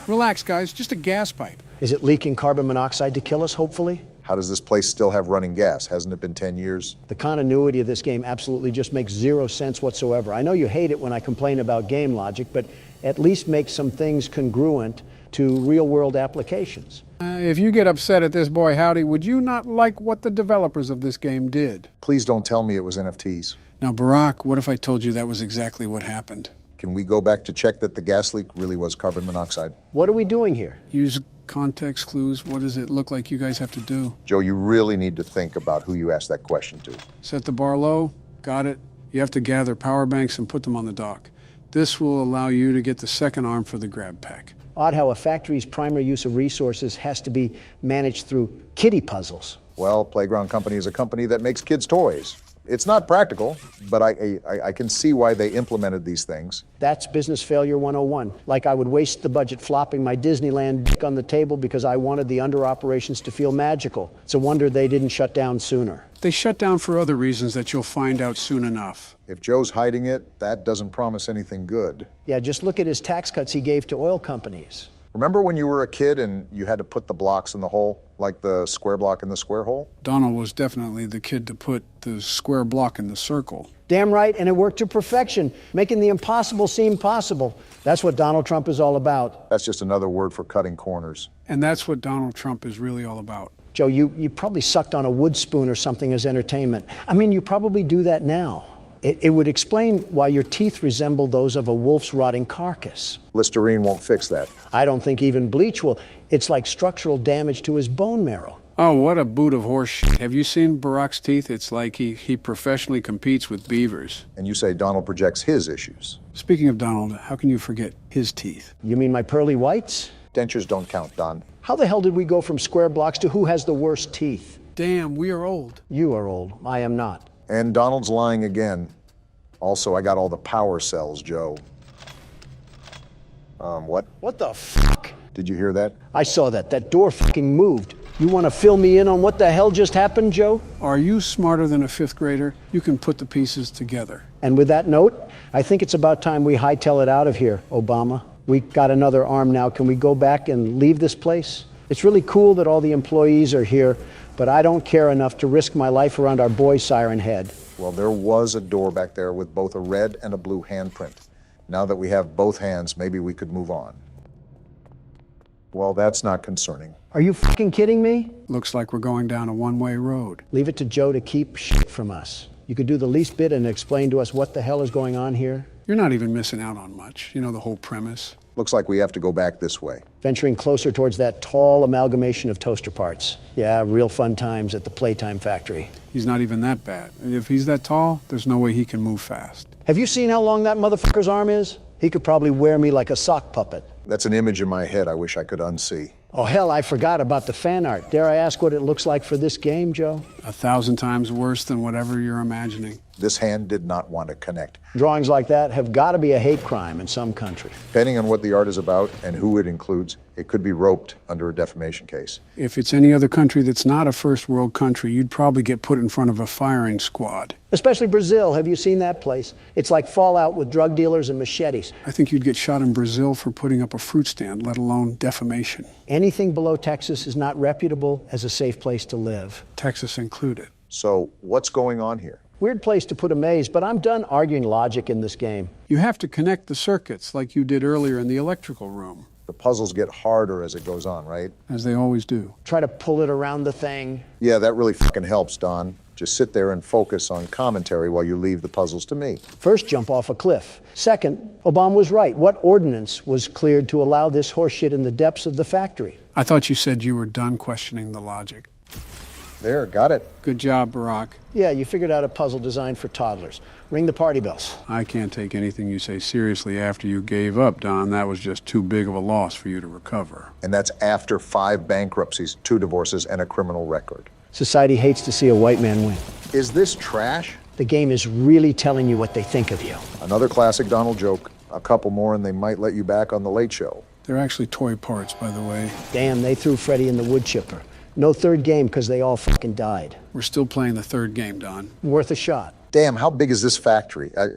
Relax, guys. Just a gas pipe. Is it leaking carbon monoxide to kill us, hopefully? How does this place still have running gas? Hasn't it been 10 years? The continuity of this game absolutely just makes zero sense whatsoever. I know you hate it when I complain about game logic, but at least make some things congruent to real-world applications. If you get upset at this boy Howdy, would you not like what the developers of this game did? Please don't tell me it was NFTs. Now, Barack, what if I told you that was exactly what happened? Can we go back to check that the gas leak really was carbon monoxide? What are we doing here? Use context clues. What does it look like you guys have to do? Joe, you really need to think about who you asked that question to. Set the bar low. Got it. You have to gather power banks and put them on the dock. This will allow you to get the second arm for the grab pack. Odd how a factory's primary use of resources has to be managed through kiddie puzzles. Well, Playground Company is a company that makes kids' toys. It's not practical, but I can see why they implemented these things. That's business failure 101. Like I would waste the budget flopping my Disneyland dick on the table because I wanted the under operations to feel magical. It's a wonder they didn't shut down sooner. They shut down for other reasons that you'll find out soon enough. If Joe's hiding it, that doesn't promise anything good. Yeah, just look at his tax cuts he gave to oil companies. Remember when you were a kid and you had to put the blocks in the hole, like the square block in the square hole? Donald was definitely the kid to put the square block in the circle. Damn right, and it worked to perfection, making the impossible seem possible. That's what Donald Trump is all about. That's just another word for cutting corners. And that's what Donald Trump is really all about. Joe, you probably sucked on a wood spoon or something as entertainment. I mean, you probably do that now. It would explain why your teeth resemble those of a wolf's rotting carcass. Listerine won't fix that. I don't think even bleach will. It's like structural damage to his bone marrow. Oh, what a boot of horse shit. Have you seen Barack's teeth? It's like he professionally competes with beavers. And you say Donald projects his issues. Speaking of Donald, how can you forget his teeth? You mean my pearly whites? Dentures don't count, Don. How the hell did we go from square blocks to who has the worst teeth? Damn, we are old. You are old. I am not. And Donald's lying again. Also, I got all the power cells, Joe. What? What the fuck? Did you hear that? I saw that. That door fucking moved. You want to fill me in on what the hell just happened, Joe? Are you smarter than a fifth grader? You can put the pieces together. And with that note, I think it's about time we hightail it out of here, Obama. We got another arm now. Can we go back and leave this place? It's really cool that all the employees are here, but I don't care enough to risk my life around our boy siren head. Well, there was a door back there with both a red and a blue handprint. Now that we have both hands, maybe we could move on. Well, that's not concerning. Are you fucking kidding me? Looks like we're going down a one-way road. Leave it to Joe to keep shit from us. You could do the least bit and explain to us what the hell is going on here. You're not even missing out on much. You know the whole premise. Looks like we have to go back this way. Venturing closer towards that tall amalgamation of toaster parts. Yeah, real fun times at the Playtime factory. He's not even that bad. If he's that tall, there's no way he can move fast. Have you seen how long that motherfucker's arm is? He could probably wear me like a sock puppet. That's an image in my head I wish I could unsee. Oh, hell, I forgot about the fan art. Dare I ask what it looks like for this game, Joe? 1,000 times worse than whatever you're imagining. This hand did not want to connect. Drawings like that have got to be a hate crime in some country. Depending on what the art is about and who it includes, it could be roped under a defamation case. If it's any other country that's not a first world country, you'd probably get put in front of a firing squad. Especially Brazil. Have you seen that place? It's like Fallout with drug dealers and machetes. I think you'd get shot in Brazil for putting up a fruit stand, let alone defamation. Anything below Texas is not reputable as a safe place to live. Texas included. So what's going on here? Weird place to put a maze, but I'm done arguing logic in this game. You have to connect the circuits like you did earlier in the electrical room. The puzzles get harder as it goes on, right? As they always do. Try to pull it around the thing. Yeah, that really fucking helps, Don. Just sit there and focus on commentary while you leave the puzzles to me. First, jump off a cliff. Second, Obama was right. What ordinance was cleared to allow this horseshit in the depths of the factory? I thought you said you were done questioning the logic. There, got it. Good job, Barack. Yeah, you figured out a puzzle designed for toddlers. Ring the party bells. I can't take anything you say seriously after you gave up, Don. That was just too big of a loss for you to recover. And that's after 5 bankruptcies, 2 divorces, and a criminal record. Society hates to see a white man win. Is this trash? The game is really telling you what they think of you. Another classic Donald joke. A couple more and they might let you back on the Late Show. They're actually toy parts, by the way. Damn, they threw Freddie in the wood chipper. No third game because they all fucking died. We're still playing the third game, Don. Worth a shot. Damn, how big is this factory? I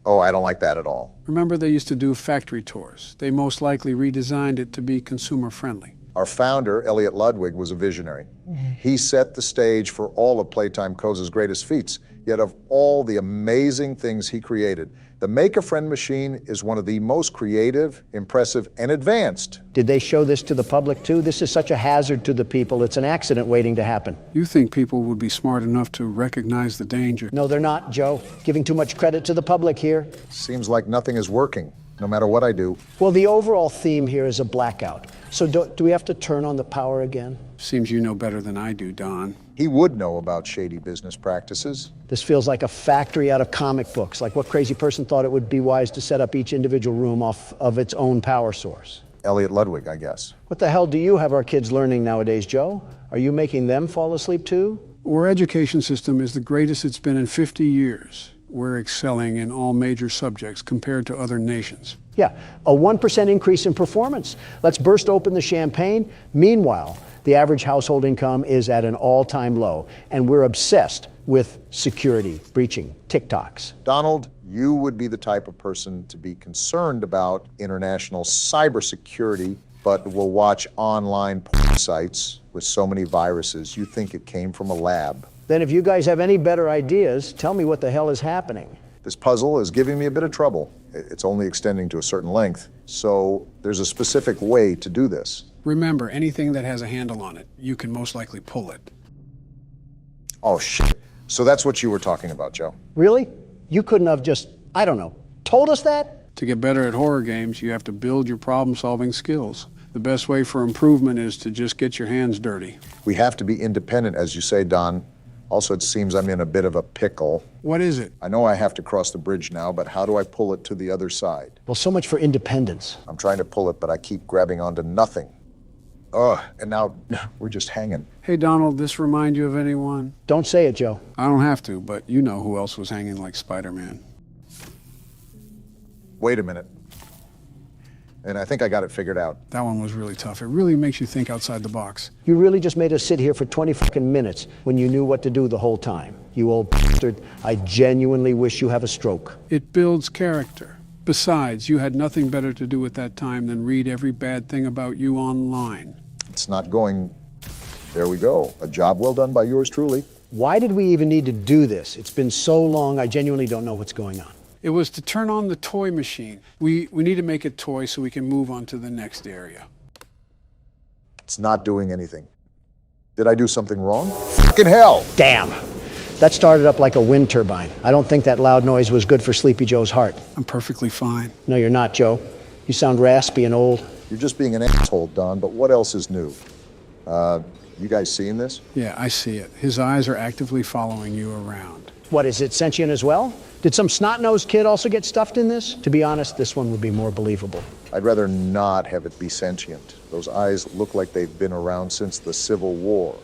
don't like that at all. Remember they used to do factory tours. They most likely redesigned it to be consumer-friendly. Our founder, Elliot Ludwig, was a visionary. He set the stage for all of Playtime Co.'s greatest feats. Yet of all the amazing things he created, the Make-A-Friend machine is one of the most creative, impressive, and advanced. Did they show this to the public too? This is such a hazard to the people. It's an accident waiting to happen. You think people would be smart enough to recognize the danger? No, they're not, Joe. Giving too much credit to the public here. Seems like nothing is working, no matter what I do. Well, the overall theme here is a blackout. So do we have to turn on the power again? Seems you know better than I do, Don. He would know about shady business practices. This feels like a factory out of comic books, like what crazy person thought it would be wise to set up each individual room off of its own power source. Elliot Ludwig, I guess. What the hell do you have our kids learning nowadays, Joe? Are you making them fall asleep too? Our education system is the greatest it's been in 50 years. We're excelling in all major subjects compared to other nations. Yeah, a 1% increase in performance. Let's burst open the champagne. Meanwhile, the average household income is at an all-time low, and we're obsessed with security, breaching, TikToks. Donald, you would be the type of person to be concerned about international cybersecurity, but will watch online porn sites with so many viruses, you think it came from a lab. Then if you guys have any better ideas, tell me what the hell is happening. This puzzle is giving me a bit of trouble. It's only extending to a certain length, so there's a specific way to do this. Remember, anything that has a handle on it, you can most likely pull it. Oh, shit. So that's what you were talking about, Joe. Really? You couldn't have just, I don't know, told us that? To get better at horror games, you have to build your problem-solving skills. The best way for improvement is to just get your hands dirty. We have to be independent, as you say, Don. Also, it seems I'm in a bit of a pickle. What is it? I know I have to cross the bridge now, but how do I pull it to the other side? Well, so much for independence. I'm trying to pull it, but I keep grabbing onto nothing. Ugh, and now we're just hanging. Hey, Donald, this remind you of anyone? Don't say it, Joe. I don't have to, but you know who else was hanging like Spider-Man. Wait a minute. And I think I got it figured out. That one was really tough. It really makes you think outside the box. You really just made us sit here for 20 fucking minutes when you knew what to do the whole time. You old bastard. I genuinely wish you have a stroke. It builds character. Besides, you had nothing better to do at that time than read every bad thing about you online. It's not going... There we go. A job well done by yours truly. Why did we even need to do this? It's been so long, I genuinely don't know what's going on. It was to turn on the toy machine. We need to make it toy so we can move on to the next area. It's not doing anything. Did I do something wrong? Fucking hell! Damn! That started up like a wind turbine. I don't think that loud noise was good for Sleepy Joe's heart. I'm perfectly fine. No, you're not, Joe. You sound raspy and old. You're just being an asshole, Don, but what else is new? You guys seeing this? Yeah, I see it. His eyes are actively following you around. What, is it sentient as well? Did some snot-nosed kid also get stuffed in this? To be honest, this one would be more believable. I'd rather not have it be sentient. Those eyes look like they've been around since the Civil War.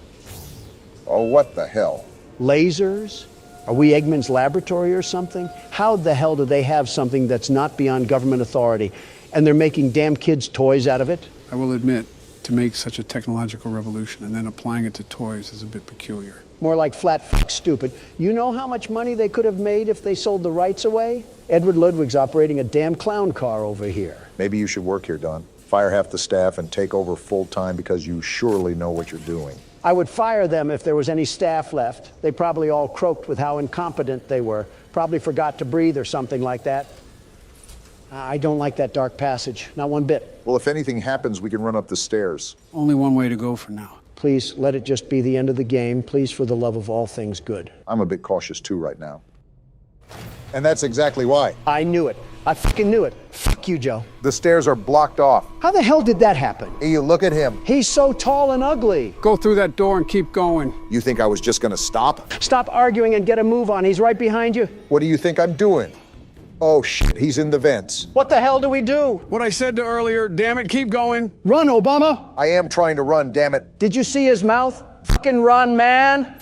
Oh, what the hell? Lasers? Are we Eggman's laboratory or something? How the hell do they have something that's not beyond government authority, and they're making damn kids' toys out of it? I will admit, to make such a technological revolution and then applying it to toys is a bit peculiar. More like flat fuck stupid. You know how much money they could have made if they sold the rights away? Edward Ludwig's operating a damn clown car over here. Maybe you should work here, Don. Fire half the staff and take over full-time because you surely know what you're doing. I would fire them if there was any staff left. They probably all croaked with how incompetent they were. Probably forgot to breathe or something like that. I don't like that dark passage, not one bit. Well, if anything happens, we can run up the stairs. Only one way to go for now. Please let it just be the end of the game. Please, for the love of all things good. I'm a bit cautious too right now. And that's exactly why. I knew it. I fucking knew it. Fuck you, Joe. The stairs are blocked off. How the hell did that happen? Hey, you look at him. He's so tall and ugly. Go through that door and keep going. You think I was just gonna stop? Stop arguing and get a move on. He's right behind you. What do you think I'm doing? Oh shit, he's in the vents. What the hell do we do? What I said to earlier, damn it, keep going. Run, Obama. I am trying to run, damn it. Did you see his mouth? Fucking run, man.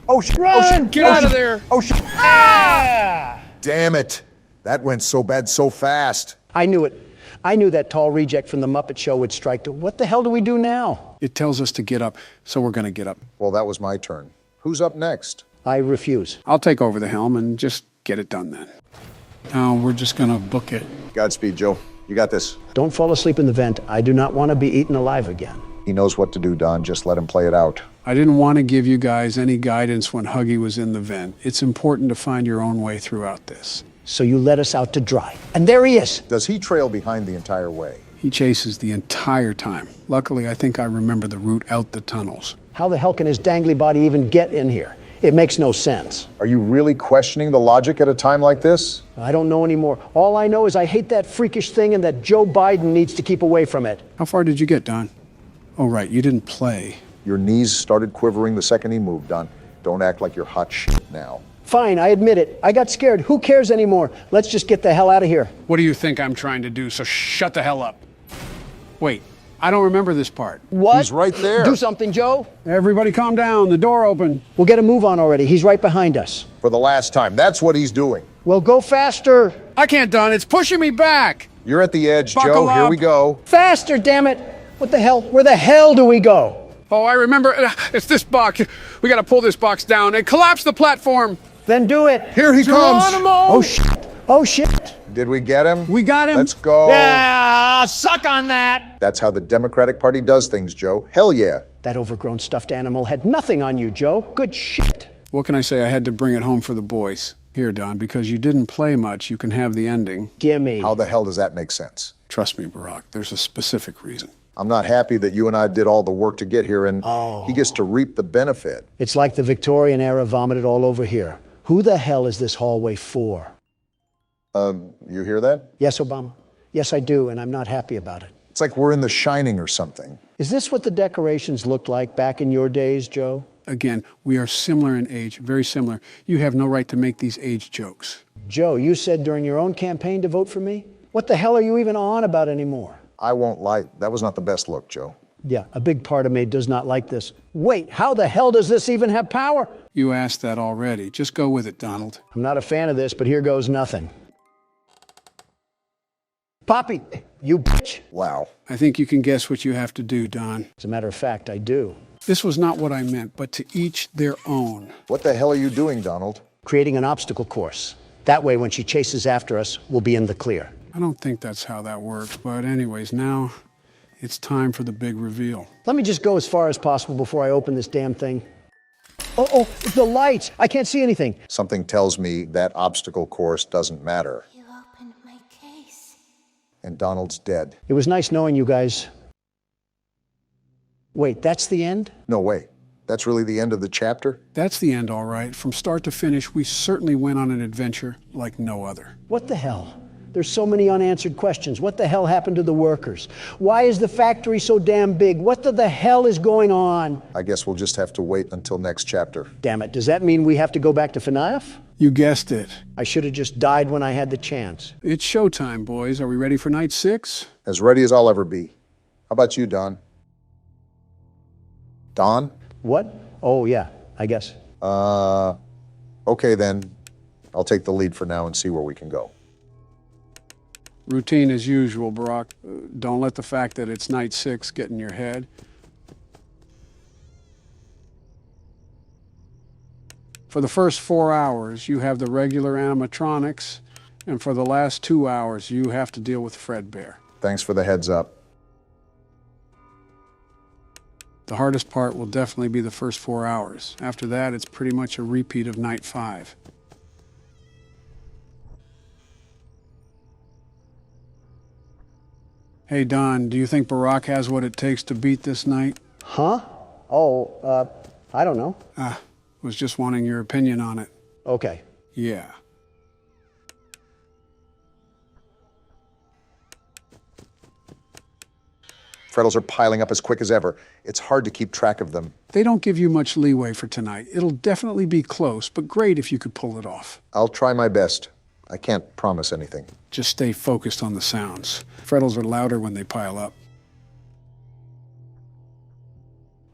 Oh shit, Run! oh shit. Get out of there. Oh shit. Ah! Damn it. That went so bad so fast. I knew it. I knew that tall reject from the Muppet Show would strike to. What the hell do we do now? It tells us to get up, so we're gonna get up. Well, that was my turn. Who's up next? I refuse. I'll take over the helm and just get it done then. Now we're just gonna book it. Godspeed, Joe. You got this. Don't fall asleep in the vent. I do not want to be eaten alive again. He knows what to do, Don. Just let him play it out. I didn't want to give you guys any guidance when Huggy was in the vent. It's important to find your own way throughout this. So you let us out to dry. And there he is. Does he trail behind the entire way? He chases the entire time. Luckily, I think I remember the route out the tunnels. How the hell can his dangly body even get in here? It makes no sense. Are you really questioning the logic at a time like this? I don't know anymore. All I know is I hate that freakish thing and that Joe Biden needs to keep away from it. How far did you get, Don? Oh, right, you didn't play. Your knees started quivering the second he moved, Don. Don't act like you're hot shit now. Fine, I admit it. I got scared. Who cares anymore? Let's just get the hell out of here. What do you think I'm trying to do? So shut the hell up. Wait, I don't remember this part. What? He's right there. Do something, Joe. Everybody calm down. The door open. We'll get a move on already. He's right behind us. For the last time. That's what he's doing. Well, go faster. I can't, Don. It's pushing me back. You're at the edge, Buckle Joe. Here up. we go. Faster, damn it. What the hell? Where the hell do we go? Oh, I remember. It's this box. We got to pull this box down and collapse the platform. Then do it. Here he comes. Geronimo! Oh, shit. Oh, shit. Did we get him? We got him. Let's go. Yeah, suck on that. That's how the Democratic Party does things, Joe. Hell yeah. That overgrown stuffed animal had nothing on you, Joe. Good shit. What can I say? I had to bring it home for the boys. Here, Don, because you didn't play much, you can have the ending. Gimme. How the hell does that make sense? Trust me, Barack. There's a specific reason. I'm not happy that you and I did all the work to get here, and he gets to reap the benefit. It's like the Victorian era vomited all over here. Who the hell is this hallway for? You hear that? Yes, Obama. Yes, I do, and I'm not happy about it. It's like we're in The Shining or something. Is this what the decorations looked like back in your days, Joe? Again, we are similar in age, very similar. You have no right to make these age jokes. Joe, you said during your own campaign to vote for me? What the hell are you even on about anymore? I won't lie. That was not the best look, Joe. Yeah, a big part of me does not like this. Wait, how the hell does this even have power? You asked that already. Just go with it, Donald. I'm not a fan of this, but here goes nothing. Poppy, you bitch. Wow. I think you can guess what you have to do, Don. As a matter of fact, I do. This was not what I meant, but to each their own. What the hell are you doing, Donald? Creating an obstacle course. That way, when she chases after us, we'll be in the clear. I don't think that's how that works, but anyways, now it's time for the big reveal. Let me just go as far as possible before I open this damn thing. Oh, the lights! I can't see anything. Something tells me that obstacle course doesn't matter. You opened my case. And Donald's dead. It was nice knowing you guys. Wait, that's the end? No, wait. That's really the end of the chapter? That's the end, all right. From start to finish, we certainly went on an adventure like no other. What the hell? There's so many unanswered questions. What the hell happened to the workers? Why is the factory so damn big? What the hell is going on? I guess we'll just have to wait until next chapter. Damn it, does that mean we have to go back to FNAF? You guessed it. I should have just died when I had the chance. It's showtime, boys. Are we ready for night 6? As ready as I'll ever be. How about you, Don? Don? What? Oh, yeah, I guess. Okay then. I'll take the lead for now and see where we can go. Routine as usual, Barack. Don't let the fact that it's night 6 get in your head. For the first 4 hours, you have the regular animatronics, and for the last 2 hours, you have to deal with Fredbear. Thanks for the heads up. The hardest part will definitely be the first 4 hours. After that, it's pretty much a repeat of night 5. Hey, Don, do you think Barack has what it takes to beat this night? Huh? Oh, I don't know. Was just wanting your opinion on it. Okay. Yeah. Freddles are piling up as quick as ever. It's hard to keep track of them. They don't give you much leeway for tonight. It'll definitely be close, but great if you could pull it off. I'll try my best. I can't promise anything. Just stay focused on the sounds. Freddles are louder when they pile up.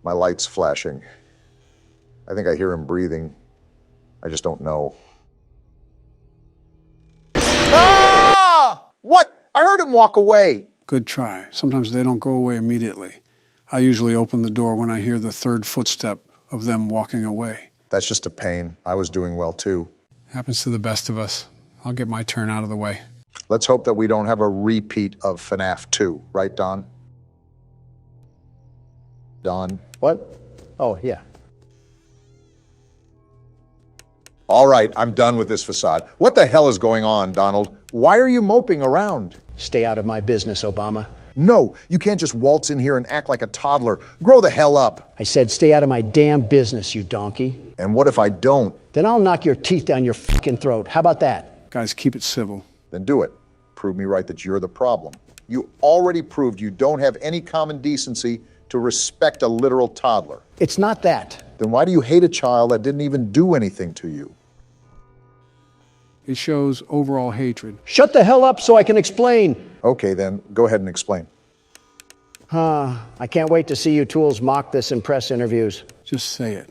My light's flashing. I think I hear him breathing. I just don't know. Ah! What? I heard him walk away. Good try. Sometimes they don't go away immediately. I usually open the door when I hear the third footstep of them walking away. That's just a pain. I was doing well, too. Happens to the best of us. I'll get my turn out of the way. Let's hope that we don't have a repeat of FNAF 2, right, Don? Don? What? Oh, yeah. All right, I'm done with this facade. What the hell is going on, Donald? Why are you moping around? Stay out of my business, Obama. No, you can't just waltz in here and act like a toddler. Grow the hell up. I said stay out of my damn business, you donkey. And what if I don't? Then I'll knock your teeth down your fucking throat. How about that? Guys, keep it civil. Then do it. Prove me right that you're the problem. You already proved you don't have any common decency to respect a literal toddler. It's not that. Then why do you hate a child that didn't even do anything to you? It shows overall hatred. Shut the hell up so I can explain. Okay, then, go ahead and explain. I can't wait to see you tools mock this in press interviews. Just say it.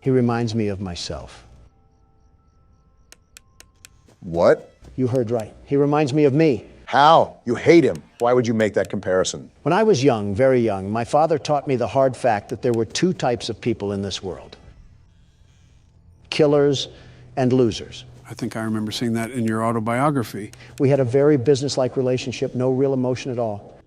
He reminds me of myself. What? You heard right. He reminds me of me. How? You hate him. Why would you make that comparison? When I was young, very young, my father taught me the hard fact that there were two types of people in this world. Killers and losers. I think I remember seeing that in your autobiography. We had a very business-like relationship, no real emotion at all.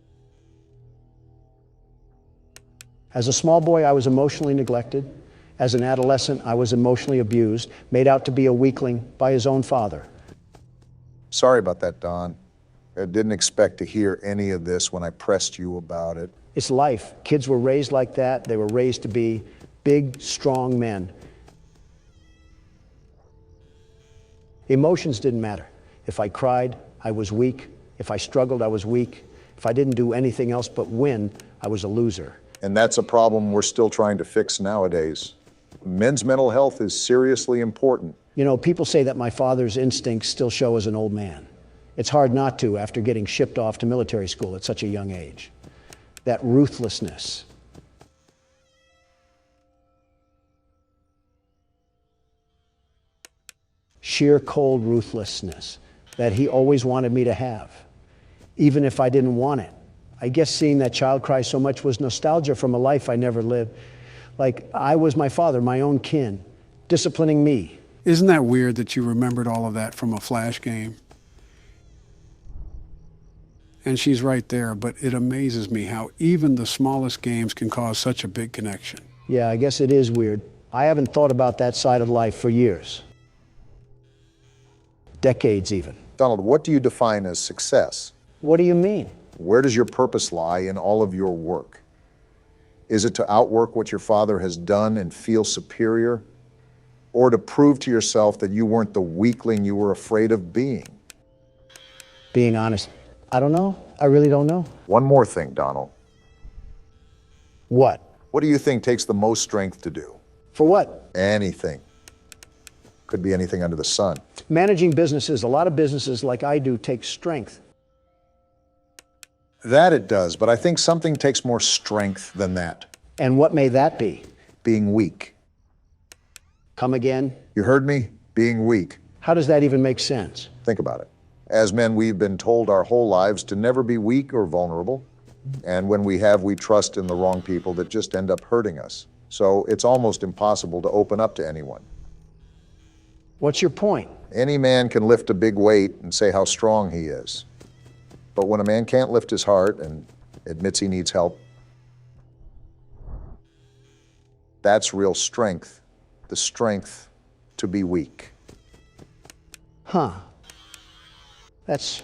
As a small boy, I was emotionally neglected. As an adolescent, I was emotionally abused, made out to be a weakling by his own father. Sorry about that, Don. I didn't expect to hear any of this when I pressed you about it. It's life. Kids were raised like that. They were raised to be big, strong men. Emotions didn't matter. If I cried, I was weak. If I struggled, I was weak. If I didn't do anything else but win, I was a loser. And that's a problem we're still trying to fix nowadays. Men's mental health is seriously important. You know, people say that my father's instincts still show as an old man. It's hard not to after getting shipped off to military school at such a young age. That ruthlessness. Sheer cold ruthlessness that he always wanted me to have, even if I didn't want it. I guess seeing that child cry so much was nostalgia from a life I never lived. Like I was my father, my own kin, disciplining me. Isn't that weird that you remembered all of that from a Flash game? And she's right there, but it amazes me how even the smallest games can cause such a big connection. Yeah, I guess it is weird. I haven't thought about that side of life for years. Decades even. Donald, what do you define as success? What do you mean? Where does your purpose lie in all of your work? Is it to outwork what your father has done and feel superior? Or to prove to yourself that you weren't the weakling you were afraid of being? Being honest, I don't know. I really don't know. One more thing, Donald. What? What do you think takes the most strength to do? For what? Anything. Could be anything under the sun. Managing businesses, a lot of businesses like I do, take strength. That it does, but I think something takes more strength than that. And what may that be? Being weak. Come again? You heard me? Being weak. How does that even make sense? Think about it. As men, we've been told our whole lives to never be weak or vulnerable. And when we have, we trust in the wrong people that just end up hurting us. So it's almost impossible to open up to anyone. What's your point? Any man can lift a big weight and say how strong he is. But when a man can't lift his heart and admits he needs help, that's real strength. The strength to be weak. Huh. That's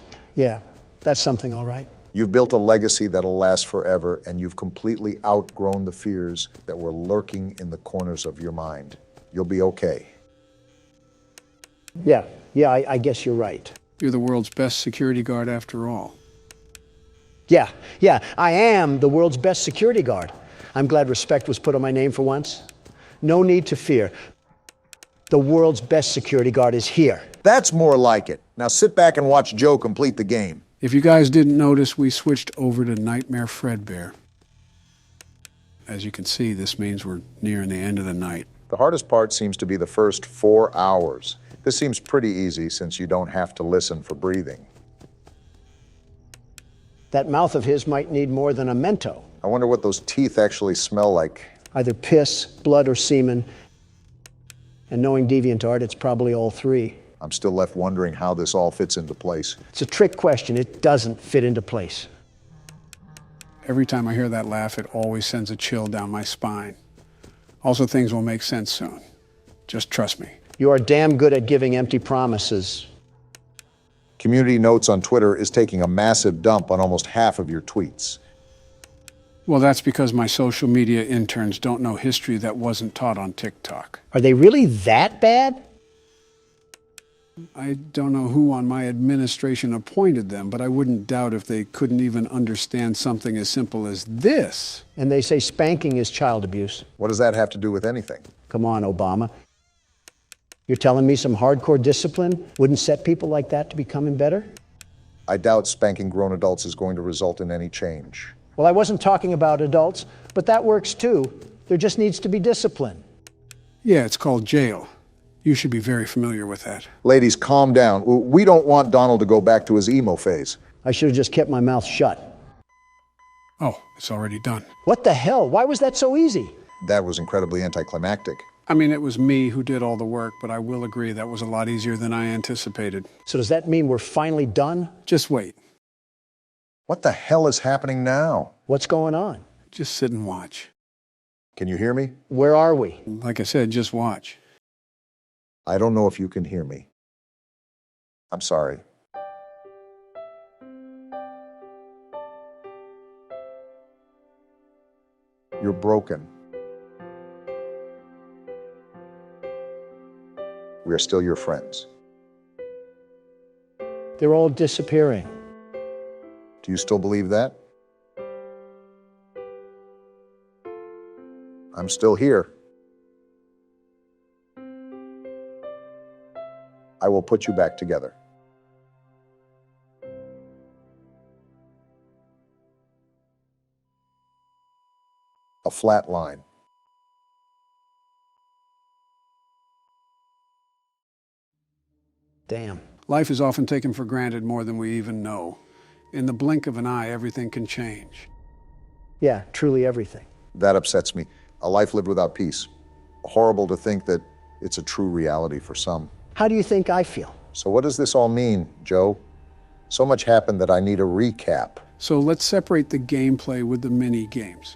something, all right. You've built a legacy that'll last forever, and you've completely outgrown the fears that were lurking in the corners of your mind. You'll be okay. Yeah, I guess you're right. You're the world's best security guard after all. Yeah, I am the world's best security guard. I'm glad respect was put on my name for once. No need to fear. The world's best security guard is here. That's more like it. Now sit back and watch Joe complete the game. If you guys didn't notice, we switched over to Nightmare Fredbear. As you can see, this means we're nearing the end of the night. The hardest part seems to be the first 4 hours. This seems pretty easy since you don't have to listen for breathing. That mouth of his might need more than a Mento. I wonder what those teeth actually smell like. Either piss, blood, or semen. And knowing DeviantArt, it's probably all three. I'm still left wondering how this all fits into place. It's a trick question. It doesn't fit into place. Every time I hear that laugh, it always sends a chill down my spine. Also, things will make sense soon. Just trust me. You are damn good at giving empty promises. Community Notes on Twitter is taking a massive dump on almost half of your tweets. Well, that's because my social media interns don't know history that wasn't taught on TikTok. Are they really that bad? I don't know who on my administration appointed them, but I wouldn't doubt if they couldn't even understand something as simple as this. And they say spanking is child abuse. What does that have to do with anything? Come on, Obama. You're telling me some hardcore discipline wouldn't set people like that to becoming better? I doubt spanking grown adults is going to result in any change. Well, I wasn't talking about adults, but that works too. There just needs to be discipline. Yeah, it's called jail. You should be very familiar with that. Ladies, calm down. We don't want Donald to go back to his emo phase. I should have just kept my mouth shut. Oh, it's already done. What the hell? Why was that so easy? That was incredibly anticlimactic. I mean, it was me who did all the work, but I will agree that was a lot easier than I anticipated. So does that mean we're finally done? Just wait. What the hell is happening now? What's going on? Just sit and watch. Can you hear me? Where are we? Like I said, just watch. I don't know if you can hear me. I'm sorry. You're broken. We are still your friends. They're all disappearing. Do you still believe that? I'm still here. I will put you back together. A flat line. Damn. Life is often taken for granted more than we even know. In the blink of an eye, everything can change. Yeah, truly everything. That upsets me. A life lived without peace. Horrible to think that it's a true reality for some. How do you think I feel? So what does this all mean, Joe? So much happened that I need a recap. So let's separate the gameplay with the mini-games.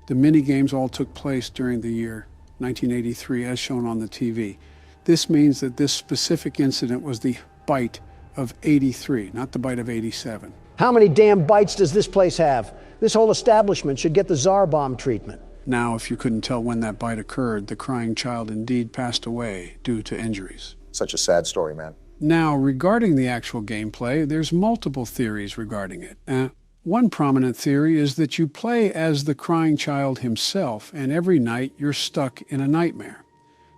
The mini-games all took place during the year 1983, as shown on the TV. This means that this specific incident was the bite of 83, not the bite of 87. How many damn bites does this place have? This whole establishment should get the Tsar bomb treatment. Now, if you couldn't tell when that bite occurred, the crying child indeed passed away due to injuries. Such a sad story, man. Now, regarding the actual gameplay, there's multiple theories regarding it. One prominent theory is that you play as the crying child himself, and every night you're stuck in a nightmare.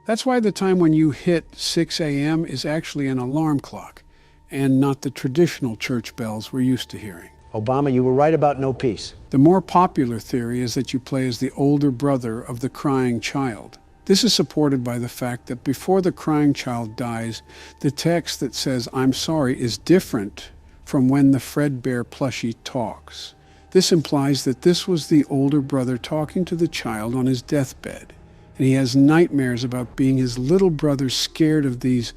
That's why the time when you hit 6 a.m. is actually an alarm clock, and not the traditional church bells we're used to hearing. Obama, you were right about no peace. The more popular theory is that you play as the older brother of the crying child. This is supported by the fact that before the crying child dies, the text that says, "I'm sorry," is different from when the Fredbear plushie talks. This implies that this was the older brother talking to the child on his deathbed, and he has nightmares about being his little brother scared of these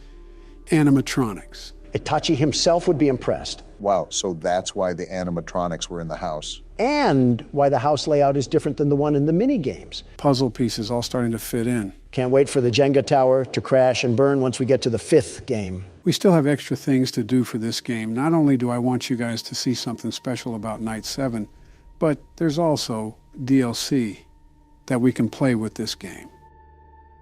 animatronics. Itachi himself would be impressed. Wow, so that's why the animatronics were in the house. And why the house layout is different than the one in the mini-games. Puzzle pieces all starting to fit in. Can't wait for the Jenga tower to crash and burn once we get to the 5th game. We still have extra things to do for this game. Not only do I want you guys to see something special about Night 7, but there's also DLC that we can play with this game.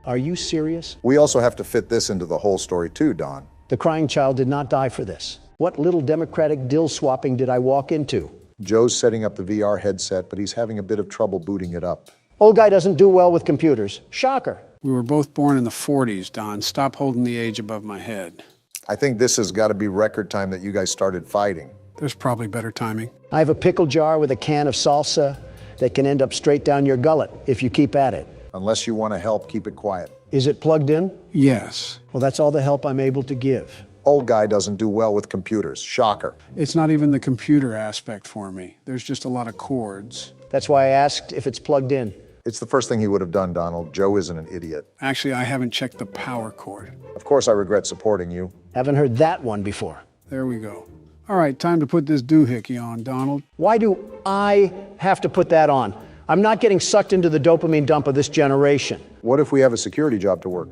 Are you serious? We also have to fit this into the whole story too, Don. The crying child did not die for this. What little democratic dill swapping did I walk into? Joe's setting up the VR headset, but he's having a bit of trouble booting it up. Old guy doesn't do well with computers. Shocker. We were both born in the 40s, Don. Stop holding the age above my head. I think this has got to be record time that you guys started fighting. There's probably better timing. I have a pickle jar with a can of salsa that can end up straight down your gullet if you keep at it. Unless you want to help, keep it quiet. Is it plugged in? Yes. Well, that's all the help I'm able to give. Old guy doesn't do well with computers. Shocker. It's not even the computer aspect for me. There's just a lot of cords. That's why I asked if it's plugged in. It's the first thing he would have done, Donald. Joe isn't an idiot. Actually, I haven't checked the power cord. Of course I regret supporting you. Haven't heard that one before. There we go. All right, time to put this doohickey on, Donald. Why do I have to put that on? I'm not getting sucked into the dopamine dump of this generation. What if we have a security job to work?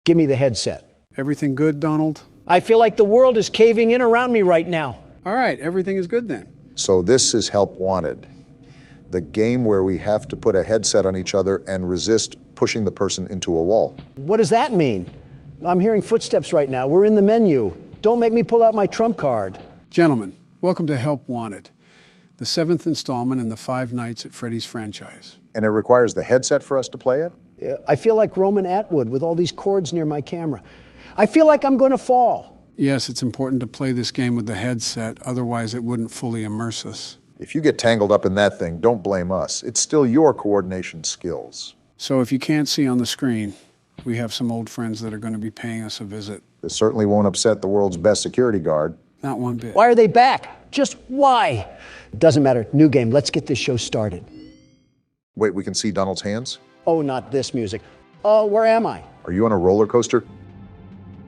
Give me the headset. Everything good, Donald? I feel like the world is caving in around me right now. All right, everything is good then. So this is Help Wanted. The game where we have to put a headset on each other and resist pushing the person into a wall. What does that mean? I'm hearing footsteps right now. We're in the menu. Don't make me pull out my trump card. Gentlemen, welcome to Help Wanted, the 7th installment in the 5 Nights at Freddy's franchise. And it requires the headset for us to play it? I feel like Roman Atwood with all these cords near my camera. I feel like I'm going to fall. Yes, it's important to play this game with the headset, otherwise it wouldn't fully immerse us. If you get tangled up in that thing, don't blame us. It's still your coordination skills. So if you can't see on the screen, we have some old friends that are going to be paying us a visit. This certainly won't upset the world's best security guard. Not one bit. Why are they back? Just why? Doesn't matter. New game. Let's get this show started. Wait, we can see Donald's hands? Oh, not this music. Oh, where am I? Are you on a roller coaster?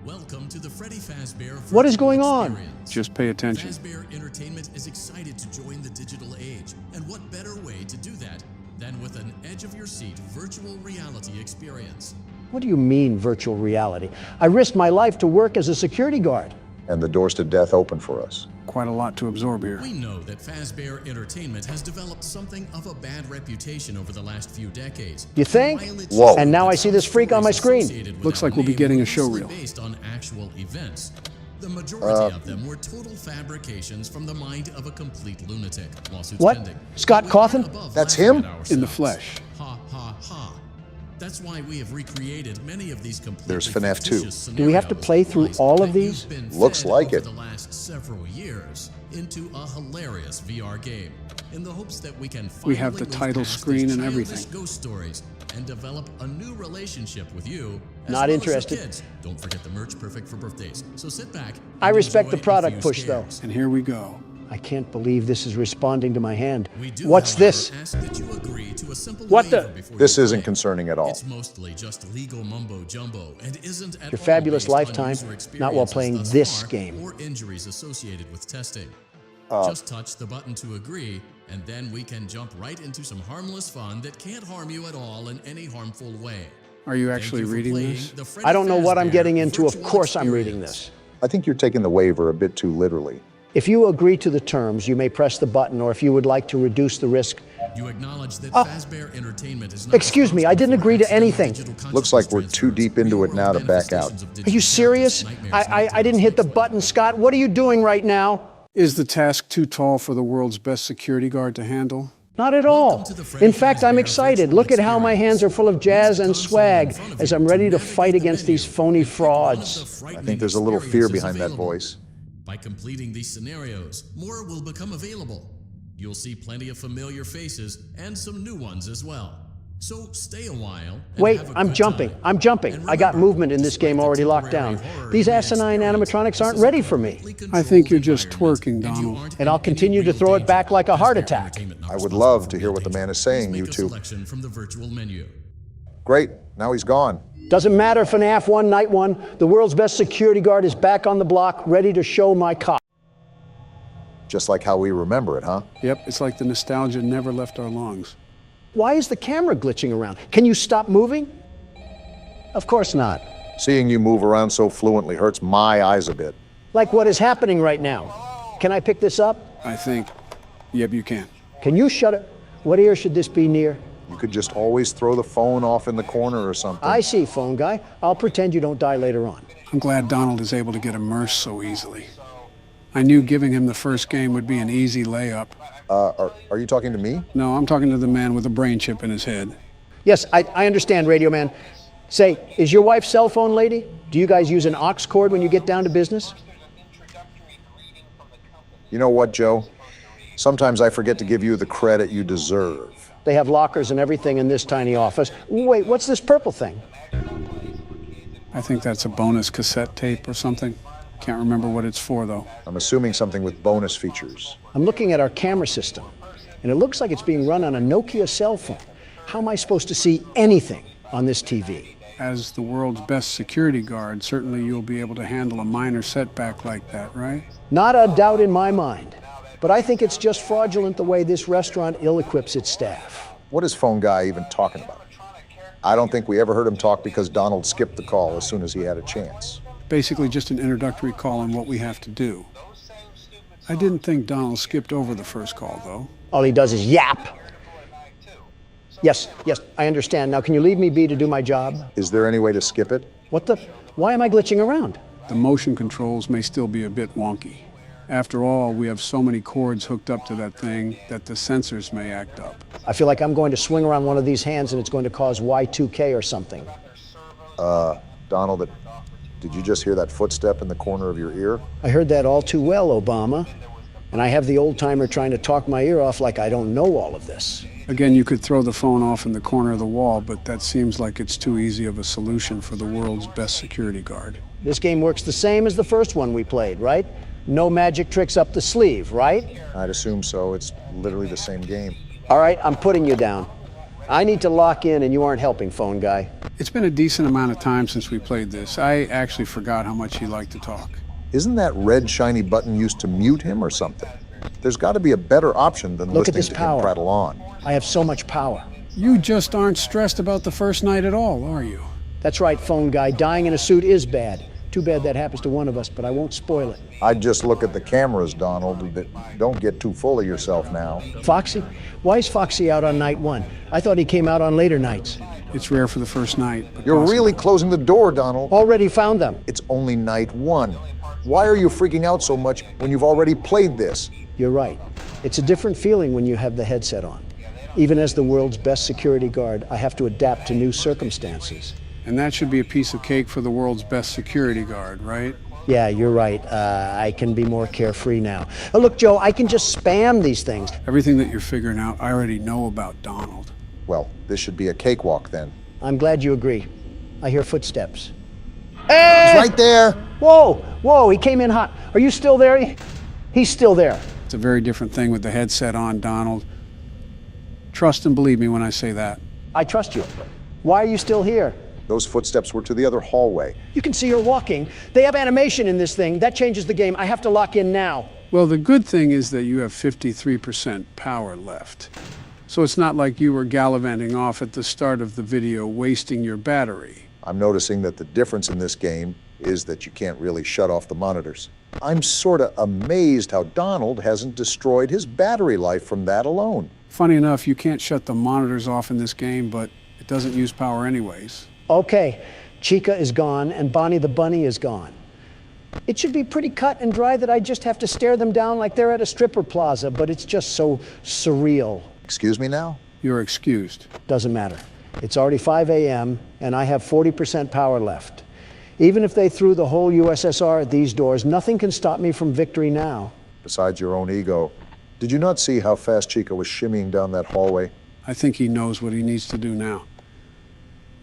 Welcome to the Freddy Fazbear. What is going on? Just pay attention. Fazbear Entertainment is excited to join the digital age. And what better way to do that than with an edge-of-your-seat virtual reality experience? What do you mean, virtual reality? I risked my life to work as a security guard. And the doors to death open for us. Quite a lot to absorb here. We know that Fazbear Entertainment has developed something of a bad reputation over the last few decades. You think? Whoa. And now I see this freak on my screen. Looks like we'll be getting a show reel. Based on actual events. The majority of them were total fabrications from the mind of a complete lunatic. Lawsuits What? pending. Scott Cawthon? That's him? In the flesh. Ha ha ha. That's why we have recreated many of these completely There's FNAF 2. fictitious Do we have to play through scenarios all of that these? you've been Looks fed like over it. the last several years into a hilarious VR game in the hopes that we can We have the finally move title past screen these and childish everything. ghost stories and develop a new relationship with you. As Not well as your interested. kids. Don't forget the merch perfect for birthdays. So sit back. I and respect enjoy the product a few push, though. scares. And here we go. I can't believe this is responding to my hand. We do, What's however, this? ask that you agree to a simple What waiver the- before This you isn't play. concerning at all. It's mostly just legal mumbo jumbo and isn't at Your all fabulous based on lifetime, user not while experiences playing thus this far game. or injuries associated with testing. Uh, Just touch the button to agree, and then we can jump right into some harmless fun that can't harm you at all in any harmful way. Are you Thank actually you for reading playing this? the Freddy I don't know what I'm Fazbear getting into. Of virtual course I'm reading experience. this. I think you're taking the waiver a bit too literally. If you agree to the terms, you may press the button, or if you would like to reduce the risk. You acknowledge that Fazbear Entertainment is not Excuse me, I didn't agree to responsible for anything. digital consciousness Looks like we're too transfers, deep into it now to real-world back out. manifestations of Are you digital serious? nightmares, nightmares, I didn't hit the button, Scott. What are you doing right now? Is the task too tall for the world's best security guard to handle? Not at all. In fact, I'm excited. Look at how my hands are full of jazz and swag as I'm ready to fight against these phony frauds. I think there's a little fear behind that voice. By completing these scenarios, more will become available. You'll see plenty of familiar faces and some new ones as well. So stay a while. And Wait, have a I'm good jumping. time. I'm jumping. And I got remember, movement in this game despite already the locked down. temporary horror These in the asinine experience, animatronics aren't this is a ready for me. completely I think you're controlled just environment, twerking, and you Donald. aren't And I'll in any continue to real throw it danger. back like a heart Fazbear attack. Entertainment not I would responsible love for to your hear what the danger. man is saying, Please you make a two. selection from the virtual menu. Great, now he's gone. Doesn't matter, FNAF 1, Night 1. The world's best security guard is back on the block, ready to show my cock. Just like how we remember it, huh? Yep, it's like the nostalgia never left our lungs. Why is the camera glitching around? Can you stop moving? Of course not. Seeing you move around so fluently hurts my eyes a bit. Like what is happening right now. Can I pick this up? I think, yep, you can. Can you shut it? What ear should this be near? You could just always throw the phone off in the corner or something. I see, phone guy. I'll pretend you don't die later on. I'm glad Donald is able to get immersed so easily. I knew giving him the first game would be an easy layup. Are you talking to me? No, I'm talking to the man with a brain chip in his head. Yes, I understand, Radio Man. Say, is your wife's cell phone lady? Do you guys use an aux cord when you get down to business? You know what, Joe? Sometimes I forget to give you the credit you deserve. They have lockers and everything in this tiny office. Wait, what's this purple thing? I think that's a bonus cassette tape or something. Can't remember what it's for, though. I'm assuming something with bonus features. I'm looking at our camera system, and it looks like it's being run on a Nokia cell phone. How am I supposed to see anything on this TV? As the world's best security guard, certainly you'll be able to handle a minor setback like that, right? Not a doubt in my mind. But I think it's just fraudulent the way this restaurant ill-equips its staff. What is phone guy even talking about? I don't think we ever heard him talk because Donald skipped the call as soon as he had a chance. Basically just an introductory call on what we have to do. I didn't think Donald skipped over the first call, though. All he does is yap. Yes, I understand. Now, can you leave me be to do my job? Is there any way to skip it? What the? Why am I glitching around? The motion controls may still be a bit wonky. After all, we have so many cords hooked up to that thing that the sensors may act up. I feel like I'm going to swing around one of these hands and it's going to cause Y2K or something. Donald, did you just hear that footstep in the corner of your ear? I heard that all too well, Obama. And I have the old-timer trying to talk my ear off like I don't know all of this. Again, you could throw the phone off in the corner of the wall, but that seems like it's too easy of a solution for the world's best security guard. This game works the same as the first one we played, right? No magic tricks up the sleeve, right? I'd assume so. It's literally the same game. All right, I'm putting you down. I need to lock in and you aren't helping, phone guy. It's been a decent amount of time since we played this. I actually forgot how much he liked to talk. Isn't that red shiny button used to mute him or something? There's got to be a better option than Look at listening this to power. him prattle on. I have so much power. You just aren't stressed about the first night at all, are you? That's right, phone guy. Dying in a suit is bad. Too bad that happens to one of us, but I won't spoil it. I'd just look at the cameras, Donald. Don't get too full of yourself now. Foxy? Why is Foxy out on night one? I thought he came out on later nights. It's rare for the first night. But You're possible. really closing the door, Donald. Already found them. It's only night one. Why are you freaking out so much when you've already played this? You're right. It's a different feeling when you have the headset on. Even as the world's best security guard, I have to adapt to new circumstances. And that should be a piece of cake for the world's best security guard, right? Yeah, you're right. I can be more carefree now. Look, Joe, I can just spam these things. Everything that you're figuring out, I already know about Donald. Well, this should be a cakewalk then. I'm glad you agree. I hear footsteps. Hey! It's right there. Whoa, he came in hot. Are you still there? He's still there. It's a very different thing with the headset on, Donald. Trust and believe me when I say that. I trust you. Why are you still here? Those footsteps were to the other hallway. You can see her walking. They have animation in this thing. That changes the game. I have to lock in now. Well, the good thing is that you have 53% power left. So it's not like you were gallivanting off at the start of the video, wasting your battery. I'm noticing that the difference in this game is that you can't really shut off the monitors. I'm sort of amazed how Donald hasn't destroyed his battery life from that alone. Funny enough, you can't shut the monitors off in this game, but it doesn't use power anyways. Okay, Chica is gone and Bonnie the Bunny is gone. It should be pretty cut and dry that I just have to stare them down like they're at a stripper plaza, but it's just so surreal. Excuse me now? You're excused. Doesn't matter. It's already 5 a.m. and I have 40% power left. Even if they threw the whole USSR at these doors, nothing can stop me from victory now. Besides your own ego. Did you not see how fast Chica was shimmying down that hallway? I think he knows what he needs to do now.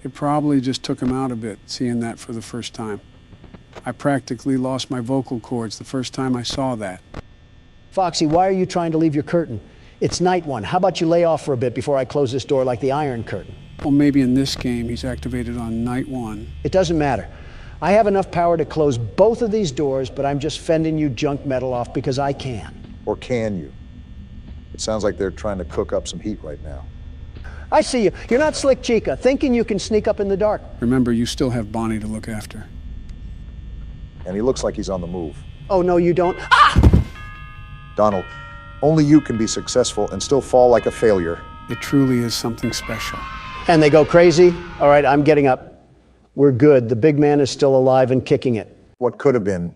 It probably just took him out a bit, seeing that for the first time. I practically lost my vocal cords the first time I saw that. Foxy, why are you trying to leave your curtain? It's night one. How about you lay off for a bit before I close this door like the Iron Curtain? Well, maybe in this game he's activated on night one. It doesn't matter. I have enough power to close both of these doors, but I'm just fending you junk metal off because I can. Or can you? It sounds like they're trying to cook up some heat right now. I see you. You're not Slick Chica, thinking you can sneak up in the dark. Remember, you still have Bonnie to look after. And he looks like he's on the move. Oh, no, you don't. Ah! Donald, only you can be successful and still fall like a failure. It truly is something special. And they go crazy. All right, I'm getting up. We're good. The big man is still alive and kicking it. What could have been